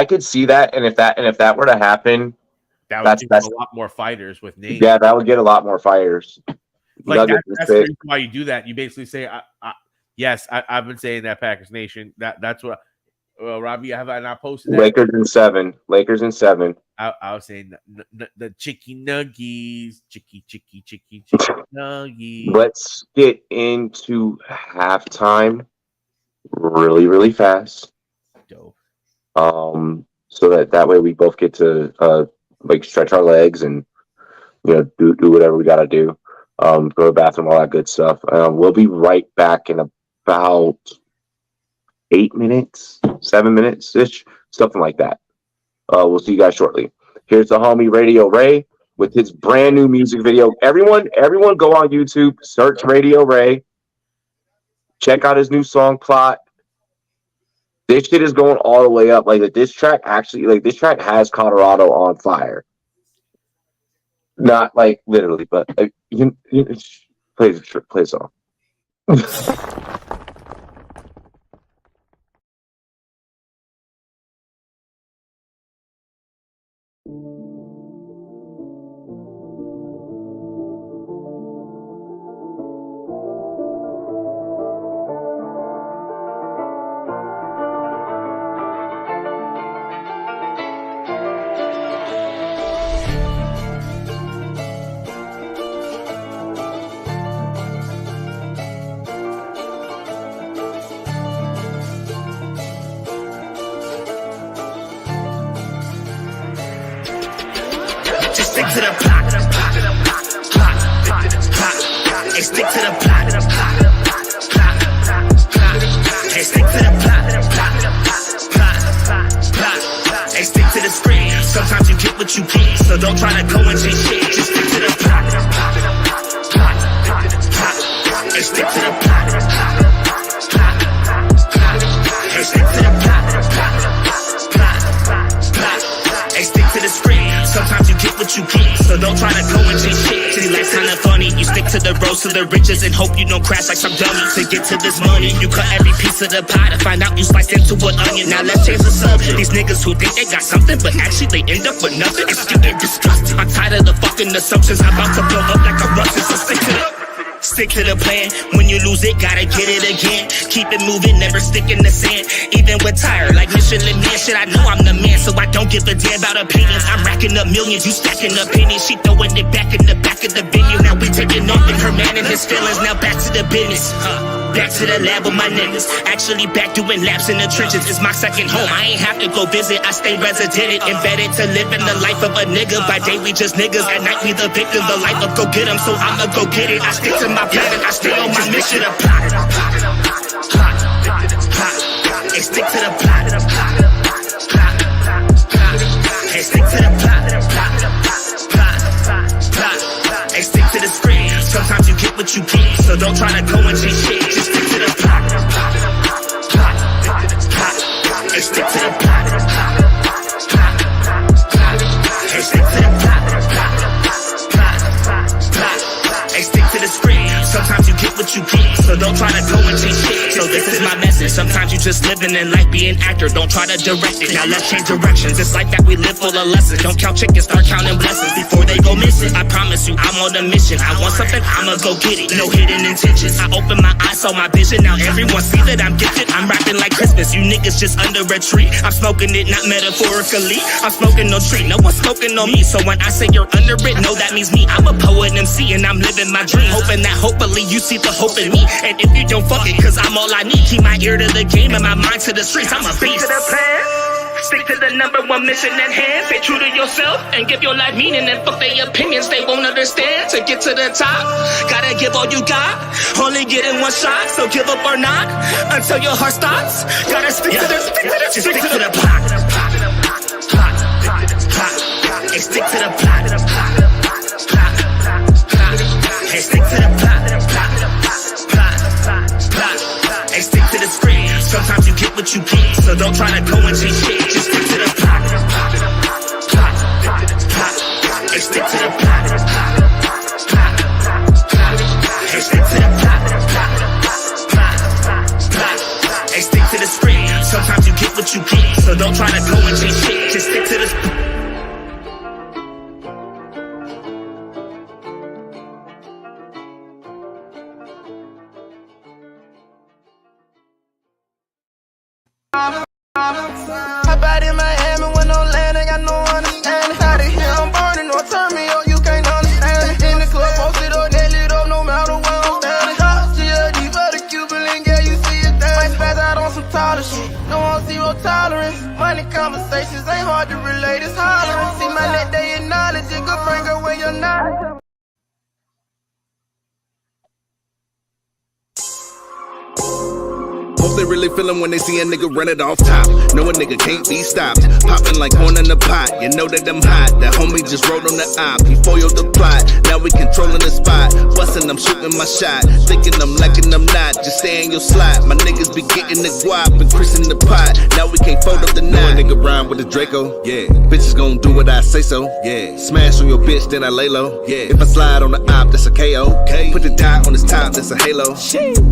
A: could see that, and if that were to happen,
C: That would give a lot more fighters with names.
A: Yeah, that would get a lot more fighters.
C: Like that's the reason why you do that. You basically say, "Yes, I've been saying that Packers Nation." That's what. Robbie, have I not posted that?
A: Lakers in 7. Lakers in 7.
C: I was saying the chicky nuggies, chicky nuggies.
A: Let's get into halftime really, really fast.
C: Dope.
A: So that way we both get to like stretch our legs and do whatever we gotta do. Go to the bathroom, all that good stuff. We'll be right back in about 8 minutes, 7 minutes ish, something like that. We'll see you guys shortly. Here's the homie Radio Ray with his brand new music video. Everyone go on YouTube, search Radio Ray, check out his new song Plot. This shit is going all the way up. Like this track has Colorado on fire. Not like literally, but you play the song.
B: Just stick to the plot. Hey, stick to the plot. Hey, stick to the plot. Hey, stick to the script. Sometimes you get what you get, so don't try to go and change shit. Just stick to the plot. Hey, stick to the plot. Hey, stick to the plot. Hey, stick to the script. Sometimes you get what you get, so don't try to go and change shit. See, life's kinda funny. You stick to the road to the riches and hope you don't crash like some dummy. To get to this money, you cut every piece of the pie to find out you sliced into an onion. Now let's change the subject. These niggas who think they got something, but actually they end up with nothing. It's getting disgusting. I'm tired of the fucking assumptions. I'm about to blow up like a Russian, so stick to the plan. When you lose it, gotta get it again. Keep it moving, never stick in the sand. Even with tired, like Michelin Man, shit, I know I'm the man, so I don't give a damn about opinions. I'm racking up millions, you stacking up pennies. She throwing it back in the back of the venue. Now we taking off in her man and his feelings. Now back to the business. Back to the lab with my niggas. Actually back doing laps in the trenches. It's my second home, I ain't have to go visit. I stay resident, embedded to live in the life of a nigga. By day we just niggas, at night we the victim. The life of go get 'em, so I'ma go get it. I stick to my plan and I stay on my mission. Hey, stick to the plot. Hey, stick to the plot. Hey, stick to the script. Sometimes you get what you get, so don't try to go and change shit. Just stick to the plot. Hey, stick to the plot. Hey, stick to the plot. Hey, stick to the script. Sometimes you get what you get, so don't try to go and change shit. So this is my message. Sometimes you just living in life, be an actor. Don't try to direct it. Now let's change directions. It's like that we live full of lessons. Don't count chickens, start counting blessings before they go missing. I promise you, I'm on a mission. I want something, I'ma go get it. No hidden intentions. I open my eyes, saw my vision. Now everyone see that I'm gifted. I'm rapping like Christmas. You niggas just under a tree. I'm smoking it, not metaphorically. I'm smoking no tree. No one's smoking on me. So when I say you're under it, no, that means me. I'm a poet MC and I'm living my dream. Hoping that hopefully you see the hope in me. And if you don't, fuck it, cause I'm all I need. Keep my ear to the game and my mind to the streets. I'm a beast. Stick to the plan. Stick to the #1 mission at hand. Stay true to yourself and give your life meaning. And fuck their opinions, they won't understand. To get to the top, gotta give all you got. Only getting one shot, so give up or not until your heart stops. Gotta stick to the plot. Hey, stick to the plot. Hey, stick to the plot. Hey, stick to the script. Sometimes you get what you get, so don't try to go and change shit. Just stick to the plot. Hey, stick to the plot. Hey, stick to the plot. Hey, stick to the script. Sometimes you get what you get, so don't try to go and change shit. Just stick to the
D: zero tolerance. Money conversations ain't hard to relate, it's hollering. See my net, they acknowledge it, go bring away your knowledge.
E: Hope they really feelin' when they see a nigga run it off top. Know a nigga can't be stopped. Poppin' like corn in the pot. You know that I'm hot. That homie just rolled on the op. He foiled the plot. Now we controllin' the spot. Bustin', I'm shootin' my shot. Thinking I'm lacking, I'm not. Just stay in your slot. My niggas be getting the guap and Chris in the pot. Now we can't fold up the knot. Know a nigga rhyme with the Draco. Yeah. Bitches gon' do what I say so. Yeah. Smash on your bitch, then I lay low. Yeah. If I slide on the op, that's a KO. Okay. Put the dot on his top, that's a halo.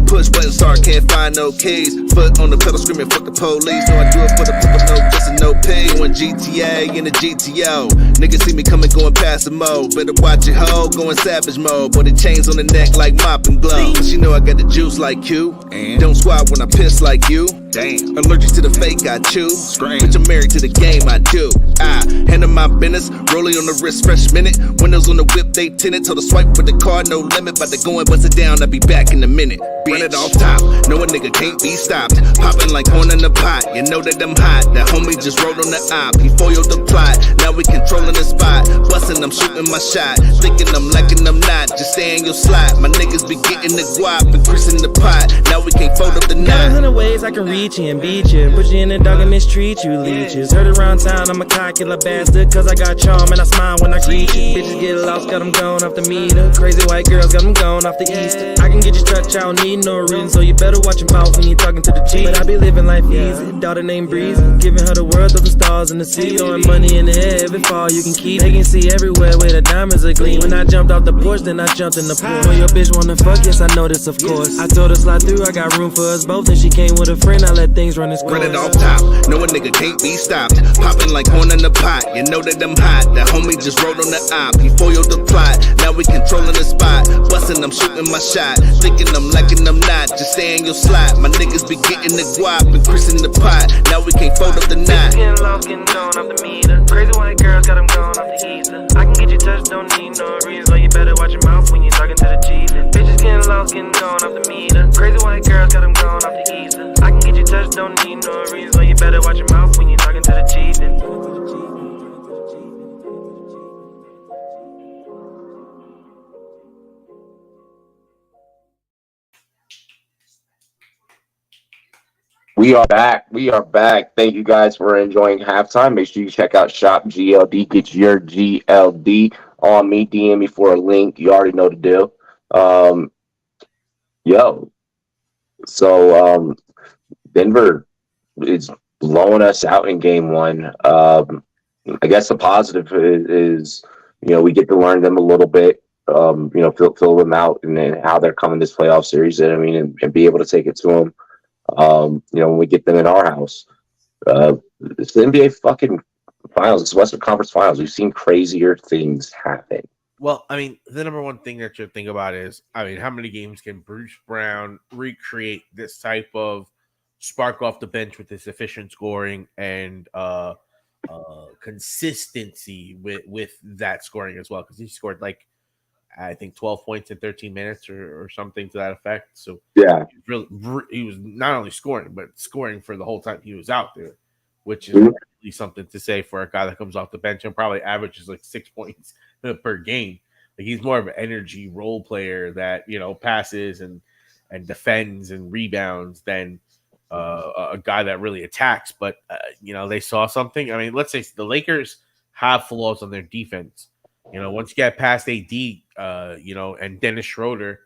E: Push button start, can't find no keys. Foot on the pedal screaming, fuck the police. No, I do it for the pick up, no pussy, no pay. Going GTA in the GTO. Niggas see me coming, going past the mode. Better watch it, ho, going savage mode. Boy, the chains on the neck like mop and glove. But you know I got the juice like you. And don't squat when I piss like you. Damn. Allergic to the fake, I chew. Scream. Bitch, I'm married to the game, I do. Handle my business, rolling on the wrist, fresh minute. Windows on the whip, they tinted. Told the swipe with the card, no limit. But they go and bust it down, I'll be back in a minute. Run it off top, no a nigga can't be stopped. Popping like corn in the pot, you know that I'm hot. That homie just rolled on the op, he foiled the plot. Now we controlling the spot, bustin', I'm shooting my shot. Thinking I'm lacking, I'm not. Just stay in your slot. My niggas be getting the guap and Chris in the pot. Now we can't fold up the knot.
F: 100 ways I can reach you and beat you. Put you in the dog and mistreat you, leeches. Heard around town I'm a cocky bastard, cause I got charm and I smile when I greet you. Bitches get lost, got them going off the meter. Crazy white girls got them going off the Easter. I can get you touch, I don't need no reason. So you better watch your mouth when you talking to the G. But I be living life easy, daughter named Breezy. Giving her the world of the stars in the sea. Throwing money in the air, every fall you can keep. They can see everywhere where the diamonds are gleam. When I jumped off the porch, then I jumped in the pool. When your bitch wanna fuck, yes I know this of course. I told her slide through, I got room for us both. And she came with a friend, I let things run its course.
E: Run it off top, no a nigga can't be stopped. Popping like corn in the pot, you know that I'm hot. That homie just rolled on the op, he foiled the plot. Now we controlling the spot, bustin', I'm shooting my shot. Thinking I'm lacking, I'm not. Just stay in your slot. My niggas be getting the guap and Chris in the pot. Now we can't fold up the knot.
F: Getting lost, getting going off the meter. Crazy white girls got them going off the Easter. I can get you touched, don't need no reason. So you better watch your mouth when you talking to the G. Bitches getting lost, getting going off the meter. Crazy white girls got them going off the Easter. I can get you touched, don't need no reason. So you better watch your mouth when you talking to the G.
A: We are back. We are back. Thank you guys for enjoying halftime. Make sure you check out Shop GLD. Get your GLD on me. DM me for a link. You already know the deal. So Denver is blowing us out in game one. I guess the positive is we get to learn them a little bit. Fill them out and then how they're coming this playoff series. And be able to take it to them. When we get them in our house. It's the NBA fucking finals. It's Western Conference Finals. We've seen crazier things happen.
C: Well, the number one thing that you think about is, how many games can Bruce Brown recreate this type of spark off the bench with this efficient scoring and consistency with that scoring as well? Because he scored I think 12 points in 13 minutes or something to that effect. So
A: yeah,
C: he was not only scoring, but scoring for the whole time he was out there, which is really something to say for a guy that comes off the bench and probably averages 6 points per game. He's more of an energy role player that, passes and defends and rebounds than a guy that really attacks. But, they saw something. Let's say the Lakers have flaws on their defense. Once you get past AD, and Dennis Schroeder,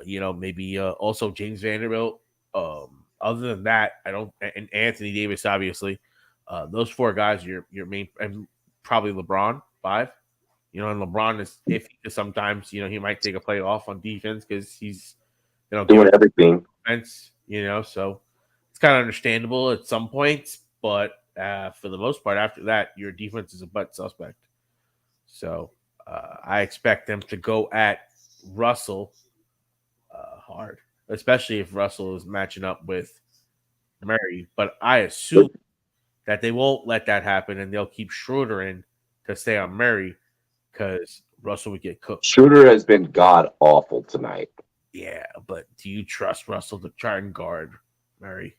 C: maybe also James Vanderbilt. Other than that, and Anthony Davis, obviously, those four guys, your main, and probably LeBron, 5. And LeBron is iffy because sometimes, he might take a play off on defense because he's,
A: doing everything.
C: Defense, so it's kind of understandable at some points, but for the most part, after that, your defense is a butt suspect. So I expect them to go at Russell hard, especially if Russell is matching up with Murray. But I assume that they won't let that happen, and they'll keep Schroeder in to stay on Murray because Russell would get cooked.
A: Schroeder has been god awful tonight.
C: Yeah, but do you trust Russell to try and guard Murray?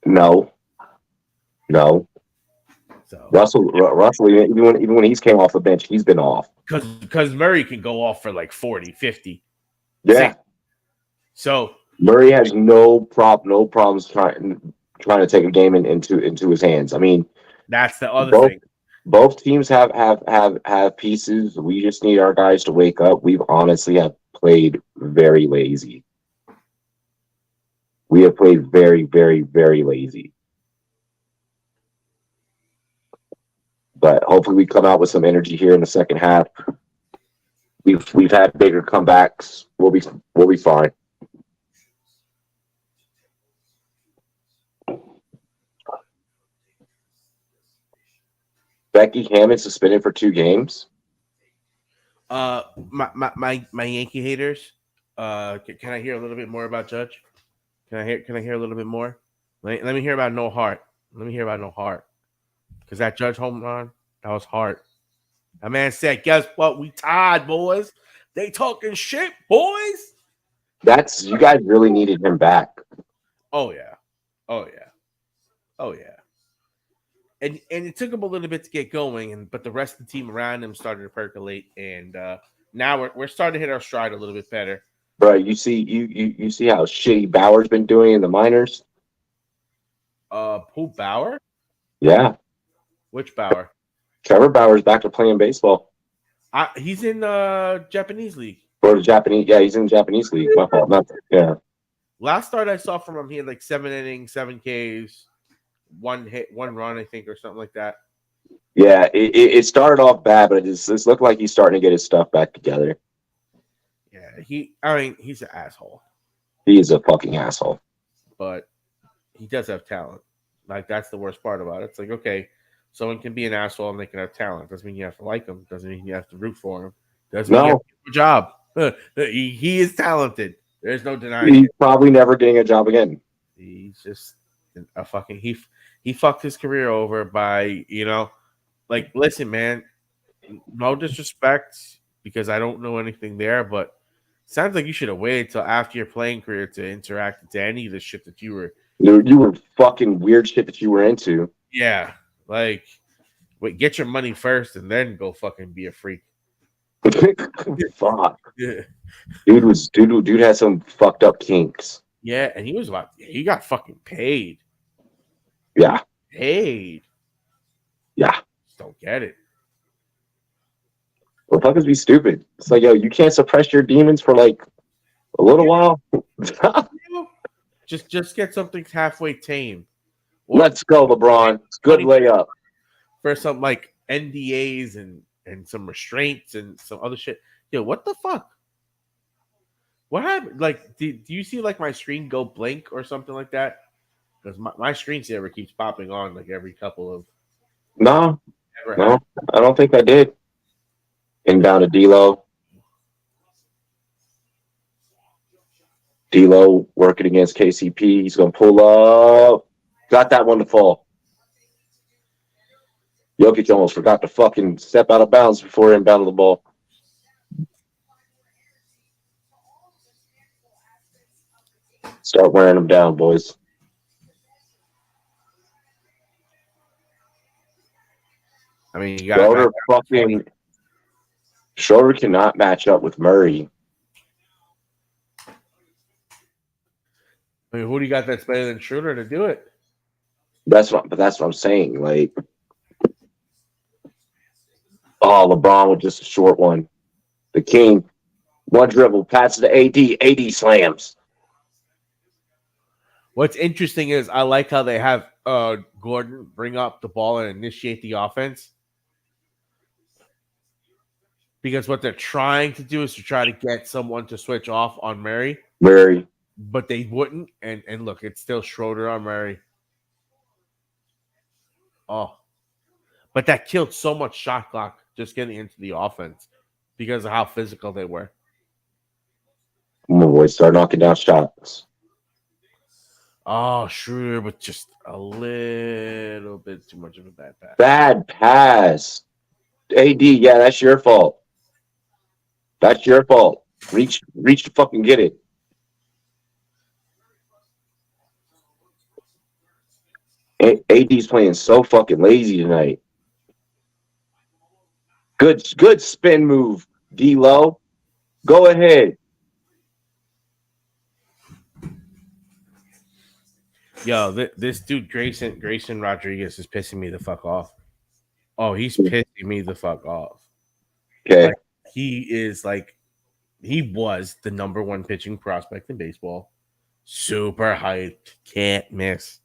A: No.
C: So
A: Russell, even when he's came off the bench, he's been off.
C: Because Murray can go off for like 40, 50.
A: Yeah.
C: 60. So
A: Murray has no problems trying to take a game into his hands. I mean,
C: that's the other
A: both
C: thing.
A: both teams have pieces. We just need our guys to wake up. We've honestly have played very lazy. We have played very, very, very lazy. But hopefully we come out with some energy here in the second half. We've had bigger comebacks. We'll be fine. Becky Hammond suspended for 2 games.
C: My Yankee haters. Can I hear a little bit more about Judge? Can I hear a little bit more? Let me hear about no heart. Let me hear about no heart. Because that Judge home run, that was heart. That man said, "Guess what? We tied, boys. They talking shit, boys."
A: You guys really needed him back.
C: Oh yeah. And it took him a little bit to get going, but the rest of the team around him started to percolate, and now we're starting to hit our stride a little bit better.
A: Bro, you see how shitty Bauer's been doing in the minors?
C: Who, Bauer?
A: Yeah.
C: Which Bauer?
A: Trevor Bauer's back to playing baseball.
C: He's in Japanese league.
A: Or the Japanese, yeah, he's in the Japanese league. My fault. Yeah.
C: Last start I saw from him, he had like 7 innings, 7 Ks, 1 hit, 1 run, I think, or something like that.
A: Yeah, it started off bad, but it looked like he's starting to get his stuff back together.
C: Yeah, he's an asshole.
A: He is a fucking asshole.
C: But he does have talent. Like, that's the worst part about it. It's like, okay, someone can be an asshole and they can have talent. Doesn't mean you have to like him. Doesn't mean you have to root for him. Doesn't mean you have to do a job. He is talented. There's no denying
A: He's
C: it.
A: probably never getting a job again.
C: He's just a fucking he fucked his career over by, like, listen, man, no disrespect because I don't know anything there, but sounds like you should have waited till after your playing career to interact to any of the shit that you were.
A: You were fucking weird shit that you were into.
C: Yeah, like, wait, get your money first and then go fucking be a freak.
A: Fuck.
C: Yeah.
A: Dude had some fucked up kinks.
C: Yeah, and he got fucking paid.
A: Yeah.
C: Paid.
A: Yeah.
C: Just don't get it.
A: Well, fuckers be stupid. It's like, yo, you can't suppress your demons for like a little while.
C: Just get something halfway tame.
A: Let's go, LeBron. Good layup.
C: For some like NDAs and some restraints and some other shit. Yo, what the fuck? What happened? Like, do you see like my screen go blink or something like that? Because my screensaver keeps popping on like every couple of.
A: No, I don't think I did. Inbound to D'Lo. D'Lo working against KCP. He's going to pull up. Got that one to fall. Jokic almost forgot to fucking step out of bounds before inbounding the ball. Start wearing them down, boys.
C: I mean, you got
A: Schroeder cannot match up with Murray.
C: I mean, who do you got that's better than Schroeder to do it?
A: That's what I'm saying. Like, LeBron with just a short one. The king, one dribble, passes to AD. AD slams.
C: What's interesting is I like how they have Gordon bring up the ball and initiate the offense. Because what they're trying to do is to try to get someone to switch off on Murray. But they wouldn't. And look, it's still Schroeder on Murray. Oh. But that killed so much shot clock just getting into the offense because of how physical they were.
A: Come on, boys, start knocking down shots.
C: Oh, Schroeder with just a little bit too much of a bad pass.
A: Bad pass. AD, yeah, that's your fault. That's your fault. Reach to fucking get it. AD's playing so fucking lazy tonight. Good spin move, D-Lo. Go ahead.
C: Yo, this dude Grayson Rodriguez is pissing me the fuck off. Oh, he's pissing me the fuck off.
A: Okay.
C: Like, he was the number one pitching prospect in baseball. Super hyped, can't miss.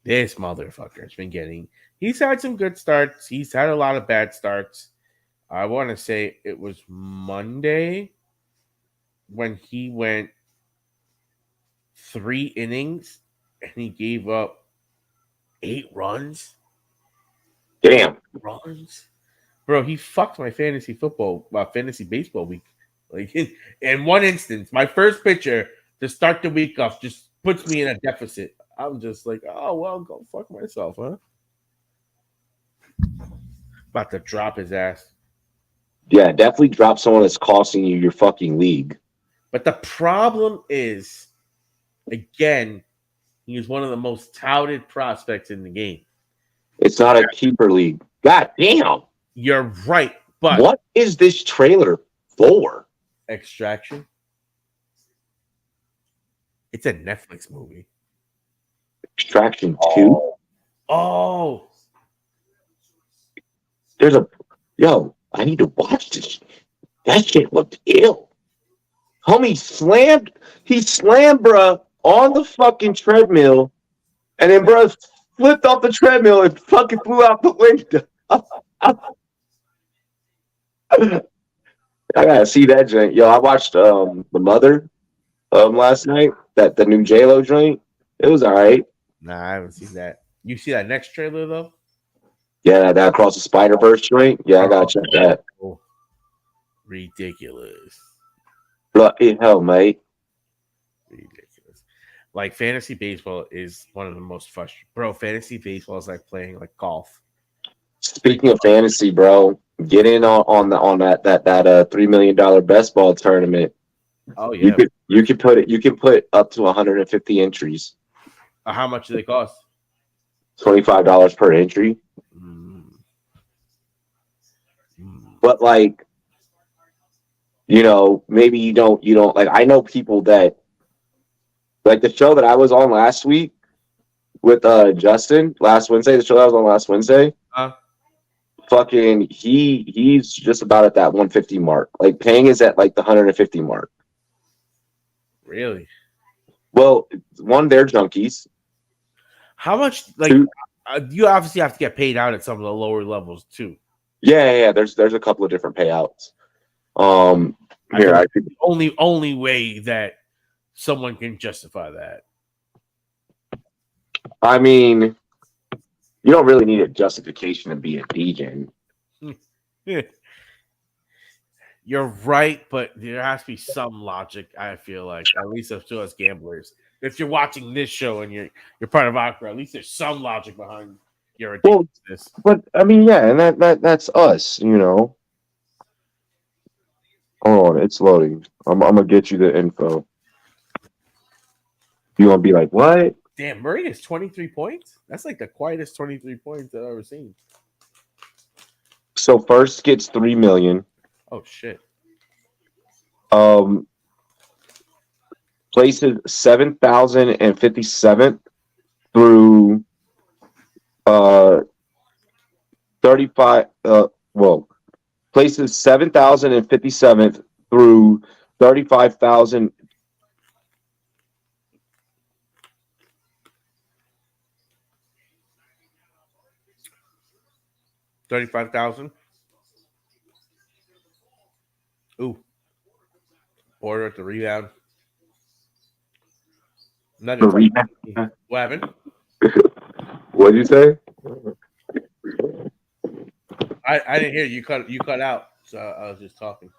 C: This motherfucker's been getting. He's had some good starts. He's had a lot of bad starts. I want to say it was Monday when he went 3 innings and he gave up 8 runs.
A: Damn.
C: 8 runs, bro. He fucked my fantasy baseball week. Like in one instance, my first pitcher to start the week off just puts me in a deficit. I'm just like, oh well, go fuck myself, huh? About to drop his ass.
A: Yeah, definitely drop someone that's costing you your fucking league.
C: But the problem is, again, he is one of the most touted prospects in the game.
A: It's not a keeper league. God damn.
C: You're right, but
A: What is this trailer for?
C: Extraction. It's a Netflix movie.
A: Extraction 2?
C: Oh.
A: There's a... Yo, I need to watch this. That shit looked ill. Homie he slammed, bruh, on the fucking treadmill, and then, bruh, flipped off the treadmill and fucking flew out the window. I gotta see that joint. Yo, I watched The Mother last night. The new J-Lo joint. It was all right.
C: Nah, I haven't seen that. You see that next trailer though?
A: Yeah, that Across the Spider-Verse joint. Yeah, I gotta check that.
C: Oh, ridiculous.
A: Bloody hell, mate.
C: Ridiculous. Like fantasy baseball is one of the most frustrating. Bro, fantasy baseball is like playing like golf.
A: Speaking of fantasy, bro, get in on that $3 million best ball tournament.
C: Oh yeah.
A: You can put up to 150 entries.
C: How much do they cost?
A: $25 per entry. But like, maybe you don't like. I know people that like the show that I was on last week with Justin last Wednesday. The show that I was on last Wednesday. Fucking he's just about at that 150 mark. Like paying is at like the 150 mark.
C: Really?
A: Well, one, they're junkies.
C: How much? Like, you obviously have to get paid out at some of the lower levels too.
A: Yeah. There's a couple of different payouts.
C: The only way that someone can justify that.
A: I mean, you don't really need a justification to be a DJ.
C: You're right, but there has to be some logic. I feel like, at least to us gamblers, if you're watching this show and you're part of Aqua, at least there's some logic behind your ridiculousness.
A: But I mean, yeah, and that's us, Hold on, it's loading. I'm gonna get you the info. You gonna be like, what?
C: Damn, Murray is 23 points. That's like the quietest 23 points I've ever seen.
A: So first gets 3 million.
C: Oh shit.
A: Places 7,057th through 35. Places 7,057th through 35,000.
C: $35,000. Ooh. Order at the rebound. What happened?
A: What'd you say?
C: I didn't hear you. Cut out. So I was just talking.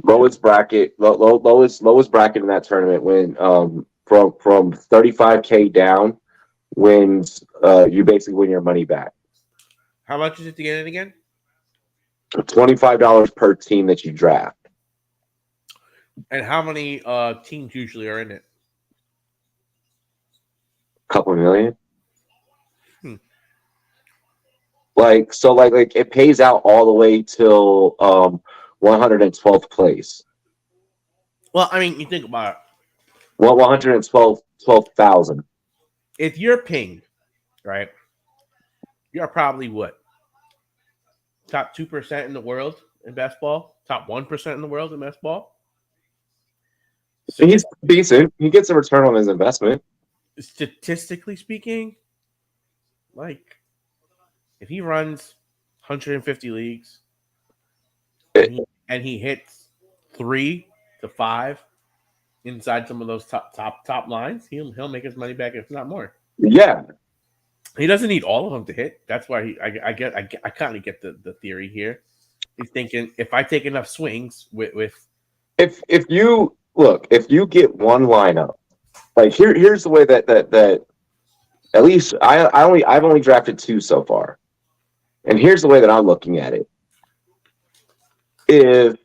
A: Lowest bracket in that tournament when from 35K down wins you basically win your money back.
C: How much is it to get in again?
A: $25 per team that you draft.
C: And how many teams usually are in it?
A: A couple million. Like so, like it pays out all the way till 112th place.
C: Well, I mean, you think about it.
A: Well, 12,000.
C: If you're pinged, right, you're probably what? Top 2% in the world in basketball? Top 1% in the world in basketball?
A: He's decent. He gets a return on his investment.
C: Statistically speaking, like if he runs 150 leagues and he hits 3 to 5 inside some of those top lines, he'll make his money back if not more.
A: Yeah,
C: he doesn't need all of them to hit. That's why I kind of get the theory here. He's thinking if I take enough swings with
A: if you look, if you get one lineup, like here's the way that at least I've only drafted 2 so far, and here's the way that I'm looking at it. If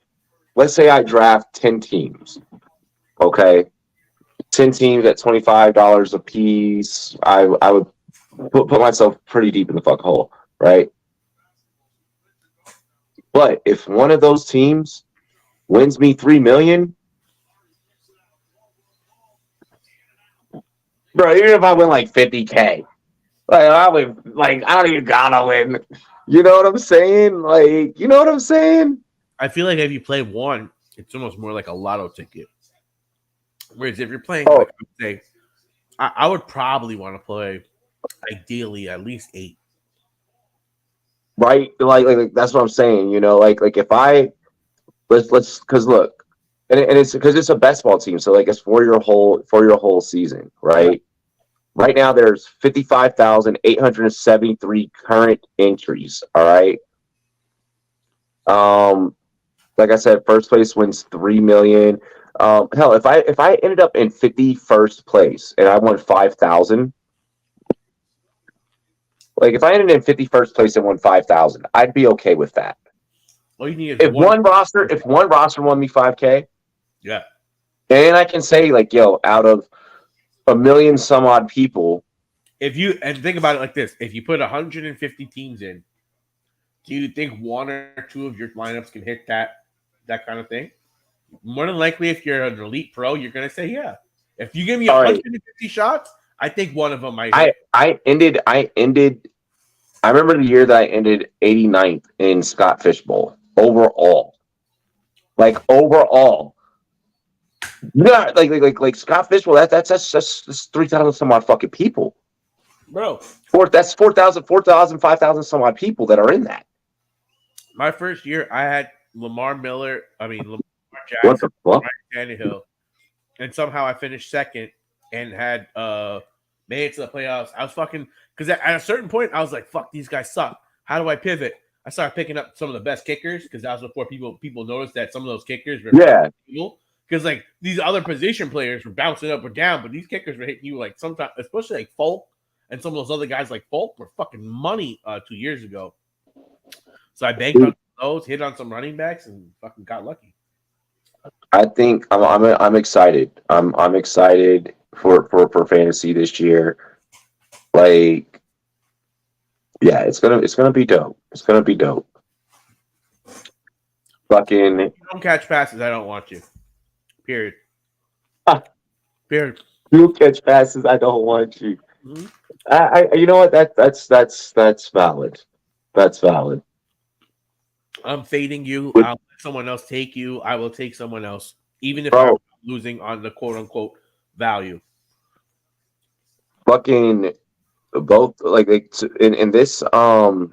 A: let's say I draft 10 teams, okay, 10 teams at $25 a piece, I would put myself pretty deep in the fuck hole, right? But if one of those teams wins me $3 million, bro, even if I win like 50K, like I don't even gotta win. You know what I'm saying? Like, you know what I'm saying?
C: I feel like if you play one, it's almost more like a lotto ticket. Whereas if you're playing, like I would say, I would probably want to play, ideally, at least 8.
A: Right? Like that's what I'm saying. You know, like if I let's because look, and it's because it's a best ball team, so like it's for your whole season, right? Right now, there's 55,873 current entries. All right. Like I said, first place wins $3 million. Hell, if I ended up in 51st place and I won 5,000, like if I ended in 51st place and won 5,000, I'd be okay with that.
C: All you need is
A: if one roster won me 5K,
C: yeah,
A: then I can say like, yo, out of a million some odd people,
C: and think about it like this: if you put 150 teams in, do you think 1 or 2 of your lineups can hit that kind of thing? More than likely, if you're an elite pro, you're gonna say yeah. If you give me 150 shots, I think one of them might hit.
A: I remember the year that I ended 89th in Scott Fish Bowl overall. Like overall. Yeah, like Scott Fish Bowl, that's 3,000 some odd fucking people.
C: Bro.
A: That's 4,000, 5,000 some odd people that are in that.
C: My first year, I had Lamar Jackson, Ryan Tannehill, and somehow I finished second and had made it to the playoffs. I was fucking because at a certain point I was like, "Fuck, these guys suck. How do I pivot?" I started picking up some of the best kickers because that was before people noticed that some of those kickers were because like these other position players were bouncing up or down, but these kickers were hitting you like sometimes, especially like Folk and some of those other guys like Folk were fucking money 2 years ago. So I banked on those, hit on some running backs, and fucking got lucky.
A: I think I'm excited. I'm excited for fantasy this year. Like, yeah, it's gonna be dope. It's gonna be dope. Fucking.
C: If you don't catch passes, I don't want you. Period. Period.
A: You catch passes, I don't want you.
C: Mm-hmm.
A: I you know what? That's valid. That's valid.
C: I'm fading you. I'll let someone else take you. I will take someone else, even if I'm losing on the quote unquote value.
A: Fucking both like in this in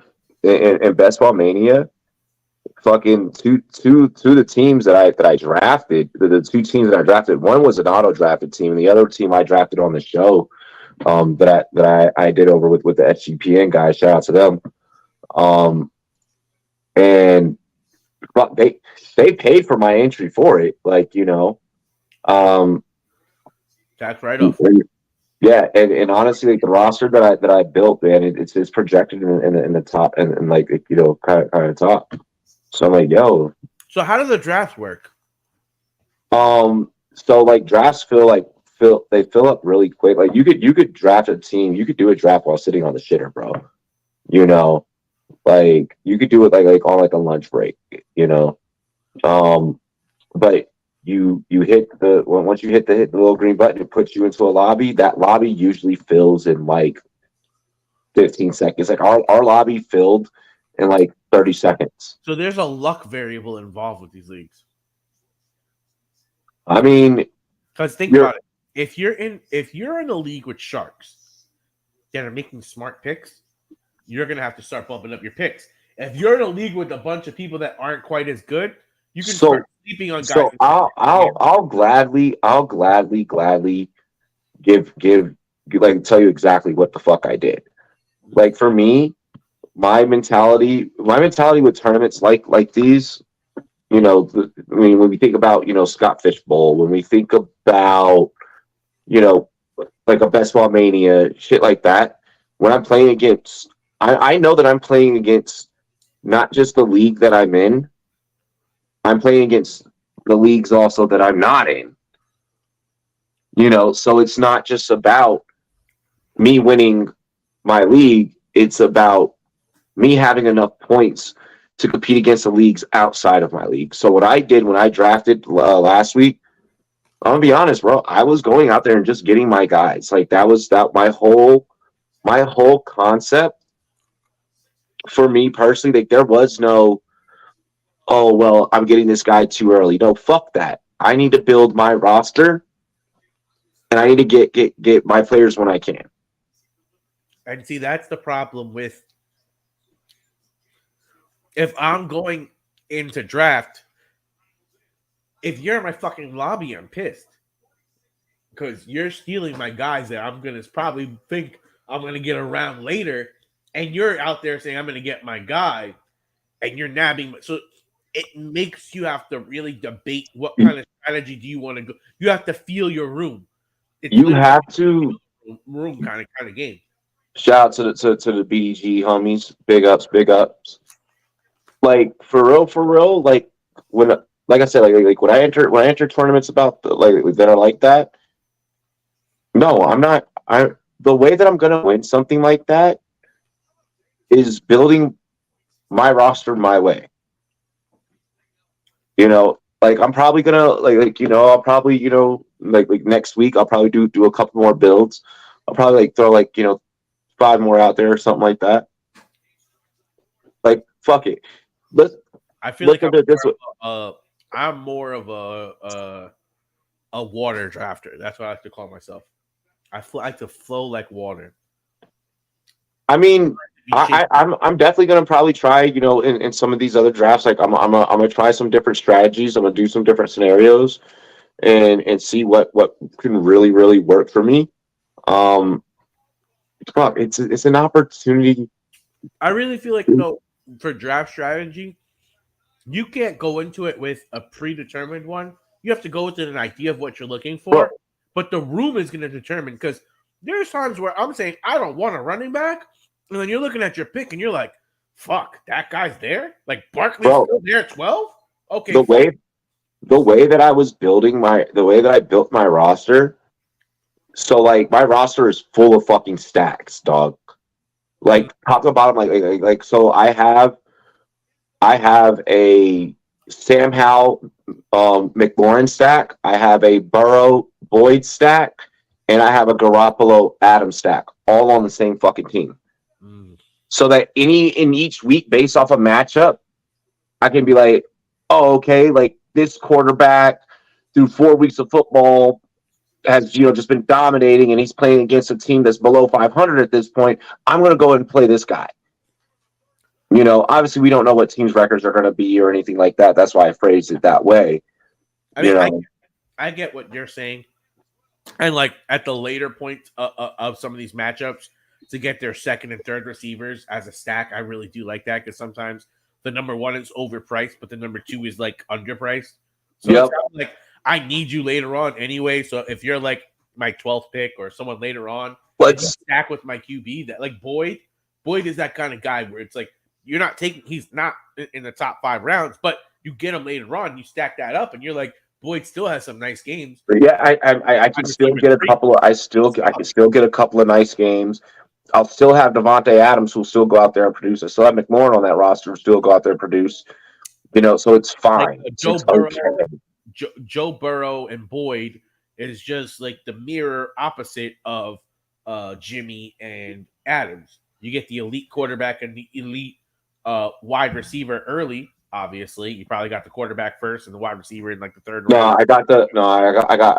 A: Best Ball Mania, fucking two the teams that I drafted, the 2 teams that I drafted, one was an auto drafted team, and the other team I drafted on the show that I did over with the SGPN guys. Shout out to them. And but they paid for my entry for it, like, you know.
C: Tax write-off.
A: Yeah, and honestly, like the roster that I built, man, it's projected in the top and like, you know, kind of top. So I'm like, yo.
C: So how do the drafts work?
A: So like drafts fill up really quick. Like you could draft a team, you could do a draft while sitting on the shitter, bro. You know. Like you could do it like on like a lunch break, you know. But you hit once you hit the little green button, it puts you into a lobby. That lobby usually fills in like 15 seconds. Like our lobby filled in like 30 seconds.
C: So there's a luck variable involved with these leagues.
A: I mean,
C: because think about it. If you're in a league with sharks that are making smart picks, you're gonna have to start bumping up your picks. If you're in a league with a bunch of people that aren't quite as good, you can start sleeping on guys.
A: So I'll gladly give like tell you exactly what the fuck I did. Like for me, my mentality with tournaments like these, you know, I mean, when we think about, you know, Scott Fish Bowl, when we think about, you know, like a Best Ball Mania, shit like that, when I'm playing against, I know that I'm playing against not just the league that I'm in, I'm playing against the leagues also that I'm not in. You know, so it's not just about me winning my league, it's about me having enough points to compete against the leagues outside of my league. So what I did when I drafted last week, I'm gonna be honest, bro, I was going out there and just getting my guys. Like that was my whole concept for me personally. Like there was no, oh well, I'm getting this guy too early. No, fuck that. I need to build my roster, and I need to get my players when I can.
C: And see, that's the problem with if I'm going into draft. If you're in my fucking lobby, I'm pissed because you're stealing my guys that I'm gonna probably think I'm gonna get around later, and you're out there saying I'm gonna get my guy, and you're nabbing. So it makes you have to really debate what kind of strategy do you want to go. You have to feel your room. It's
A: you have to
C: room kind of game.
A: Shout out to the BDG homies. Big ups. Like for real. Like when, like I said, like when I enter tournaments about that are like that. No, I'm not. The way that I'm gonna win something like that is building my roster my way. You know, like I'm probably gonna like you know, I'll probably, you know, like next week I'll probably do a couple more builds. I'll probably like throw like, you know, 5 more out there or something like that. Like fuck it.
C: I feel like I'm more of a water drafter. That's what I like to call myself. I like to flow like water.
A: I mean, I'm definitely gonna probably try, you know, in some of these other drafts. Like I'm gonna try some different strategies. I'm gonna do some different scenarios, and see what can really work for me. Fuck, it's an opportunity.
C: I really feel like, you know, for draft strategy, you can't go into it with a predetermined one. You have to go with an idea of what you're looking for.
A: Well,
C: but the room is going to determine, because there's times where I'm saying I don't want a running back, and then you're looking at your pick and you're like, "Fuck, that guy's there." Like Barkley's still there at 12. Okay.
A: The way that I built my roster. So like my roster is full of fucking stacks, dog. Like top to bottom, like so I have a Sam Howell McLaurin stack, I have a Burrow Boyd stack, and I have a Garoppolo Adams stack, all on the same fucking team. So that in each week, based off a matchup, I can be like, oh, okay, like this quarterback through 4 weeks of football has, you know, just been dominating, and he's playing against a team that's below 500 at this point. I'm going to go and play this guy. You know, obviously we don't know what teams' records are going to be or anything like that. That's why I phrased it that way.
C: I mean, I get what you're saying, and like at the later point of some of these matchups, to get their second and third receivers as a stack, I really do like that, because sometimes the number 1 is overpriced, but the number 2 is like underpriced. So it's like I need you later on anyway. So if you're like my 12th pick or someone later on, let's stack with my QB. That like Boyd is that kind of guy where it's like you're not taking, he's not in the top 5 rounds, but you get him later on, you stack that up, and you're like, Boyd still has some nice games.
A: Yeah, I can still get a couple of, I can still get a couple of nice games. I'll still have Devontae Adams who'll still go out there and produce. I still have McLaurin on that roster who'll still go out there and produce. So it's
C: Like
A: fine.
C: Joe
A: It's
C: Burrow,
A: okay.
C: Joe Burrow and Boyd is just like the mirror opposite of Jimmy and Adams. You get the elite quarterback and the elite wide receiver early. Obviously, you probably got the quarterback first and the wide receiver in like the third
A: No,
C: round.
A: I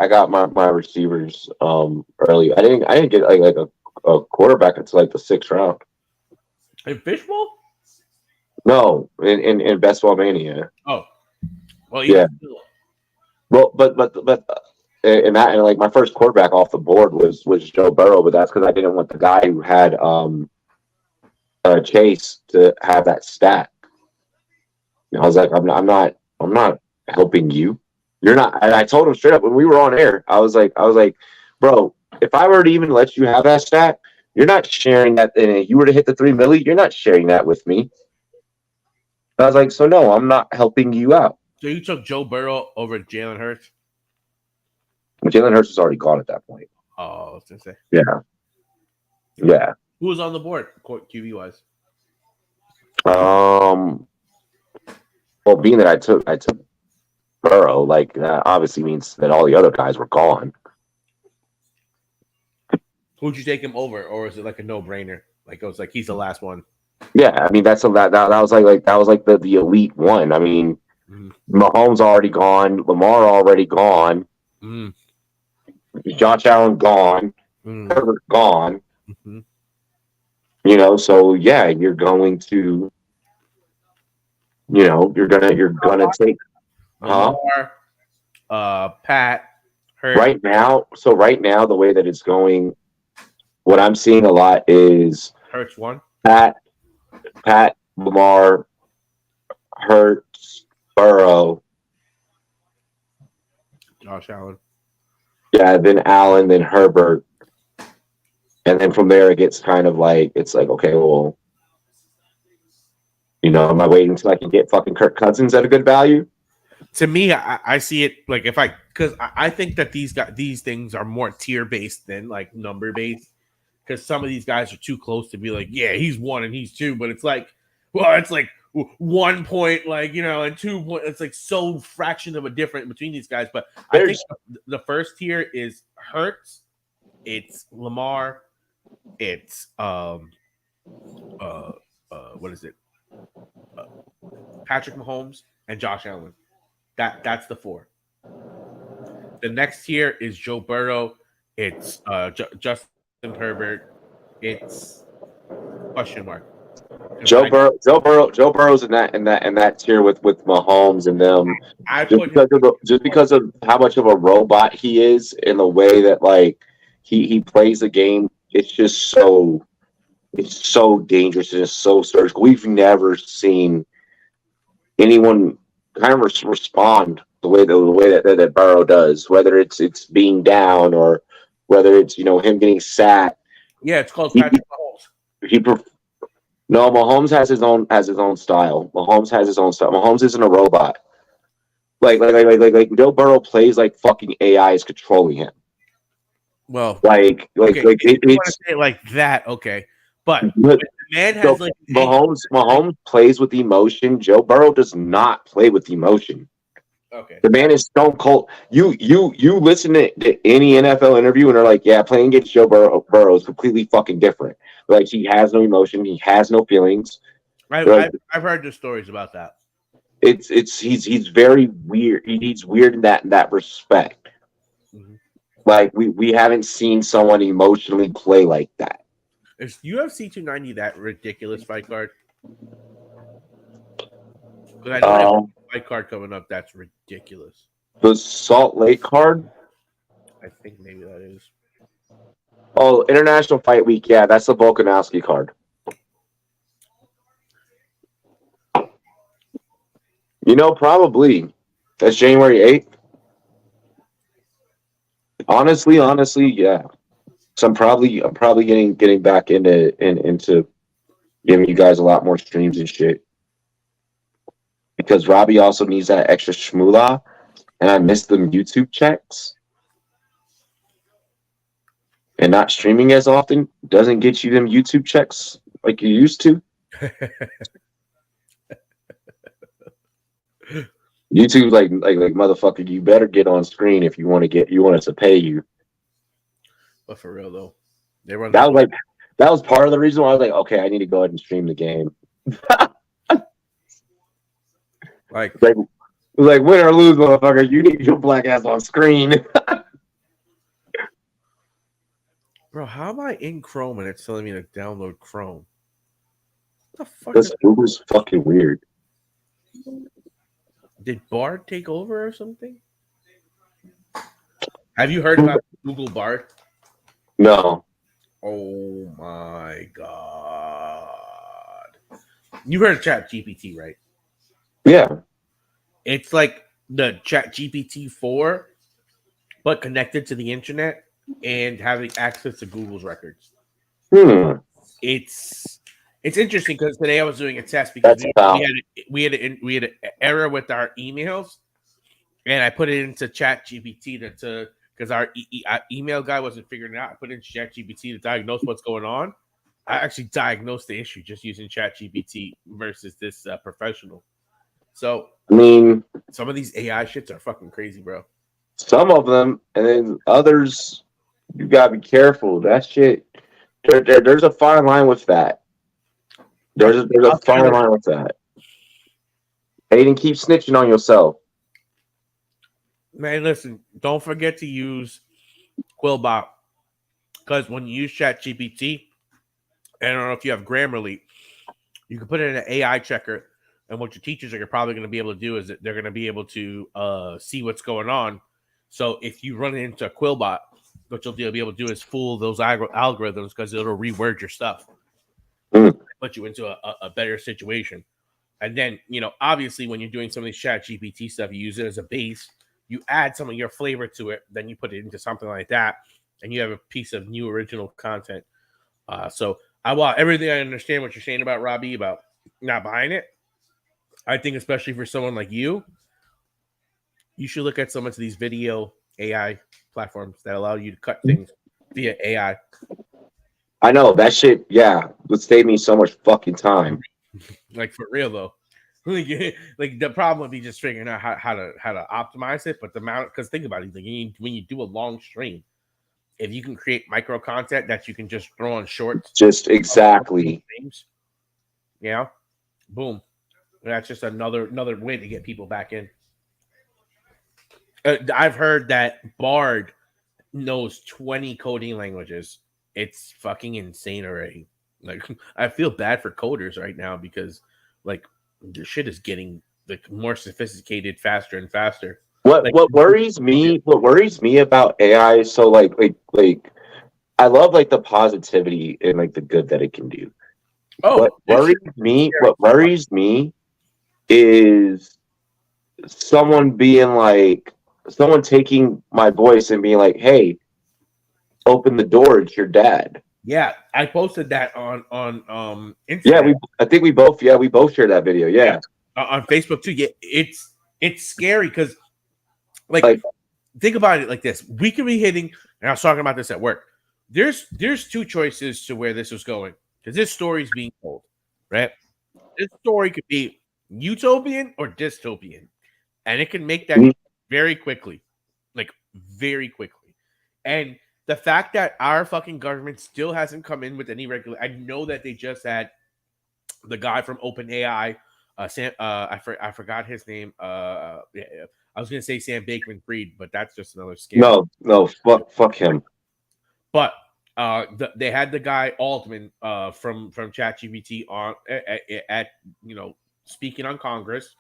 A: got my receivers early. I didn't get like a quarterback until like the 6th round.
C: In fishbowl?
A: No, in Best Ball Mania.
C: Oh, well,
A: Yeah.
C: still.
A: Well, but and like my first quarterback off the board was Joe Burrow, but that's because I didn't want the guy who had Chase to have that stat. I was like, I'm not helping you. You're not. And I told him straight up when we were on air. I was like, bro, if I were to even let you have that stat, you're not sharing that. And if you were to hit the 3 milli, you're not sharing that with me. I was like, so no, I'm not helping you out.
C: So you took Joe Burrow over Jalen Hurts?
A: Jalen Hurts was already gone at that point.
C: Oh, I was gonna say.
A: Yeah.
C: Who was on the board, QB wise?
A: Well, being that I took Burrow, like that obviously means that all the other guys were gone.
C: Who'd you take him over, or is it like a no brainer? Like it was like he's the last one.
A: Yeah, I mean that was like the elite one. I mean, Mahomes already gone, Lamar already gone, Josh Allen gone, Herbert gone. So yeah, you're going to, you're gonna take
C: Lamar, Pat, Hurt.
A: right now. So right now, the way that it's going, what I'm seeing a lot is
C: Hurts one.
A: Pat, Lamar, Hurts, Burrow,
C: Josh Allen.
A: Yeah, then Allen, then Herbert, and then from there it gets kind of like it's like okay, well, am I waiting until I can get fucking Kirk Cousins at a good value?
C: To me, I see it like because I think that these things are more tier based than like number based. Because some of these guys are too close to be like, yeah, he's 1 and he's 2, but it's like, well, it's like 1 point, like and 2 point. It's like so fraction of a difference between these guys. But I think the first tier is Hurts, it's Lamar, it's what is it? Patrick Mahomes and Josh Allen. That's the 4. The next tier is Joe Burrow. It's Justin Herbert. It's question mark.
A: Joe Burrow's in that tier with Mahomes and them. Just because of how much of a robot he is in the way that like he plays the game. It's just so dangerous and it's so surgical. We've never seen anyone kind of respond the way that Burrow does, whether it's being down or whether it's him getting sacked.
C: Yeah, it's called Patrick Mahomes.
A: No, Mahomes has his own style. Mahomes isn't a robot. Like Joe Burrow plays like fucking AI is controlling him.
C: Well,
A: okay,
C: if you want to say it like that, okay. But the man has like
A: Mahomes plays with emotion. Joe Burrow does not play with emotion.
C: Okay.
A: The man is stone cold. You listen to any NFL interview and they're like, yeah, playing against Joe Burrow is completely fucking different. Like he has no emotion, he has no feelings.
C: I've heard the stories about that.
A: He's very weird. He's weird in that respect. Mm-hmm. Like we haven't seen someone emotionally play like that.
C: Is UFC 290 that ridiculous fight card? Because I know fight card coming up that's ridiculous.
A: The Salt Lake card?
C: I think maybe that is.
A: Oh, International Fight Week. Yeah, that's the Volkanovski card. Probably. That's January 8th. Honestly, yeah. So I'm probably getting back into giving you guys a lot more streams and shit. Because Robbie also needs that extra shmoolah, and I missed them YouTube checks. and not streaming as often doesn't get you them YouTube checks like you used to. YouTube, like motherfucker, you better get on screen if you want us to pay you.
C: But for real though, they run
A: That was part of the reason why I was like, okay, I need to go ahead and stream the game.
C: like
A: like win or lose, motherfucker, you need your black ass on screen.
C: bro, how am I in Chrome and it's telling me to download Chrome? What the fuck?
A: This Google's fucking weird.
C: Did Bard take over or something? Have you heard about Google Bard?
A: No.
C: Oh my god! You heard of Chat GPT, right?
A: Yeah.
C: It's like the Chat GPT 4, but connected to the internet and having access to Google's records. It's interesting because today I was doing a test because we had an error with our emails, and I put it into Chat GPT to because our email guy wasn't figuring it out. I put it in Chat GPT to diagnose what's going on. I actually diagnosed the issue just using Chat GPT versus this professional. So
A: I mean,
C: some of these AI shits are fucking crazy, bro.
A: Some of them, and then others, you gotta be careful. That shit, there's a fine line with that. There's a fine line with that. Aiden, keep snitching on yourself.
C: Man, listen, don't forget to use Quillbot because when you use ChatGPT, I don't know if you have Grammarly, you can put it in an AI checker, and what your teachers are probably going to be able to do is that they're going to be able to see what's going on. So if you run it into a Quillbot, what you'll be able to do is fool those algorithms because it'll reword your stuff, put you into a better situation. And then, obviously, when you're doing some of these Chat GPT stuff, you use it as a base. You add some of your flavor to it, then you put it into something like that, and you have a piece of new original content. So everything I understand what you're saying about Robbie about not buying it. I think especially for someone like you should look at some of these video AI platforms that allow you to cut things via AI.
A: I know that shit. Yeah, would save me so much fucking time.
C: Like for real though. Like the problem would be just figuring out how to optimize it, but the amount because think about it, like when you do a long stream, if you can create micro content that you can just throw on shorts,
A: just exactly,
C: boom, that's just another way to get people back in. I've heard that Bard knows 20 coding languages. It's fucking insane already. Like I feel bad for coders right now because like the shit is getting like more sophisticated faster and faster.
A: What worries me about AI, so like I love like the positivity and like the good that it can do. What worries me is someone taking my voice and being like, hey, open the door, it's your dad.
C: Yeah, I posted that on Instagram.
A: Yeah, I think we both shared that video. Yeah,
C: on Facebook too. Yeah, it's scary because like think about it like this: we could be hitting. And I was talking about this at work. There's two choices to where this is going because this story is being told, right? This story could be utopian or dystopian, and it can make that very quickly, like very quickly, and. The fact that our fucking government still hasn't come in with any regular, I know that they just had the guy from OpenAI, Sam. I forgot his name. I was gonna say Sam Bankman-Fried, but that's just another scam.
A: No, fuck him.
C: But they had the guy Altman from ChatGPT on at speaking on Congress.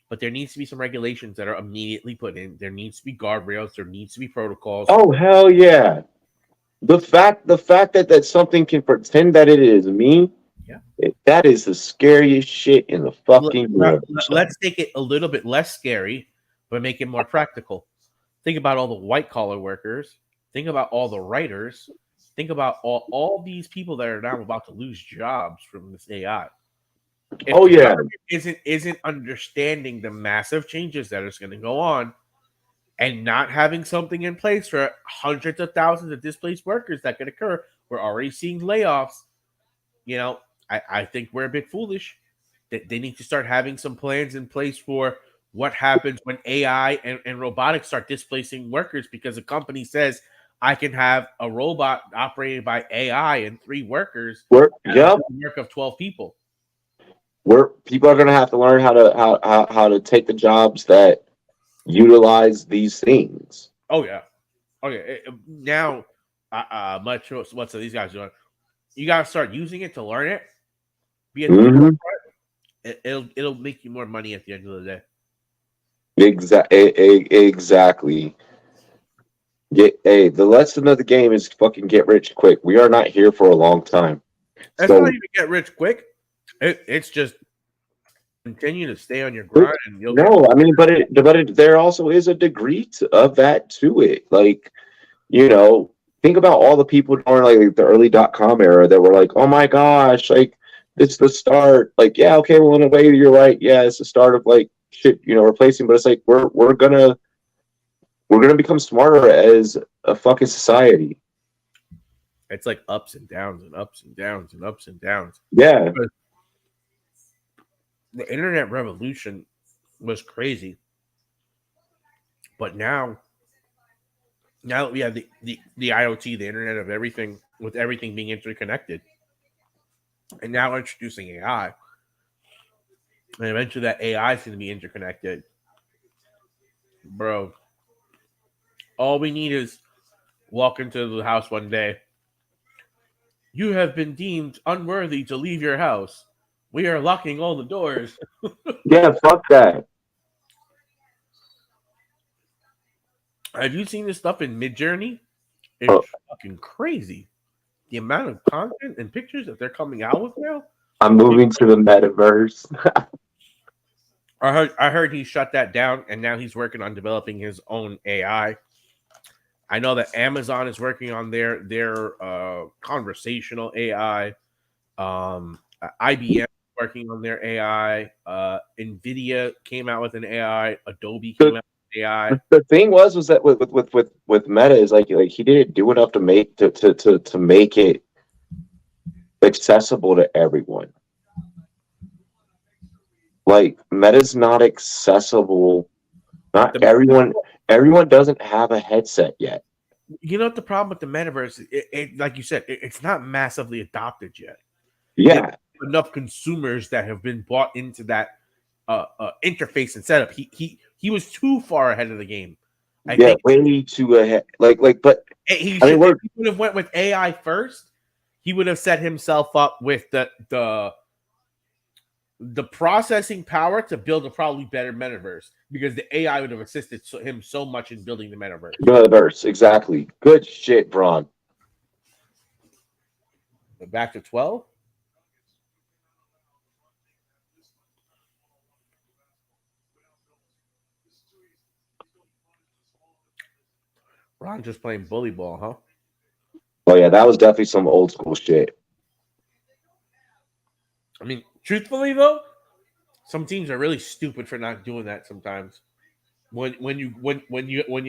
C: But there needs to be some regulations that are immediately put in. There needs to be guardrails. There needs to be protocols.
A: Oh hell yeah! The fact that something can pretend that it is me, that is the scariest shit in the fucking world.
C: Let's take it a little bit less scary, but make it more practical. Think about all the white collar workers. Think about all the writers. Think about all these people that are now about to lose jobs from this AI. If isn't understanding the massive changes that is going to go on, and not having something in place for hundreds of thousands of displaced workers that could occur. We're already seeing layoffs. You know, I think we're a bit foolish. That they need to start having some plans in place for what happens when AI and robotics start displacing workers because a company says I can have a robot operated by AI and 3 workers
A: Yep.
C: work of 12 people.
A: Where people are going to have to learn how to take the jobs that utilize these things.
C: Oh yeah. Okay. Now, much what's these guys doing? You got to start using it to learn it. Be a it'll make you more money at the end of the day.
A: Exactly. Hey, the lesson of the game is fucking get rich quick. We are not here for a long time.
C: It's not even get rich quick. It's just continue to stay on your grind. And you'll
A: I mean, there also is a degree of that to it. Like, you know, think about all the people during like the early .com era that were like, oh my gosh, like it's the start. Like, yeah, okay, well in a way you're right. Yeah, it's the start of like shit, replacing. But it's like we're gonna become smarter as a fucking society.
C: It's like ups and downs and ups and downs and ups and downs.
A: Yeah.
C: But the internet revolution was crazy. But now that we have the IoT, the internet of everything, with everything being interconnected, and now we're introducing AI, and eventually that AI is going to be interconnected, bro. All we need is walk into the house one day. You have been deemed unworthy to leave your house. We are locking all the doors.
A: Yeah, fuck that.
C: Have you seen this stuff in Midjourney? It's fucking crazy. The amount of content and pictures that they're coming out with now.
A: I'm moving to the metaverse.
C: I heard he shut that down, and now he's working on developing his own AI. I know that Amazon is working on their conversational AI. IBM working on their AI. NVIDIA came out with an AI. Adobe came out with AI.
A: The thing was that with Meta is like he didn't do enough to make it accessible to everyone. Like Meta's not accessible. Not everyone. Everyone doesn't have a headset yet.
C: You know what the problem with the metaverse? It like you said, it's not massively adopted yet.
A: Yeah,
C: enough consumers that have been bought into that interface and setup. He was too far ahead of the game.
A: I think way too ahead. But
C: he would have went with AI first. He would have set himself up with the processing power to build a probably better metaverse because the AI would have assisted him so much in building the metaverse.
A: Metaverse, exactly. Good shit, Braun.
C: Back to 12. Ron just playing bully ball, huh?
A: Oh yeah, that was definitely some old school shit.
C: I mean, truthfully though, some teams are really stupid for not doing that sometimes. When you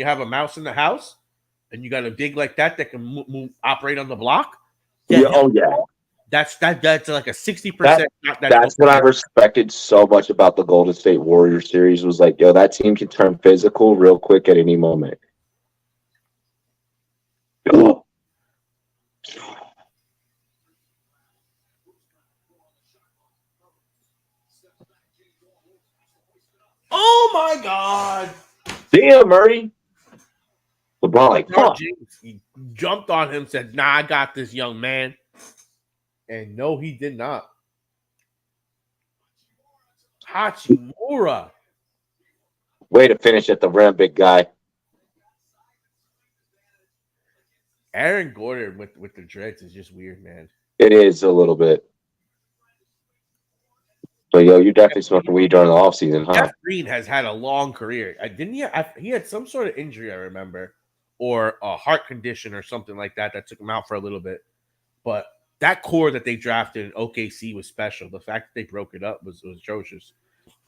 C: have a mouse in the house and you got a dig like that can operate on the block.
A: Yeah, oh yeah.
C: That's like a 60%.
A: That's what I respected so much about the Golden State Warriors series was like, yo, that team can turn physical real quick at any moment.
C: Oh my God!
A: Damn, Murray. LeBron like, fuck.
C: He jumped on him, said, "Nah, I got this, young man." And no, he did not. Hachimura.
A: Way to finish at the rim, big guy.
C: Aaron Gordon with the dreads is just weird, man.
A: It is a little bit. So, yo, you're definitely smoking weed during the offseason, huh?
C: Jeff Green has had a long career. Didn't he? He had some sort of injury, I remember, or a heart condition or something like that took him out for a little bit. But that core that they drafted in OKC was special. The fact that they broke it up was atrocious.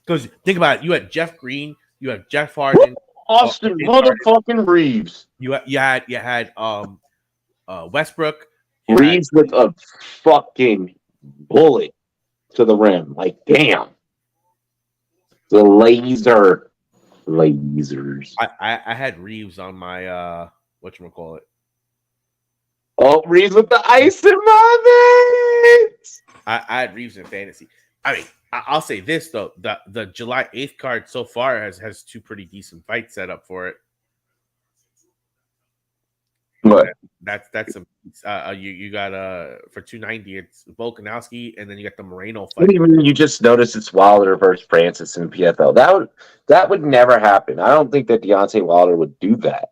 C: Because think about it. You had Jeff Green. You have Jeff Harden.
A: Austin motherfucking Reeves.
C: You had Westbrook.
A: Reeves with a fucking bullet to the rim. Like, damn. The lasers.
C: I had Reeves on my whatchamacallit.
A: Oh, Reeves with the ice in my veins.
C: I had Reeves in fantasy. I mean, I'll say this though: the July 8th card so far has two pretty decent fights set up for it.
A: What?
C: That's a you got for 290 it's Volkanovski, and then you got the Moreno fight.
A: What do you mean you just noticed it's Wilder versus Francis in PFL? That would never happen. I don't think that Deontay Wilder would do that.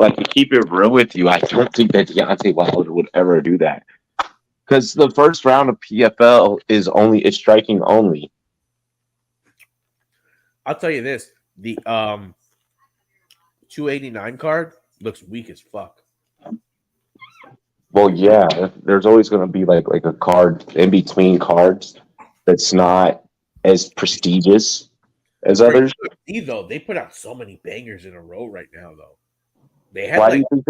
A: Like, to keep it real with you, I don't think that Deontay Wilder would ever do that. Because the first round of PFL is striking only.
C: I'll tell you this: the 289 card looks weak as fuck.
A: Well, yeah, there's always going to be like a card in between cards that's not as prestigious as others.
C: Though they put out so many bangers in a row right now, though.
A: Why do you think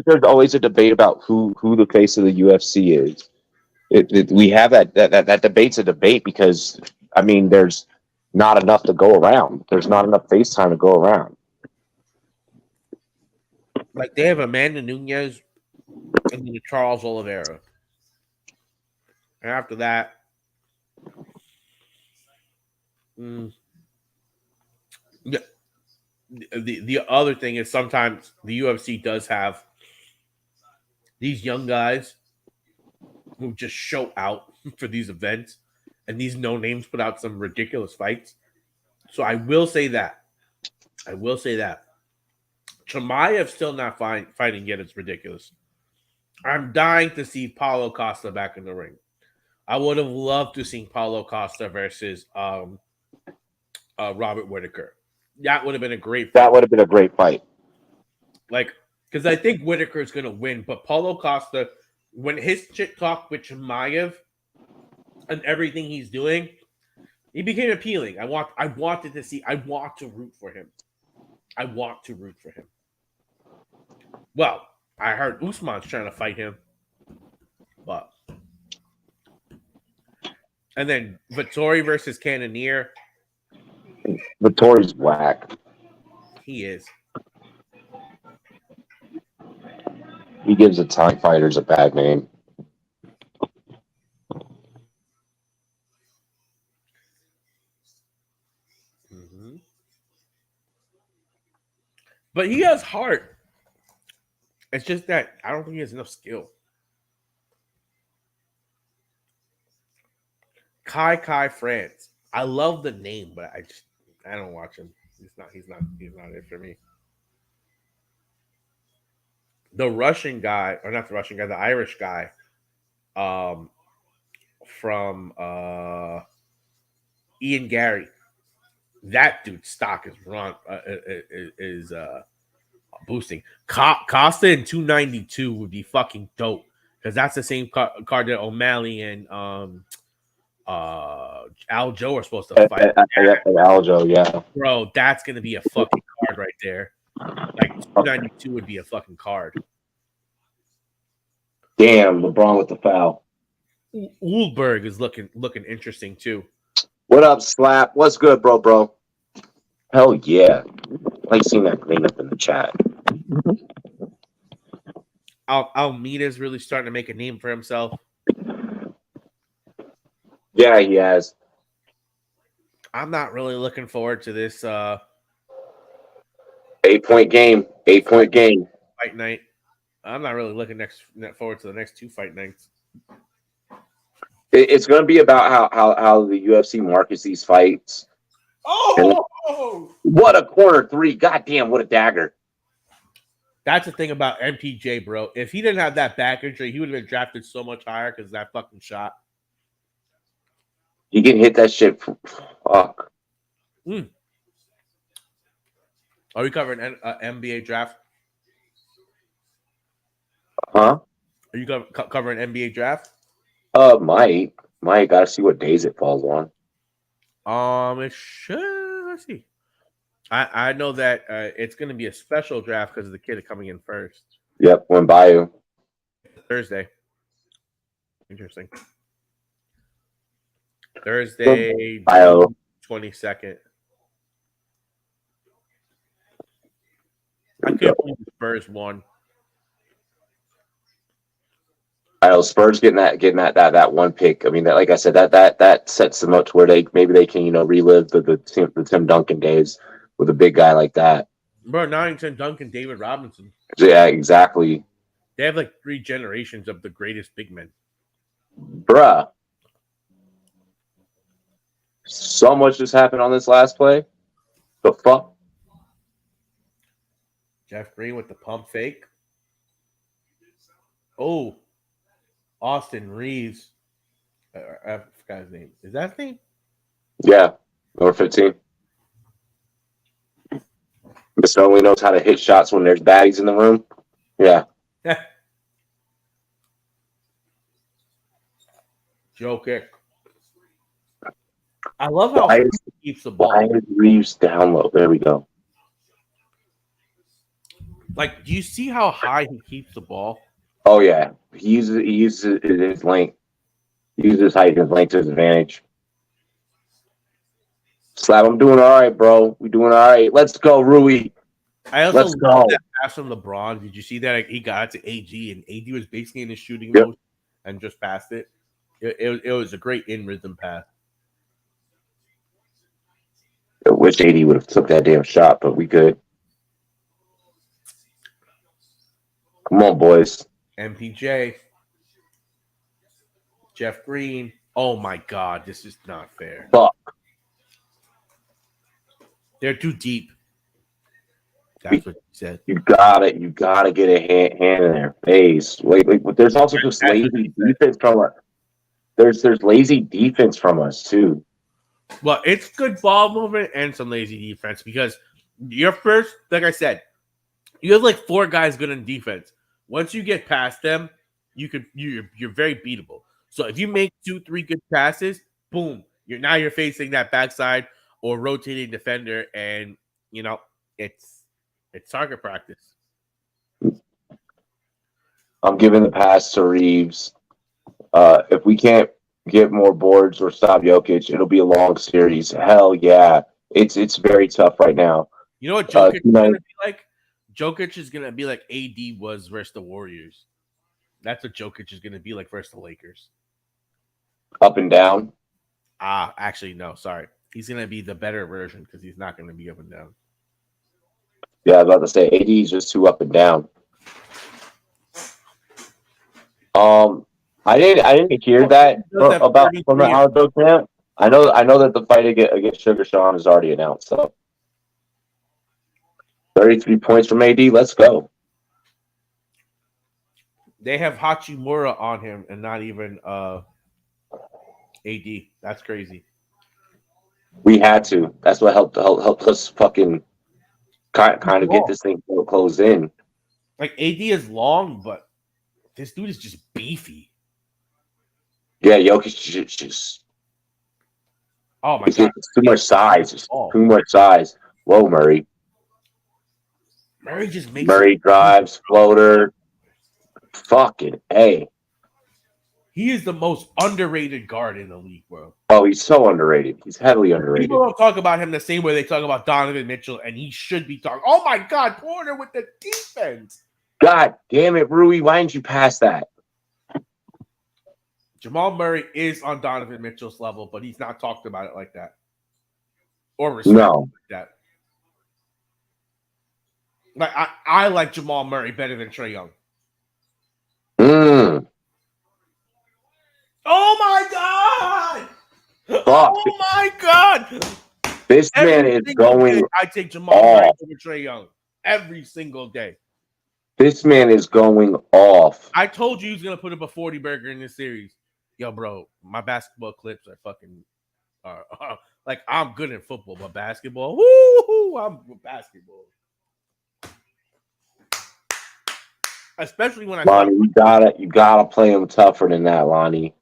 A: there's always a debate about who the face of the UFC is? We have that debate's a debate because, I mean, there's not enough to go around. There's not enough face time to go around.
C: Like, they have Amanda Nunes and then Charles Oliveira. And after that, yeah. The other thing is sometimes the UFC does have these young guys who just show out for these events, and these no names put out some ridiculous fights. So I will say that. Chimaev still not fighting yet. It's ridiculous. I'm dying to see Paulo Costa back in the ring. I would have loved to see Paulo Costa versus Robert Whittaker. That would have been a great fight.
A: That would have been a great fight.
C: Like, because I think Whittaker is going to win, but Paulo Costa, when his shit talk with Chimaev and everything he's doing, he became appealing. I want to root for him. Well, I heard Usman's trying to fight him, but and then Vettori versus Cannonier.
A: Vittori's whack.
C: He is.
A: He gives the Thai fighters a bad name.
C: Mm-hmm. But he has heart. It's just that I don't think he has enough skill. Kai France. I love the name, but I don't watch him. He's not it for me. The Russian guy, or not the Russian guy, the Irish guy, from Ian Gary. That dude's stock is boosting. Costa in 292 would be fucking dope because that's the same card that O'Malley and Aljo are supposed to fight.
A: Aljo, yeah.
C: Bro, that's gonna be a fucking card right there. Like 292 would be a fucking card.
A: Damn, LeBron with the foul.
C: Uhlberg is looking interesting too.
A: What up, Slap? What's good, bro? Hell yeah. I like seeing that clean up in the chat.
C: Almeida's really starting to make a name for himself.
A: Yeah, he has.
C: I'm not really looking forward to this
A: 8-point game.
C: Fight night. I'm not really looking forward to the next two fight nights.
A: It's going to be about how the UFC markets these fights.
C: Oh!
A: What a corner three. Goddamn, what a dagger.
C: That's the thing about MPJ, bro. If he didn't have that back injury, he would have been drafted so much higher because of that fucking shot.
A: You can hit that shit. Fuck.
C: Are we covering an NBA draft?
A: Huh?
C: Are you covering NBA draft?
A: Might. Gotta see what days it falls on.
C: It should. Let's see. I know that it's going to be a special draft because of the kid coming in first.
A: Yep, went by you.
C: Thursday. Interesting. Thursday, June 22nd. I can't believe the Spurs won.
A: I know Spurs getting that one pick. I mean, that, like I said, that sets them up to where they can relive the Tim Duncan days with a big guy like that.
C: Bro, Tim Duncan, David Robinson.
A: Yeah, exactly.
C: They have like 3 generations of the greatest big men.
A: Bruh. So much just happened on this last play. The fuck?
C: Jeff Green with the pump fake. Oh, Austin Reeves. I forgot his name. Is that his name?
A: Yeah, number 15. Mr. Only knows how to hit shots when there's baddies in the room. Yeah.
C: Joe kick. I love how he keeps the ball.
A: Why is Reeves down low? There we go.
C: Like, do you see how high he keeps the ball?
A: Oh yeah, he uses his length. He uses his height and his length to his advantage. Slab, I'm doing all right, bro. We doing all right. Let's go, Rui.
C: I also love that pass from LeBron. Did you see that? He got to AG, and AG was basically in his shooting mode and just passed it. It was a great in rhythm pass.
A: I wish AD would have took that damn shot, but we good. Come on, boys.
C: MPJ. Jeff Green. Oh my God, this is not fair.
A: Fuck.
C: They're too deep. That's what you said.
A: You gotta get a hand in their face. Wait, there's also just lazy defense from us. There's lazy defense from us too.
C: Well, it's good ball movement and some lazy defense because your first, like I said, you have like 4 guys good in defense. Once you get past them, you're very beatable. So if you make 2-3 good passes, boom, you're facing that backside or rotating defender, and it's target practice.
A: I'm giving the pass to Reeves. If we can't get more boards or stop Jokic, it'll be a long series. Hell yeah. It's very tough right now.
C: You know what Jokic is going to be like? Jokic is going to be like AD was versus the Warriors. That's what Jokic is going to be like versus the Lakers.
A: Up and down?
C: Actually, no, sorry. He's going to be the better version because he's not going to be up and down.
A: Yeah, I was about to say AD is just too up and down. I didn't hear that about from the Aldo camp. I know that the fight against Sugar Sean is already announced. So 33 points from AD. Let's go.
C: They have Hachimura on him and not even AD. That's crazy.
A: We had to. That's what helped us fucking kind of get this thing closed in.
C: Like AD is long, but this dude is just beefy.
A: Yeah, Jokic just.
C: Oh my God!
A: It's too much size. It's too much size. Whoa, Murray.
C: Murray just makes.
A: Murray drives floater. Fucking A.
C: He is the most underrated guard in the league, bro.
A: Oh, he's so underrated. He's heavily underrated.
C: People don't talk about him the same way they talk about Donovan Mitchell, and he should be talking. Oh my God, Porter with the defense.
A: God damn it, Rui. Why didn't you pass that?
C: Jamal Murray is on Donovan Mitchell's level, but he's not talked about it like that. Or respected like that. Like I like Jamal Murray better than Trae Young.
A: Oh
C: my God!
A: Fuck.
C: Oh my God!
A: This man is going.
C: I take Jamal Murray over Trae Young every single day.
A: This man is going off.
C: I told you he was gonna put up a 40 burger in this series. Yo, bro, my basketball clips are fucking like I'm good at football, but basketball, woo, I'm with basketball. Especially when
A: Lonnie, you gotta play him tougher than that, Lonnie.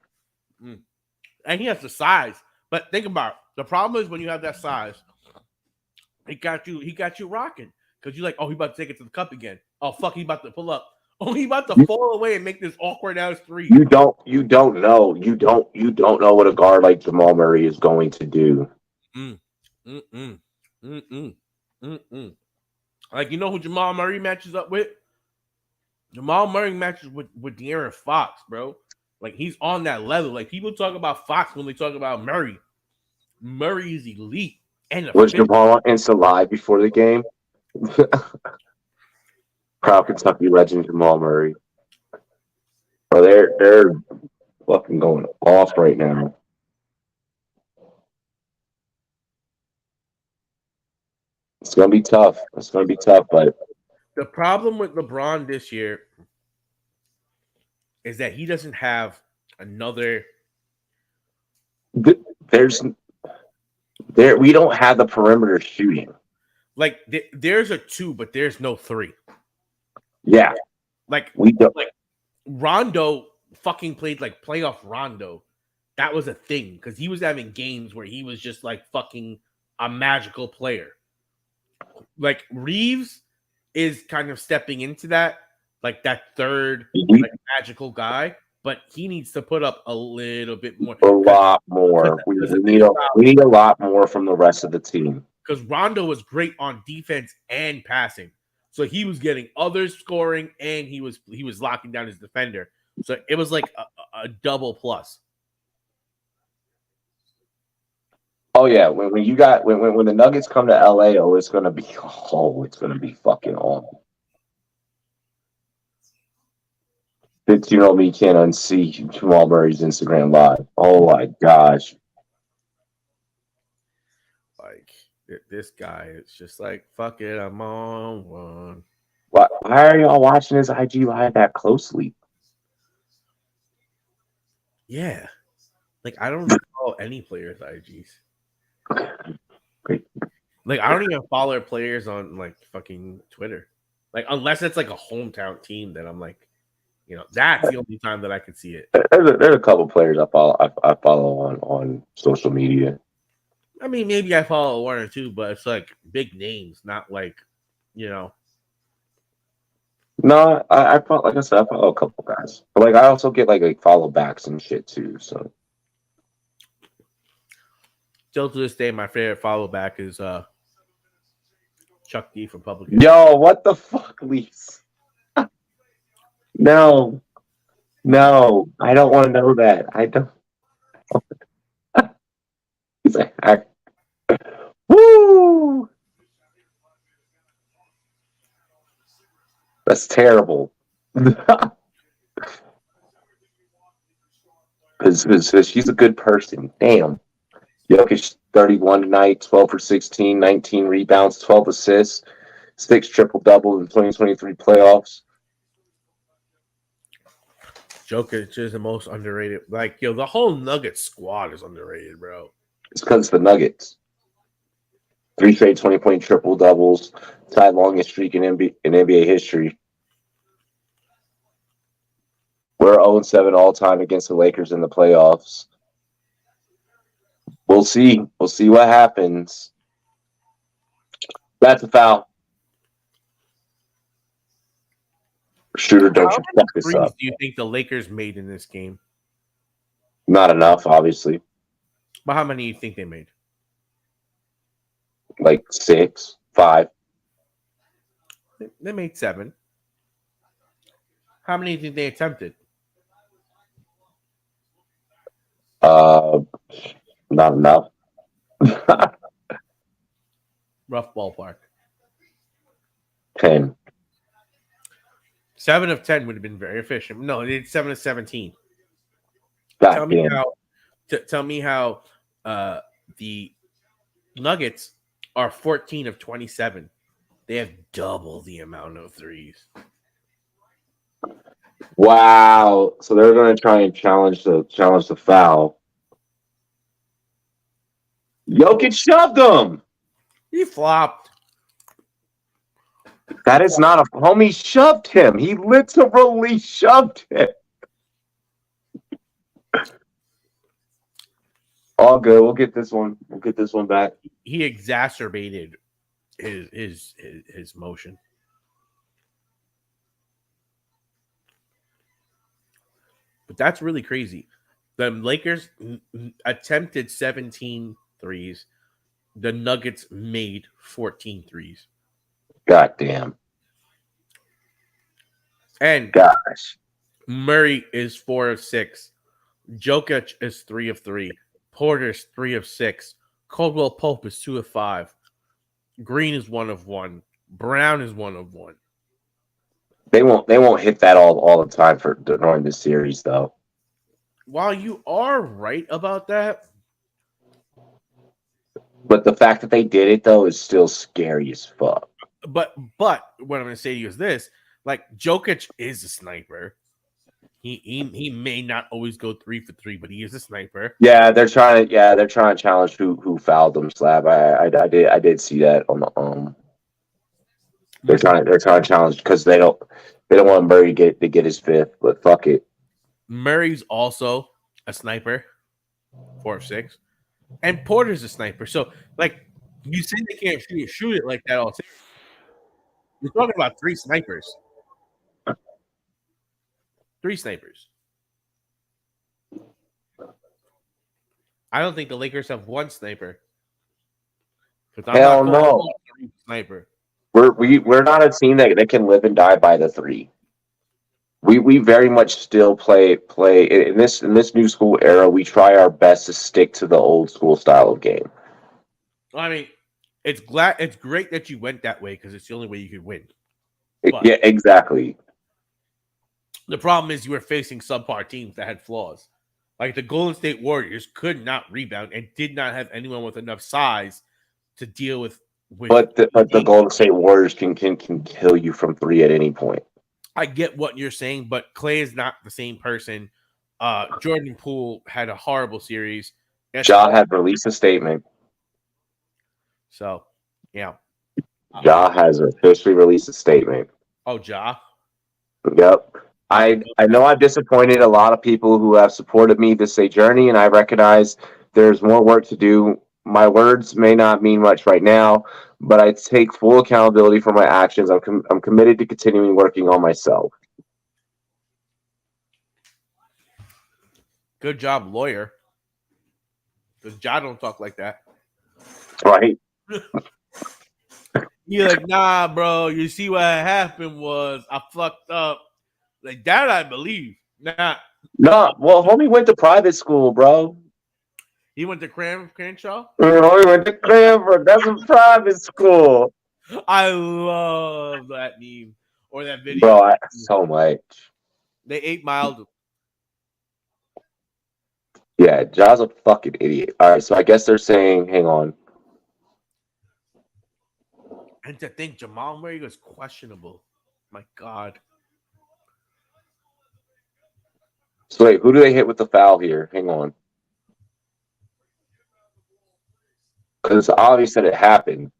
C: And he has the size. But think about it. The problem is when you have that size He got you rocking because you're like, oh, he about to take it to the cup again. Oh fuck, he about to pull up. Oh, he about to fall away and make this awkward ass three.
A: You don't know what a guard like Jamal Murray is going to do.
C: Like, you know who Jamal Murray matches up with? Jamal Murray matches with De'Aaron Fox, bro. Like, he's on that level. Like, people talk about Fox when they talk about Murray. Murray is elite. And
A: Was Jamal on Insta Live before the game? Proud Kentucky legend Jamal Murray. Bro, they're fucking going off right now. It's gonna be tough. But
C: the problem with LeBron this year is that he doesn't have another.
A: we don't have the perimeter shooting.
C: Like, there's a 2, but there's no 3.
A: Yeah,
C: like
A: we don't.
C: Like, Rondo fucking played like playoff Rondo. That was a thing because he was having games where he was just like fucking a magical player. Like, Reeves is kind of stepping into that, like that third like magical guy, but he needs to put up a little bit more.
A: A lot more. We need a lot more from the rest of the team.
C: Because Rondo was great on defense and passing. So he was getting others scoring and he was locking down his defender. So it was like a double plus.
A: Oh yeah, when the Nuggets come to LA, it's gonna be fucking on. But you know me, can't unsee Jamal Murray's Instagram live. Oh my gosh.
C: Like, this guy, it's just like, fuck it, I'm on one.
A: Why are y'all watching his IG live that closely?
C: Yeah. Like, I don't follow any players' IGs.
A: Great.
C: Like, I don't even follow players on like fucking Twitter. Like, unless it's like a hometown team that I'm like, you know, that's the only time that I could see it.
A: There's a couple players I follow on social media.
C: I mean, maybe I follow 1 or 2, but it's like big names, not like, you know.
A: No, I follow, like I said, I follow a couple guys. But like I also get like follow backs and shit too. So
C: Still to this day, my favorite follow back is Chuck D from Public.
A: Yo, what the fuck, Lise? No, I don't want to know that. I don't. He's like, woo! That's terrible. Because she's a good person. Damn. Jokic 31 tonight, 12 for 16, 19 rebounds, 12 assists, 6 triple-doubles in 2023 playoffs.
C: Jokic is the most underrated. Like, yo, the whole Nuggets squad is underrated, bro.
A: It's because it's the Nuggets. 3 straight 20-point triple-doubles, tied longest streak in NBA history. We're 0-7 all-time against the Lakers in the playoffs. We'll see. We'll see what happens. That's a foul. Shooter, don't you fuck this up.
C: Do you think the Lakers made in this game?
A: Not enough, obviously.
C: But how many do you think they made?
A: Like 6, 5.
C: They made 7. How many do you think they attempted?
A: Not enough.
C: Rough ballpark.
A: 10.
C: 7 of 10 would have been very efficient. No, they did 7 of 17.
A: Tell
C: me how the Nuggets are 14 of 27. They have double the amount of threes.
A: Wow. So they're going to try and challenge the foul. Jokic shoved him.
C: He flopped.
A: That is not a homie shoved him. He literally shoved him. All good. We'll get this one. We'll get this one back.
C: He exacerbated his motion. But that's really crazy. The Lakers attempted 17 threes. The Nuggets made 14 threes.
A: God damn.
C: And
A: Gosh.
C: Murray is 4 of 6. Jokic is 3 of 3. Porter's 3 of 6. Caldwell Pope is 2 of 5. Green is 1 of 1. Brown is 1 of 1.
A: They won't hit that all the time for during this series though. While
C: you are right about that,
A: but the fact that they did it though is still scary as fuck.
C: But what I'm going to say to you is this: like Jokic is a sniper. He may not always go 3 for 3, but he is a sniper.
A: Yeah, they're trying to challenge who fouled them. Slab. I did see that on the They're trying to challenge because they don't want Murray to get his fifth, but fuck it.
C: Murray's also a sniper, 4 of 6, and Porter's a sniper. So like you say they can't shoot it like that all series. You're talking about 3 snipers. 3 snipers. I don't think the Lakers have 1 sniper.
A: Hell no.
C: Sniper.
A: We're not a team that can live and die by the 3. We very much still play in this new school era. We try our best to stick to the old school style of game.
C: I mean, it's great that you went that way because it's the only way you could win.
A: Yeah, exactly.
C: The problem is you were facing subpar teams that had flaws. Like the Golden State Warriors could not rebound and did not have anyone with enough size to deal with.
A: But the Golden State Warriors can kill you from 3 at any point.
C: I get what you're saying, but Clay is not the same person. Jordan Poole had a horrible series.
A: Ja had released a statement.
C: So, yeah.
A: Ja has officially released a statement.
C: Oh, Ja?
A: Yep. I know I've disappointed a lot of people who have supported me this journey, and I recognize there's more work to do. My words may not mean much right now, but I take full accountability for my actions. I'm committed to continuing working on myself.
C: Good job, lawyer. Because Ja don't talk like that.
A: Right.
C: You're like, nah, bro. You see what happened was I fucked up. Like that, I believe. Nah.
A: Nah. Well, homie went to private school, bro.
C: He went to Crenshaw?
A: He went to Cranford. That's a private school.
C: I love that meme or that video.
A: Bro, so much.
C: They 8 Miled.
A: Yeah, Ja's a fucking idiot. All right, so I guess they're saying, hang on.
C: And to think Jamal Murray was questionable. My God.
A: So wait, who do they hit with the foul here? Hang on. Because it's obvious that it happened.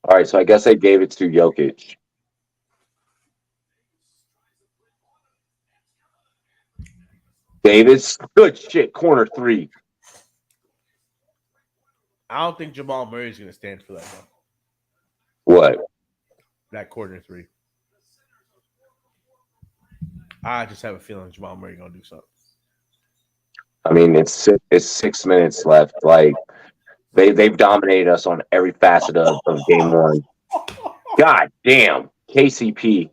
A: All right, so I guess they gave it to Jokic. Davis, good shit, corner 3.
C: I don't think Jamal Murray is going to stand for that, though.
A: What?
C: That corner 3. I just have a feeling Jamal Murray going to do something.
A: I mean, it's 6 minutes left. Like they've dominated us on every facet of game 1. God damn, KCP.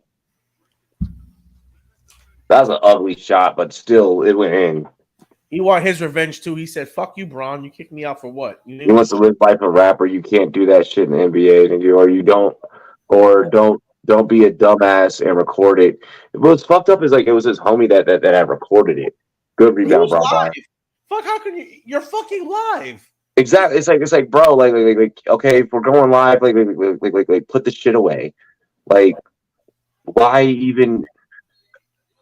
A: That was an ugly shot, but still, it went in.
C: He want his revenge too. He said, "Fuck you, Braun. You kicked me out for what?"
A: He wants to live life a rapper. You can't do that shit in the NBA, don't be a dumbass and record it. What's fucked up is like it was his homie that had recorded it. Good rebound, bro.
C: Fuck, how can you? You're fucking live.
A: Exactly. It's like, bro, like okay, if we're going live, like put the shit away. Like, why even?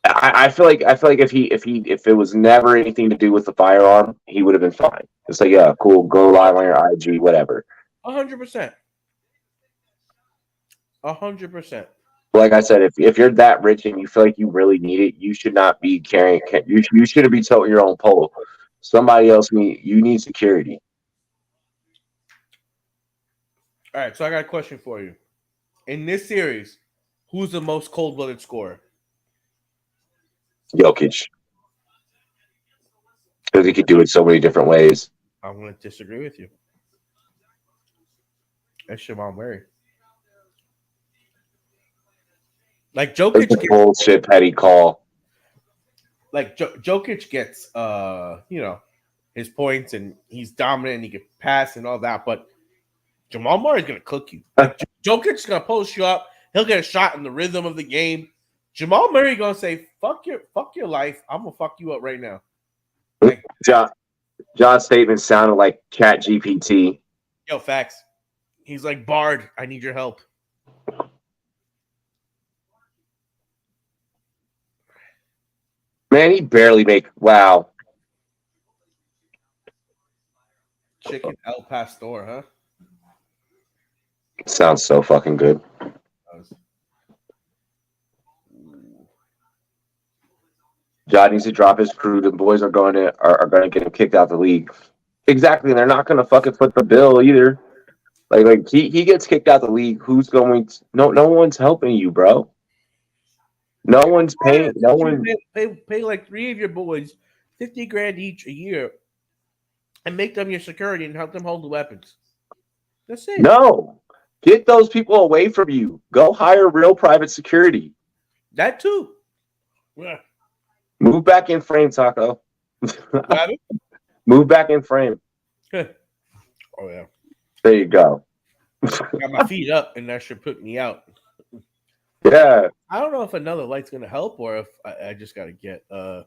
A: I feel like if it was never anything to do with the firearm, he would have been fine. It's like, yeah, cool, go live on your IG, whatever.
C: 100%. 100%.
A: Like I said, if you're that rich and you feel like you really need it, you should not be carrying. You shouldn't be toting your own pole. Somebody else you need security.
C: All right, so I got a question for you. In this series, who's the most cold-blooded scorer?
A: Jokic, because he could do it so many different ways.
C: I'm going to disagree with you. It's Jamal Murray. Like
A: That's
C: Jokic
A: a
C: gets,
A: bullshit petty call.
C: like Jokic gets, his points and he's dominant and he can pass and all that, but Jamal Murray's going to cook you. Like Jokic's going to post you up. He'll get a shot in the rhythm of the game. Jamal Murray going to say, fuck your life. I'm going to fuck you up right now. Like,
A: John's statement sounded like Chat GPT.
C: yo, facts. He's like, Bard, I need your help.
A: Man, he barely make. Wow.
C: Chicken El Pastor, huh?
A: Sounds so fucking good. John needs to drop his crew. The boys are going to get him kicked out the league. Exactly, and they're not going to fucking foot the bill either. Like he gets kicked out the league. Who's going? No one's helping you, bro. No one's paying. No one
C: pay like 3 of your boys $50,000 each a year, and make them your security and help them hold the weapons. That's it.
A: No, get those people away from you. Go hire real private security.
C: That too. Yeah.
A: Move back in frame, Taco. Move back in frame.
C: Oh yeah.
A: There you go.
C: Got my feet up, and that should put me out.
A: Yeah.
C: I don't know if another light's gonna help, or if I just got to get a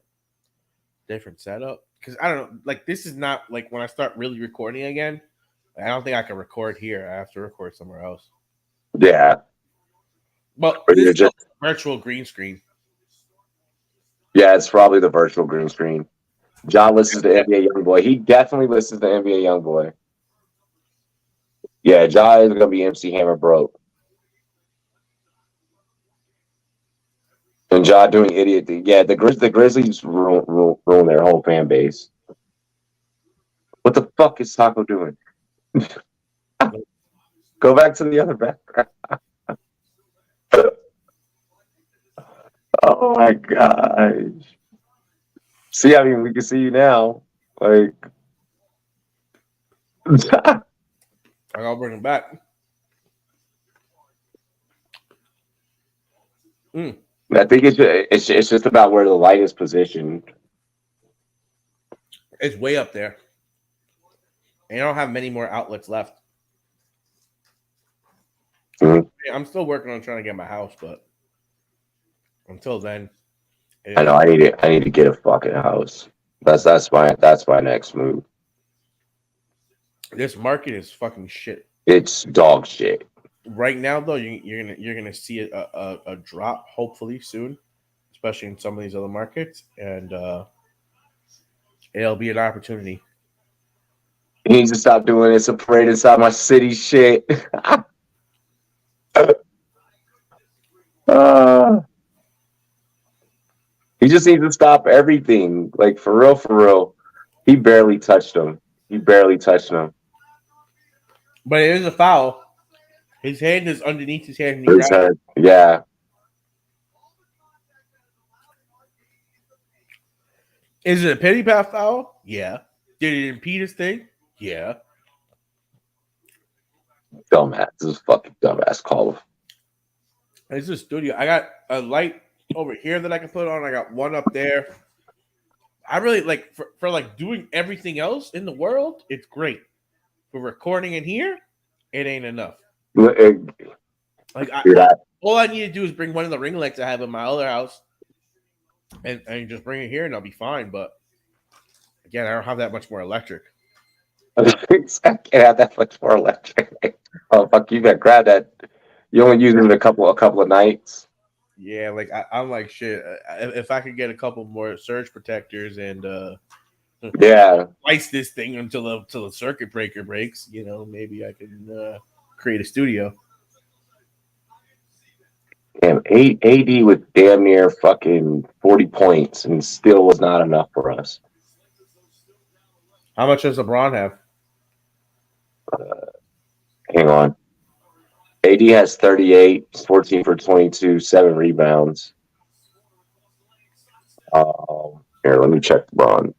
C: different setup. Because I don't know. Like this is not like when I start really recording again. I don't think I can record here. I have to record somewhere else.
A: Yeah.
C: But
A: Or
C: this
A: you're
C: is
A: just-
C: a virtual green screen.
A: Yeah, it's probably the virtual green screen. John listens to NBA Youngboy. He definitely listens to NBA Youngboy. Yeah, John is gonna be MC Hammer broke. And John doing idiot thing. Yeah, the Grizzlies ruin their whole fan base. What the fuck is Taco doing? Go back to the other background. Oh my gosh. See, I mean, we can see you now. Like,
C: I gotta bring him back.
A: I think it's just about where the light is positioned.
C: It's way up there. And I don't have many more outlets left.
A: Mhm.
C: I'm still working on trying to get my house, but until then,
A: I know I need to get a fucking house. That's my next move.
C: This market is fucking shit.
A: It's dog shit.
C: Right now, though, you're gonna see a drop hopefully soon, especially in some of these other markets, and it'll be an opportunity.
A: He needs to stop doing this. A parade inside my city shit. He just needs to stop everything. Like for real. He barely touched him.
C: But it is a foul. His hand is underneath his hand. And he
A: His
C: grabbed it.
A: head. Yeah.
C: Is it a pity pat foul? Yeah. Did it impede his thing? Yeah.
A: Dumbass. This is fucking dumbass call.
C: It's a studio. I got a light over here that I can put on. I got one up there. I really like for like doing everything else in the world. It's great. For recording in here, it ain't enough. Like all I need to do is bring one of the ring lights I have in my other house, and just bring it here, and I'll be fine. But again, I don't have that much more electric.
A: I can't have that much more electric. Oh fuck! You better grab that. You only use it a couple of nights.
C: Yeah, like I'm like shit. If I could get a couple more surge protectors and
A: Yeah,
C: slice this thing until the circuit breaker breaks, maybe I can create a studio.
A: Damn, 8 AD with damn near fucking 40 points and still was not enough for us.
C: How much does LeBron have?
A: Hang on. AD has 38, 14 for 22, 7 rebounds. Here, let me check LeBron.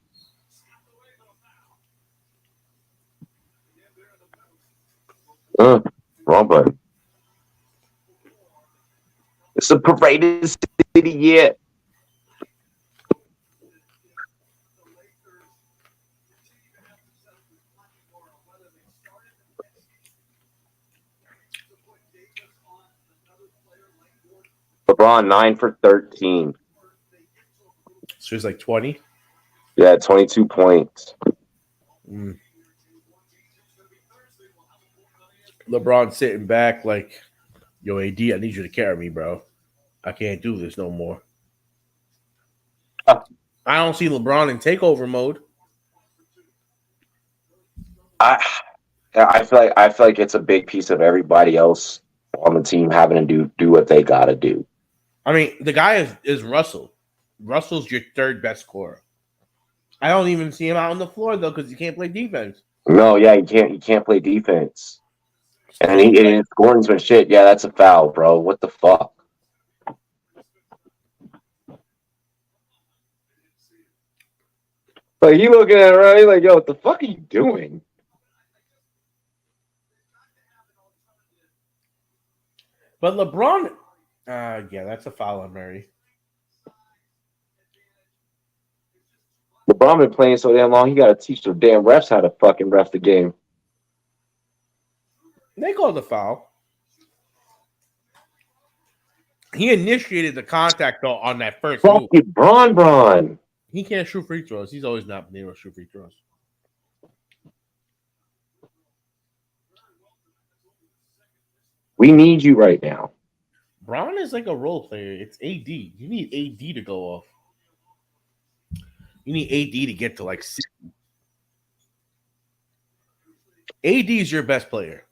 A: Wrong button. It's the paraded city yet. LeBron 9 for 13.
C: So he's like 20.
A: Yeah, 22 points.
C: LeBron sitting back like, yo, AD, I need you to carry me, bro. I can't do this no more. I don't see LeBron in takeover mode.
A: I feel like it's a big piece of everybody else on the team having to do what they gotta do.
C: I mean, the guy is Russell. Russell's your third best scorer. I don't even see him out on the floor though because he can't play defense.
A: No, yeah, he can't play defense. And his scoring's been shit. Yeah, that's a foul, bro. What the fuck? Like, you looking at it, right? Like, yo, what the fuck are you doing?
C: But LeBron, yeah, that's a foul on Murray.
A: LeBron been playing so damn long, he got to teach the damn refs how to fucking ref the game.
C: They called the foul. He initiated the contact though on that first move.
A: Fucking Bron.
C: He can't shoot free throws. He's always not been able to shoot free throws.
A: We need you right now.
C: Bron is like a role player. It's AD. You need AD to go off. You need AD to get to like 60. AD is your best player.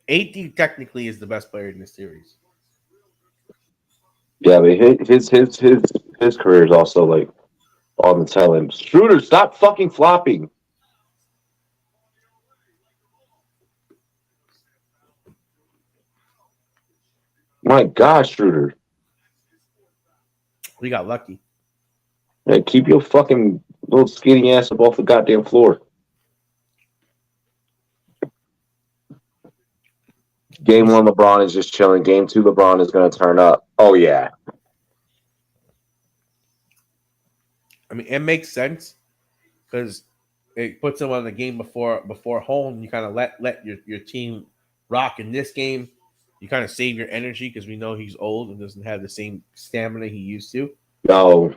C: AD technically is the best player in this series.
A: Yeah, but his career is also like on the tail end. Schroeder, stop fucking flopping. My gosh, Schroeder.
C: We got lucky.
A: Yeah, keep your fucking little skinny ass up off the goddamn floor. Game 1, LeBron is just chilling. Game 2, LeBron is going to turn up. Oh, yeah.
C: I mean, it makes sense because it puts him on the game before home. You kind of let your team rock. In this game, you kind of save your energy because we know he's old and doesn't have the same stamina he used to.
A: No,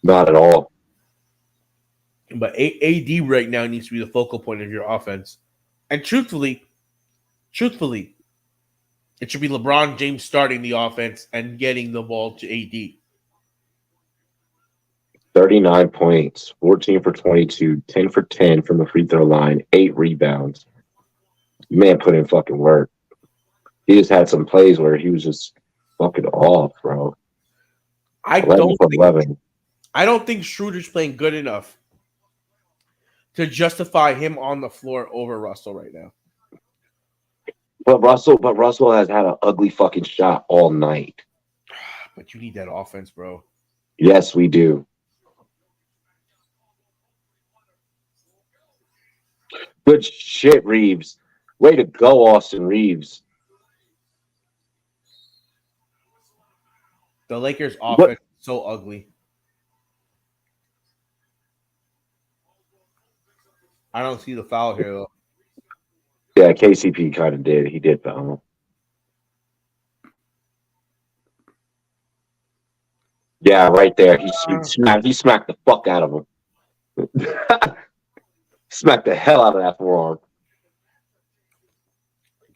A: not at all.
C: But AD right now needs to be the focal point of your offense. And truthfully, it should be LeBron James starting the offense and getting the ball to AD.
A: 39 points, 14 for 22, 10 for 10 from the free throw line, 8 rebounds. Man put in fucking work. He just had some plays where he was just fucking off, bro.
C: I don't think Schroeder's playing good enough to justify him on the floor over Russell right now.
A: But Russell has had an ugly fucking shot all night.
C: But you need that offense, bro.
A: Yes, we do. Good shit, Reeves. Way to go, Austin Reeves.
C: The Lakers' offense is so ugly. I don't see the foul here, though.
A: Yeah, KCP kind of did. He did foul. Yeah, right there. He smacked the fuck out of him. Smacked the hell out of that forearm.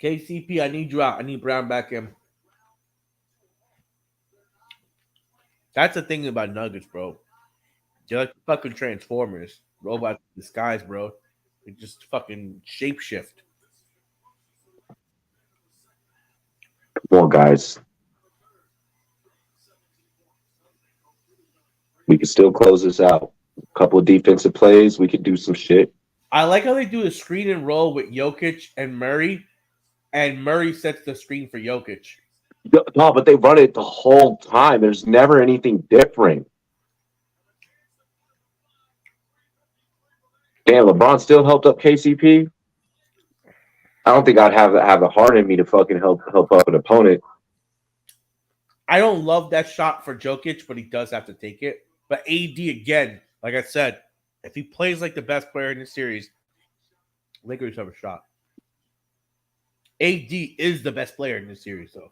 C: KCP, I need you out. I need Brown back in. That's the thing about Nuggets, bro. They're like fucking Transformers. Robots in disguise, bro. They just fucking shapeshift.
A: Come on, guys. We can still close this out. A couple of defensive plays. We could do some shit.
C: I like how they do the screen and roll with Jokic and Murray sets the screen for Jokic.
A: No, but they run it the whole time. There's never anything different. Damn, LeBron still helped up KCP. I don't think I'd have the heart in me to fucking help up an opponent.
C: I don't love that shot for Jokic, but he does have to take it. But AD, again, like I said, if he plays like the best player in the series, Lakers have a shot. AD is the best player in this series, though.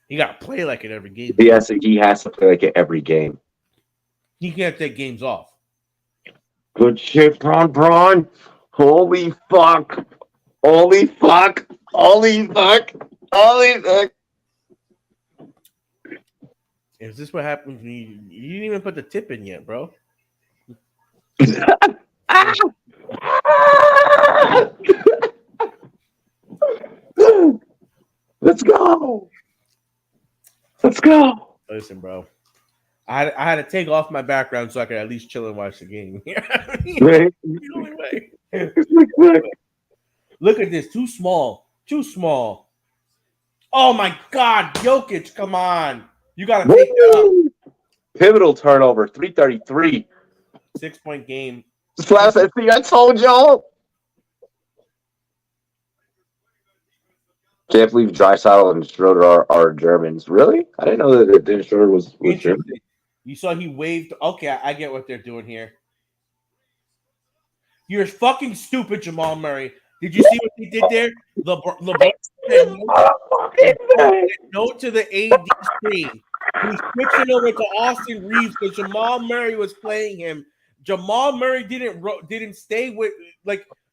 C: He got to play like it every game.
A: Yes, he has to play like it every game.
C: He can't take games off.
A: Good shit, Bron. Holy fuck. Holy fuck. Holy fuck. Holy fuck.
C: Is this what happens when you didn't even put the tip in yet, bro?
A: Let's go. Let's go.
C: Listen, bro. I had to take off my background so I could at least chill and watch the game.
A: Right.
C: The only way. Look at this. Too small. Too small. Oh, my God. Jokic, come on. You got to take that up.
A: Pivotal turnover, 333.
C: 6-point game.
A: Flash, I think I told y'all. Can't believe Draisaitl and Schroeder are Germans. Really? I didn't know that Schroeder was German.
C: You saw he waved. Okay, I get what they're doing here. You're fucking stupid, Jamal Murray. Did you see what he did there? LeBron said no to the AD screen. He switched it over to Austin Reeves because Jamal Murray was playing him. Jamal Murray didn't stay with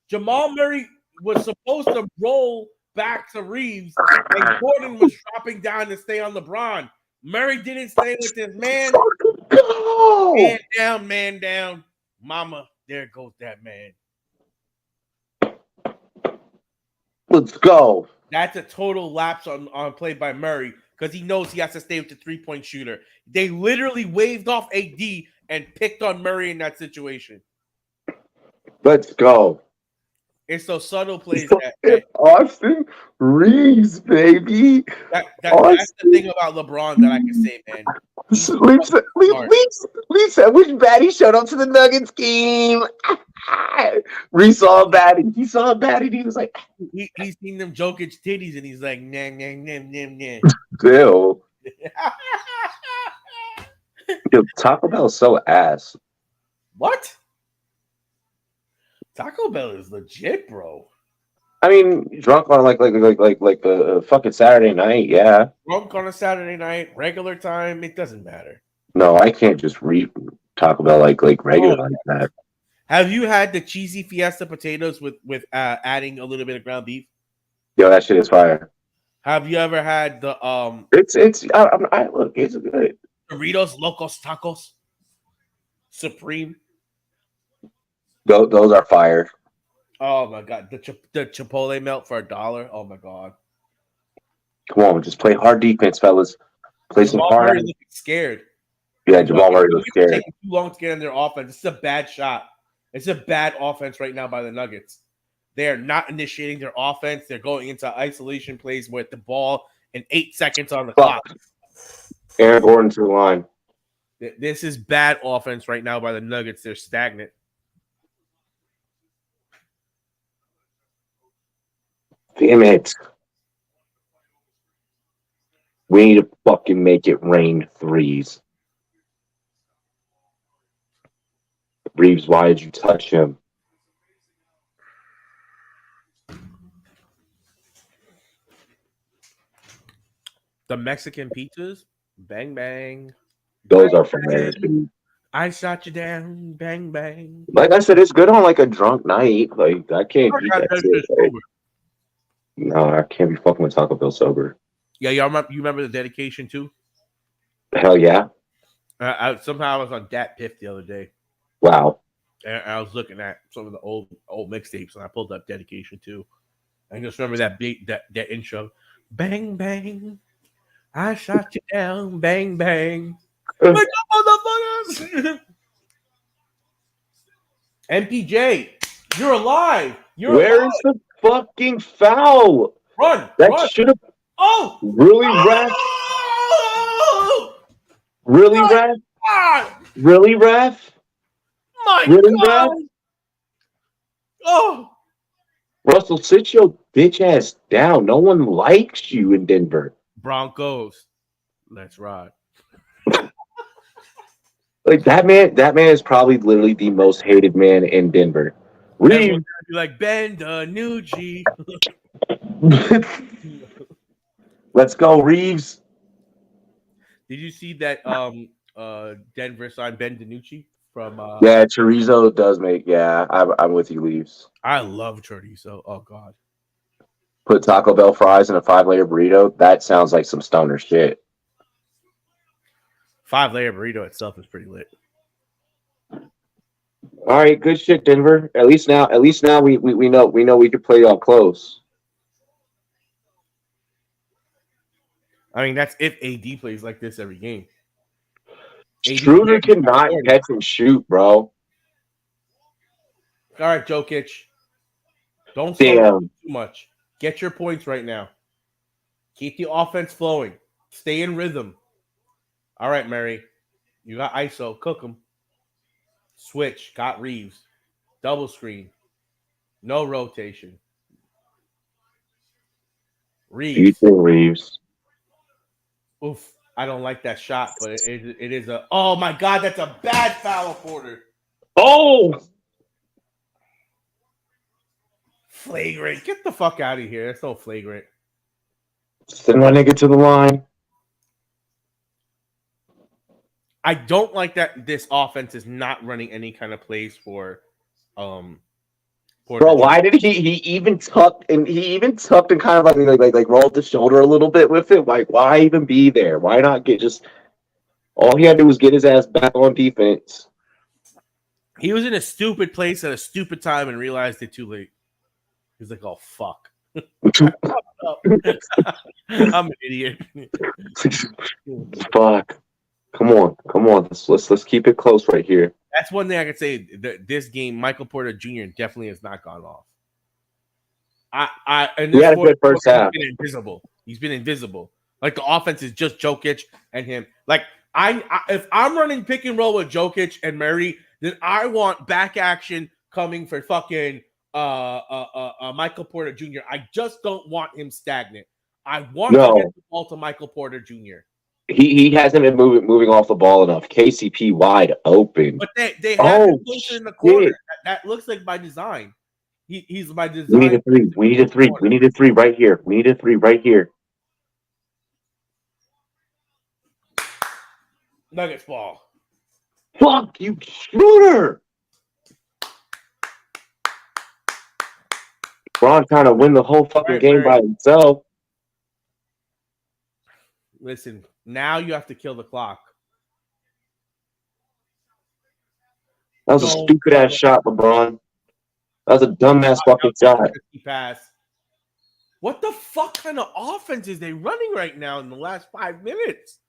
C: Jamal Murray was supposed to roll back to Reeves, and Gordon was dropping down to stay on LeBron. Murray didn't stay with his man. Man down. Mama, there goes that man.
A: Let's go.
C: That's a total lapse on play by Murray because he knows he has to stay with the three-point shooter. They literally waved off AD and picked on Murray in that situation.
A: Let's go.
C: It's those subtle plays that
A: Austin Reeves, baby.
C: That's the thing about LeBron that I can say, man.
A: Lisa, which baddie showed up to the Nuggets game? Reeves saw a baddie. He saw a baddie. He was like,
C: he's seen them Jokic titties, and he's like, nah.
A: Still. Yo, Taco Bell is so ass.
C: What? Taco Bell is legit, bro.
A: I mean, drunk on like a fucking Saturday night, yeah.
C: Drunk on a Saturday night, regular time, it doesn't matter.
A: No, I can't just read Taco Bell like regular like that.
C: Have you had the cheesy Fiesta potatoes with adding a little bit of ground beef?
A: Yo, that shit is fire.
C: Have you ever had the
A: It's look, it's good.
C: Doritos Locos Tacos Supreme?
A: Those are fire.
C: Oh my god, the Chipotle melt for $1. Oh my god.
A: Come on, just play hard defense, fellas. Play some
C: Jamal
A: hard.
C: Murray looking scared.
A: Yeah, Jamal Murray looks scared.
C: Taking too long to get in their offense. This is a bad shot. It's a bad offense right now by the Nuggets. They are not initiating their offense. They're going into isolation plays with the ball and 8 seconds on the clock.
A: Aaron Gordon to the line.
C: This is bad offense right now by the Nuggets. They're stagnant.
A: Damn it. We need to fucking make it rain threes. Reeves, why did you touch him?
C: The Mexican pizzas, bang, bang.
A: Those are fire.
C: I shot you down, bang, bang.
A: Like I said, it's good on like a drunk night. Like I can't eat that shit. No, I can't be fucking with Taco Bell sober.
C: Yeah, you remember the dedication too?
A: Hell yeah.
C: Somehow I was on Dat Piff the other day.
A: Wow.
C: And I was looking at some of the old mixtapes, and I pulled up dedication too. I just remember that intro. Bang bang. I shot you down. Bang bang. Wake up, motherfuckers! MPJ, you're alive. You're
A: Where
C: alive.
A: is the fucking foul?
C: Run,
A: That
C: run.
A: should have
C: Oh!
A: really ref.
C: Oh!
A: Really
C: My
A: ref.
C: God!
A: Really ref.
C: My
A: Really ref.
C: God! Oh!
A: Russell, sit your bitch ass down. No one likes you in Denver.
C: Broncos. Let's ride.
A: Like that man is probably literally the most hated man in Denver.
C: Everyone's
A: Reeves.
C: gonna be like Ben DiNucci.
A: Let's go, Reeves.
C: Did you see that Denver signed Ben DiNucci from
A: Yeah, chorizo does make. Yeah, I'm with you, Reeves.
C: I love chorizo. Oh God.
A: Put Taco Bell fries in a 5-layer burrito. That sounds like some stoner shit.
C: 5-layer burrito itself is pretty lit.
A: All right, good shit, Denver. At least now we know we could play y'all close.
C: I mean, that's if AD plays like this every game.
A: Schroeder cannot catch and shoot, bro.
C: All right, Jokic. Don't slow
A: Damn.
C: down too much. Get your points right now. Keep the offense flowing. Stay in rhythm. All right, Murray. You got ISO. Cook them. Switch. Got Reeves. Double screen. No rotation. Reeves.
A: Reeves.
C: Oof. I don't like that shot, but it is a... Oh, my God. That's a bad foul, Porter.
A: Oh!
C: Flagrant. Get the fuck out of here. That's so flagrant.
A: Send my nigga to the line.
C: I don't like that this offense is not running any kind of plays for Porter.
A: Bro, why did he even tucked and kind of like rolled the shoulder a little bit with it? Like, why even be there? Why not get just all he had to do was get his ass back on defense.
C: He was in a stupid place at a stupid time and realized it too late. He's like, oh fuck. I'm an idiot.
A: Fuck. Come on. Let's keep it close right here.
C: That's one thing I could say. This game, Michael Porter Jr. definitely has not gone off.
A: He had a good first half.
C: He's been invisible. Like the offense is just Jokic and him. Like if I'm running pick and roll with Jokic and Murray, then I want back action coming for fucking Michael Porter Jr. I just don't want him stagnant. I want to get the ball to Michael Porter Jr.
A: He hasn't been moving off the ball enough. KCP wide open.
C: But they have him posted in the corner. That looks like by design. He's by design.
A: We need a three. We need a three right here. We need a three right here.
C: Nuggets ball.
A: Fuck you, shooter. Bron trying to win the whole fucking game by himself.
C: Listen, now you have to kill the clock.
A: That was a stupid ass shot, LeBron. That was a dumbass fucking shot.
C: Pass. What the fuck kind of offense is they running right now in the last 5 minutes?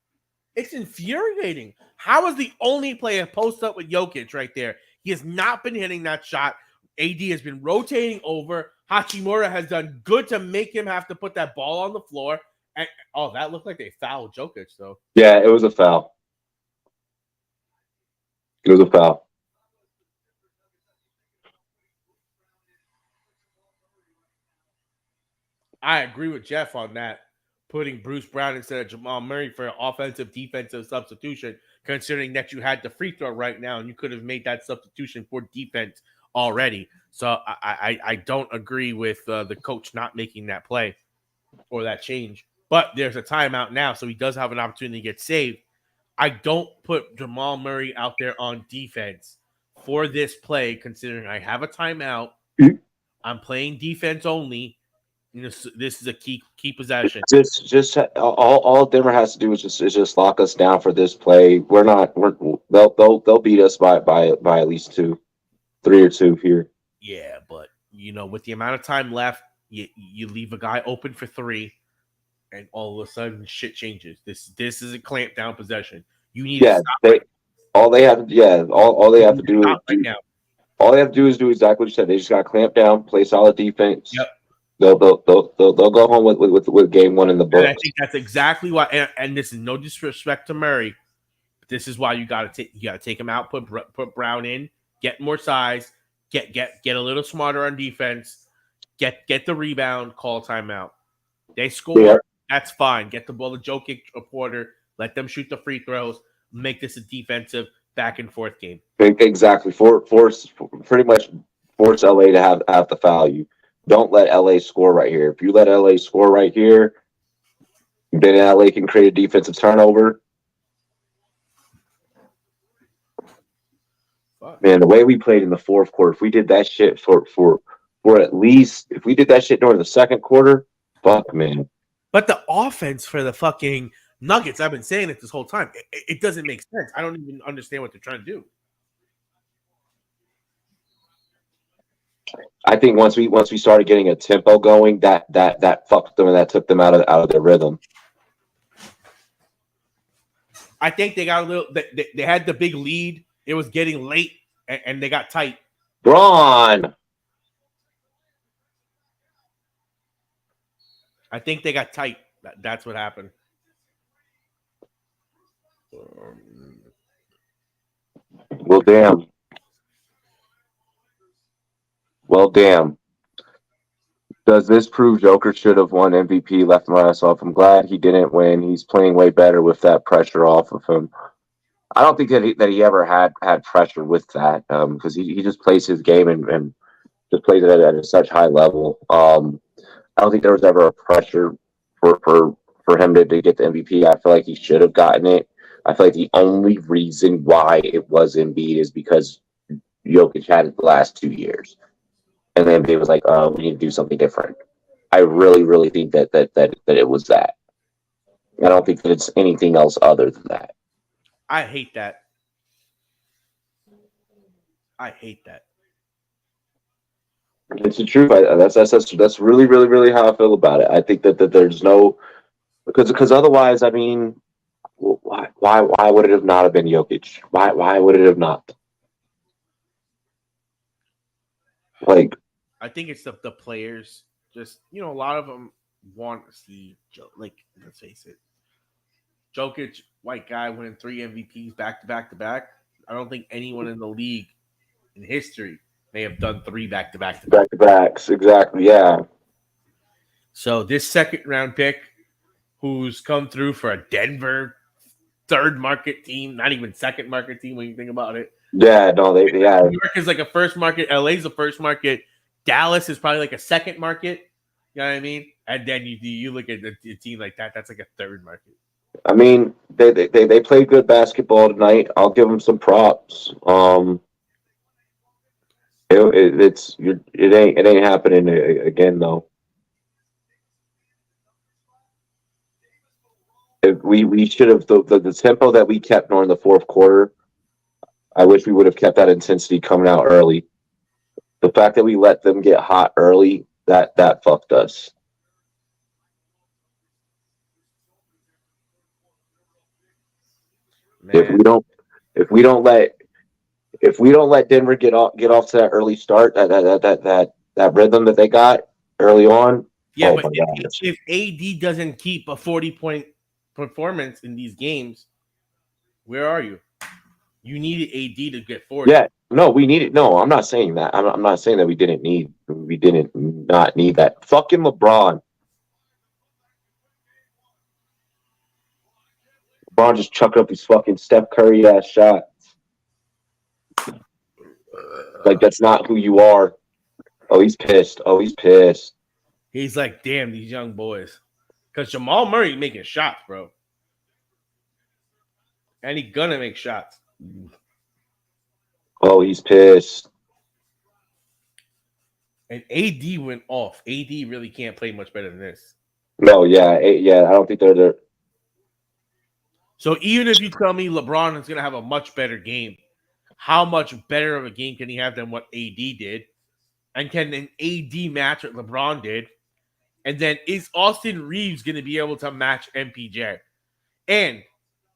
C: It's infuriating. How is the only player post up with Jokic right there? He has not been hitting that shot. AD has been rotating over. Hachimura has done good to make him have to put that ball on the floor. And, that looked like they fouled Jokic, though.
A: Yeah, it was a foul. It was a foul.
C: I agree with Jeff on that. Putting Bruce Brown instead of Jamal Murray for an offensive-defensive substitution, considering that you had the free throw right now and you could have made that substitution for defense already. So I don't agree with the coach not making that play or that change. But there's a timeout now, so he does have an opportunity to get saved. I don't put Jamal Murray out there on defense for this play, considering I have a timeout. I'm playing defense only. This is a key possession.
A: Just all Denver has to do is just lock us down for this play. They'll beat us by at least 3 or 2 here.
C: Yeah, but with the amount of time left, you leave a guy open for 3. and all of a sudden shit changes. This is a clamp down possession. You need
A: Yeah,
C: to stop
A: all they have to do is
C: stop right now.
A: all they have to do is do exactly what you said. They just got to clamp down, play solid defense.
C: Yep.
A: They'll go home with game one in the
C: And I
A: books.
C: think that's exactly why. And this is no disrespect to Murray, but this is why you got to take him out, put Brown in, get more size, get a little smarter on defense, get the rebound, call timeout. They score,
A: Yeah.
C: that's fine. Get the ball to Jokic or Porter, let them shoot the free throws, make this a defensive back and forth game.
A: Exactly. Pretty much force LA to have the foul you. Don't let LA score right here. If you let LA score right here, then LA can create a defensive turnover.
C: Fuck.
A: Man, the way we played in the fourth quarter, if we did that shit for at least, if we did that shit during the second quarter, fuck, man.
C: But the offense for the fucking Nuggets, I've been saying it this whole time. It doesn't make sense. I don't even understand what they're trying to do.
A: I think once we started getting a tempo going, that fucked them and that took them out of their rhythm.
C: I think they got a little. They had the big lead. It was getting late, and they got tight.
A: Braun.
C: I think they got tight. That's what happened.
A: Well, damn. Does this prove Joker should have won MVP? Left my ass off. I'm glad he didn't win. He's playing way better with that pressure off of him. I don't think that he ever had pressure with that because he just plays his game and just plays it at such high level. I don't think there was ever a pressure for him to get the MVP. I feel like he should have gotten it. I feel like the only reason why it was Embiid is because Jokic had it the last 2 years. And then Embiid was like, we need to do something different. I really, really think that it was that. I don't think that it's anything else other than that.
C: I hate that.
A: It's the truth. That's really, really, really how I feel about it. I think that there's no because otherwise, I mean, why would it have not have been Jokic? Why would it have not? Like,
C: I think it's the players. Just a lot of them want to see like, let's face it, Jokic, white guy, winning 3 MVPs back to back. I don't think anyone in the league in history may have done 3 back to
A: backs. Exactly. Yeah.
C: So this second round pick, who's come through for a Denver third market team, not even second market team when you think about it.
A: Yeah, no, New
C: York is like a first market. LA's a first market. Dallas is probably like a second market. You know what I mean? And then you look at the team like that. That's like a third market.
A: I mean, they play good basketball tonight. I'll give them some props. It ain't happening again though. We should have the tempo that we kept during the fourth quarter. I wish we would have kept that intensity coming out early. The fact that we let them get hot early, that fucked us. Man. If we don't let Denver get off to that early start, that rhythm that they got early on.
C: Yeah, but if AD doesn't keep a 40-point performance in these games, where are you? You needed AD to get 40.
A: Yeah, no, we needed. No, I'm not saying that. I'm not saying that we didn't not need that. Fucking LeBron. LeBron just chucked up these fucking Steph Curry ass shots. Like, that's not who you are. Oh, he's pissed.
C: He's like, damn, these young boys. Because Jamal Murray making shots, bro. And he's gonna make shots.
A: Oh, he's pissed.
C: And AD went off. AD really can't play much better than this.
A: No, yeah. I don't think they're there.
C: So even if you tell me LeBron is going to have a much better game, how much better of a game can he have than what AD did? And can an AD match what LeBron did? And then is Austin Reeves going to be able to match MPJ? And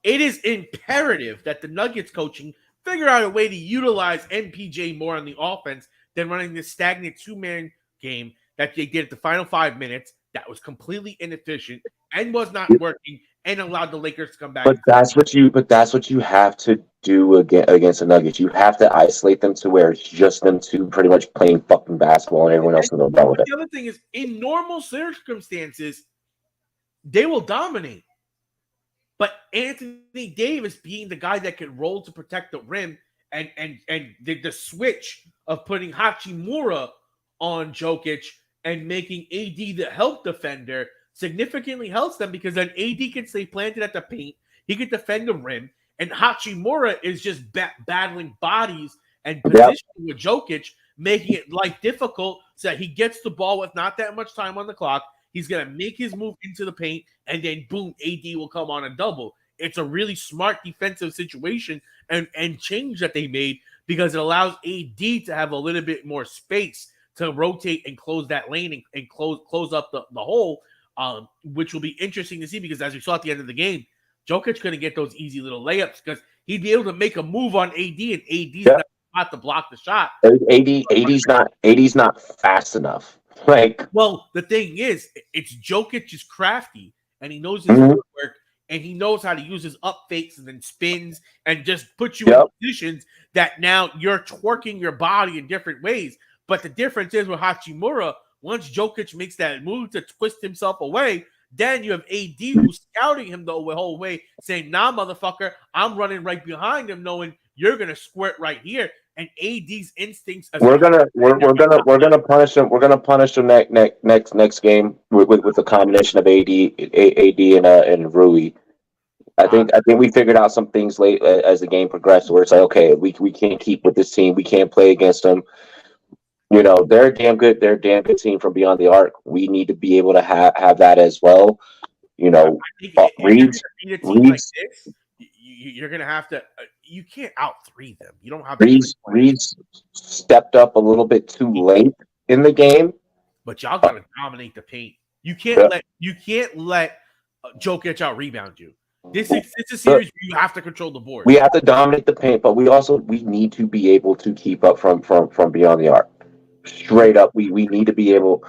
C: it is imperative that the Nuggets coaching figure out a way to utilize MPJ more on the offense than running this stagnant two-man game that they did at the final 5 minutes that was completely inefficient and was not working and allowed the Lakers to come back.
A: But that's what you have to do against the Nuggets. You have to isolate them to where it's just them two pretty much playing fucking basketball and everyone else will go with it.
C: The other thing is, in normal circumstances, they will dominate. But Anthony Davis being the guy that can roll to protect the rim and the switch of putting Hachimura on Jokic and making AD the help defender significantly helps them, because then AD can stay planted at the paint. He can defend the rim, and Hachimura is just battling bodies and positioning with Jokic, making it life difficult so that he gets the ball with not that much time on the clock. He's going to make his move into the paint, and then boom, AD will come on a double. It's a really smart defensive situation and change that they made, because it allows AD to have a little bit more space to rotate and close that lane and close up the hole, which will be interesting to see, because as we saw at the end of the game, Jokic couldn't get those easy little layups because he'd be able to make a move on AD, and AD's not about to block the shot.
A: AD's not fast enough. Like,
C: well, the thing is, it's Jokic is crafty, and he knows his footwork, and he knows how to use his up fakes and then spins and just put you in positions that now you're twerking your body in different ways. But the difference is with Hachimura, once Jokic makes that move to twist himself away, then you have AD who's scouting him the whole way, saying, "Nah, motherfucker, I'm running right behind him, knowing you're gonna squirt right here." And AD's instincts.
A: We're gonna punish him. We're gonna punish him next game with the combination of AD and Rui. I think we figured out some things late as the game progressed, where it's like, okay, we can't keep with this team. We can't play against them. You know, they're a damn good team from beyond the arc. We need to be able to have that as well. You know, Reeves.
C: You're gonna have to. You can't out 3 them. You don't have.
A: Reeves stepped up a little bit too late in the game,
C: but y'all gotta dominate the paint. You can't let Jokic out rebound you. It's a series where you have to control the board.
A: We have to dominate the paint, but we need to be able to keep up from beyond the arc. Straight up, we need to be able.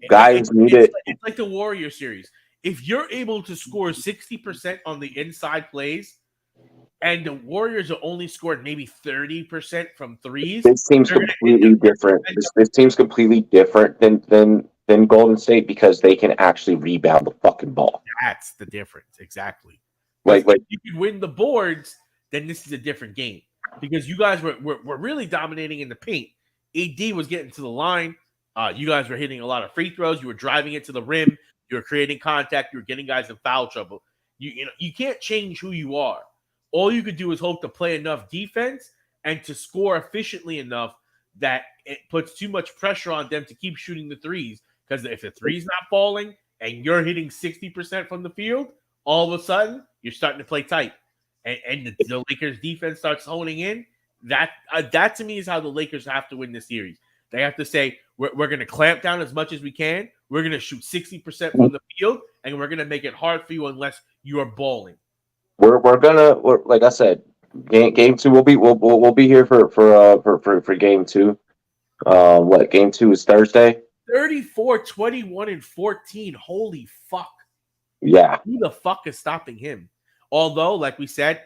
A: Guys need it.
C: It's like the Warrior series. If you're able to score 60% on the inside plays, and the Warriors are only scored maybe 30% from threes,
A: this seems completely different. This team's completely different than Golden State, because they can actually rebound the fucking ball.
C: That's the difference, exactly.
A: Like
C: if you can win the boards, then this is a different game, because you guys were really dominating in the paint. AD was getting to the line. You guys were hitting a lot of free throws. You were driving it to the rim. You were creating contact. You were getting guys in foul trouble. You can't change who you are. All you could do is hope to play enough defense and to score efficiently enough that it puts too much pressure on them to keep shooting the threes. Because if the three's not falling and you're hitting 60% from the field, all of a sudden you're starting to play tight. And the Lakers defense starts honing in. That to me is how the Lakers have to win this series. They have to say, we're going to clamp down as much as we can. We're going to shoot 60% from the field, and we're going to make it hard for you unless you are balling.
A: We're like I said, game 2 we'll be here for game 2. What game 2 is Thursday?
C: 34, 21, and 14. Holy fuck.
A: Yeah.
C: Who the fuck is stopping him? Although, like we said,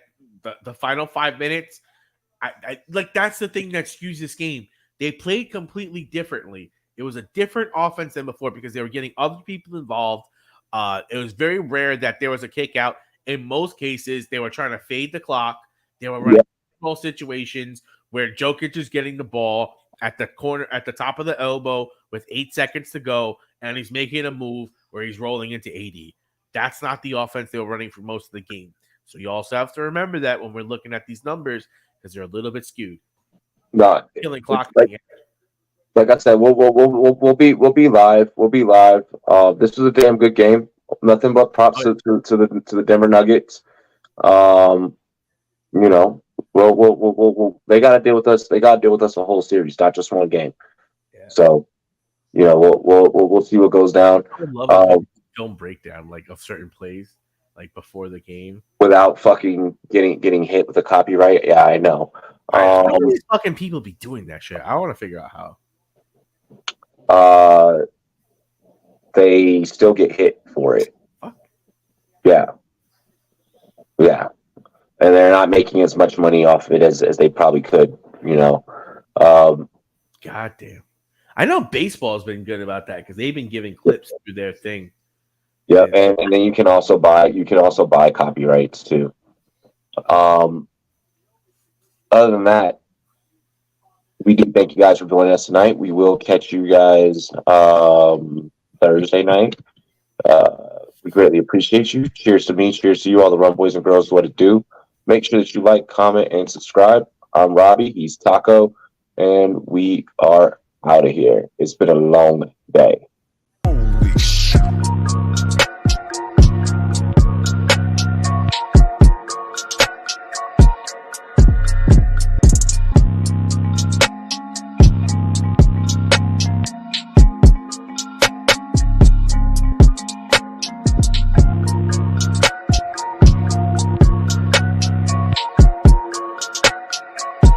C: the final 5 minutes, I like that's the thing that skews this game. They played completely differently. It was a different offense than before because they were getting other people involved. It was very rare that there was a kick out. In most cases, they were trying to fade the clock. They were running small situations where Jokic is getting the ball at the corner, at the top of the elbow with 8 seconds to go, and he's making a move where he's rolling into AD. That's not the offense they were running for most of the game. So you also have to remember that when we're looking at these numbers, because they're a little bit skewed.
A: No,
C: killing clock.
A: Like I said, we'll be live. We'll be live. This was a damn good game. Nothing but props to the Denver Nuggets. You know, we'll they got to deal with us. They got to deal with us a whole series, not just one game. Yeah. So we'll see what goes down.
C: I would love a film breakdown like of certain plays, like before the game.
A: Without fucking getting hit with a copyright. Yeah, I know.
C: How do these fucking people be doing that shit? I want to figure out how.
A: They still get hit for it.
C: Fuck.
A: Yeah. And they're not making as much money off of it as they probably could,
C: God damn. I know baseball has been good about that because they've been giving clips through their thing.
A: Yeah, and then you can also buy copyrights too. Other than that, we do thank you guys for joining us tonight. We will catch you guys Thursday night. We greatly appreciate you. Cheers to me. Cheers to you, all the Run Boys and Girls. What it do. Make sure that you like, comment, and subscribe. I'm Robbie. He's Taco. And we are out of here. It's been a long day.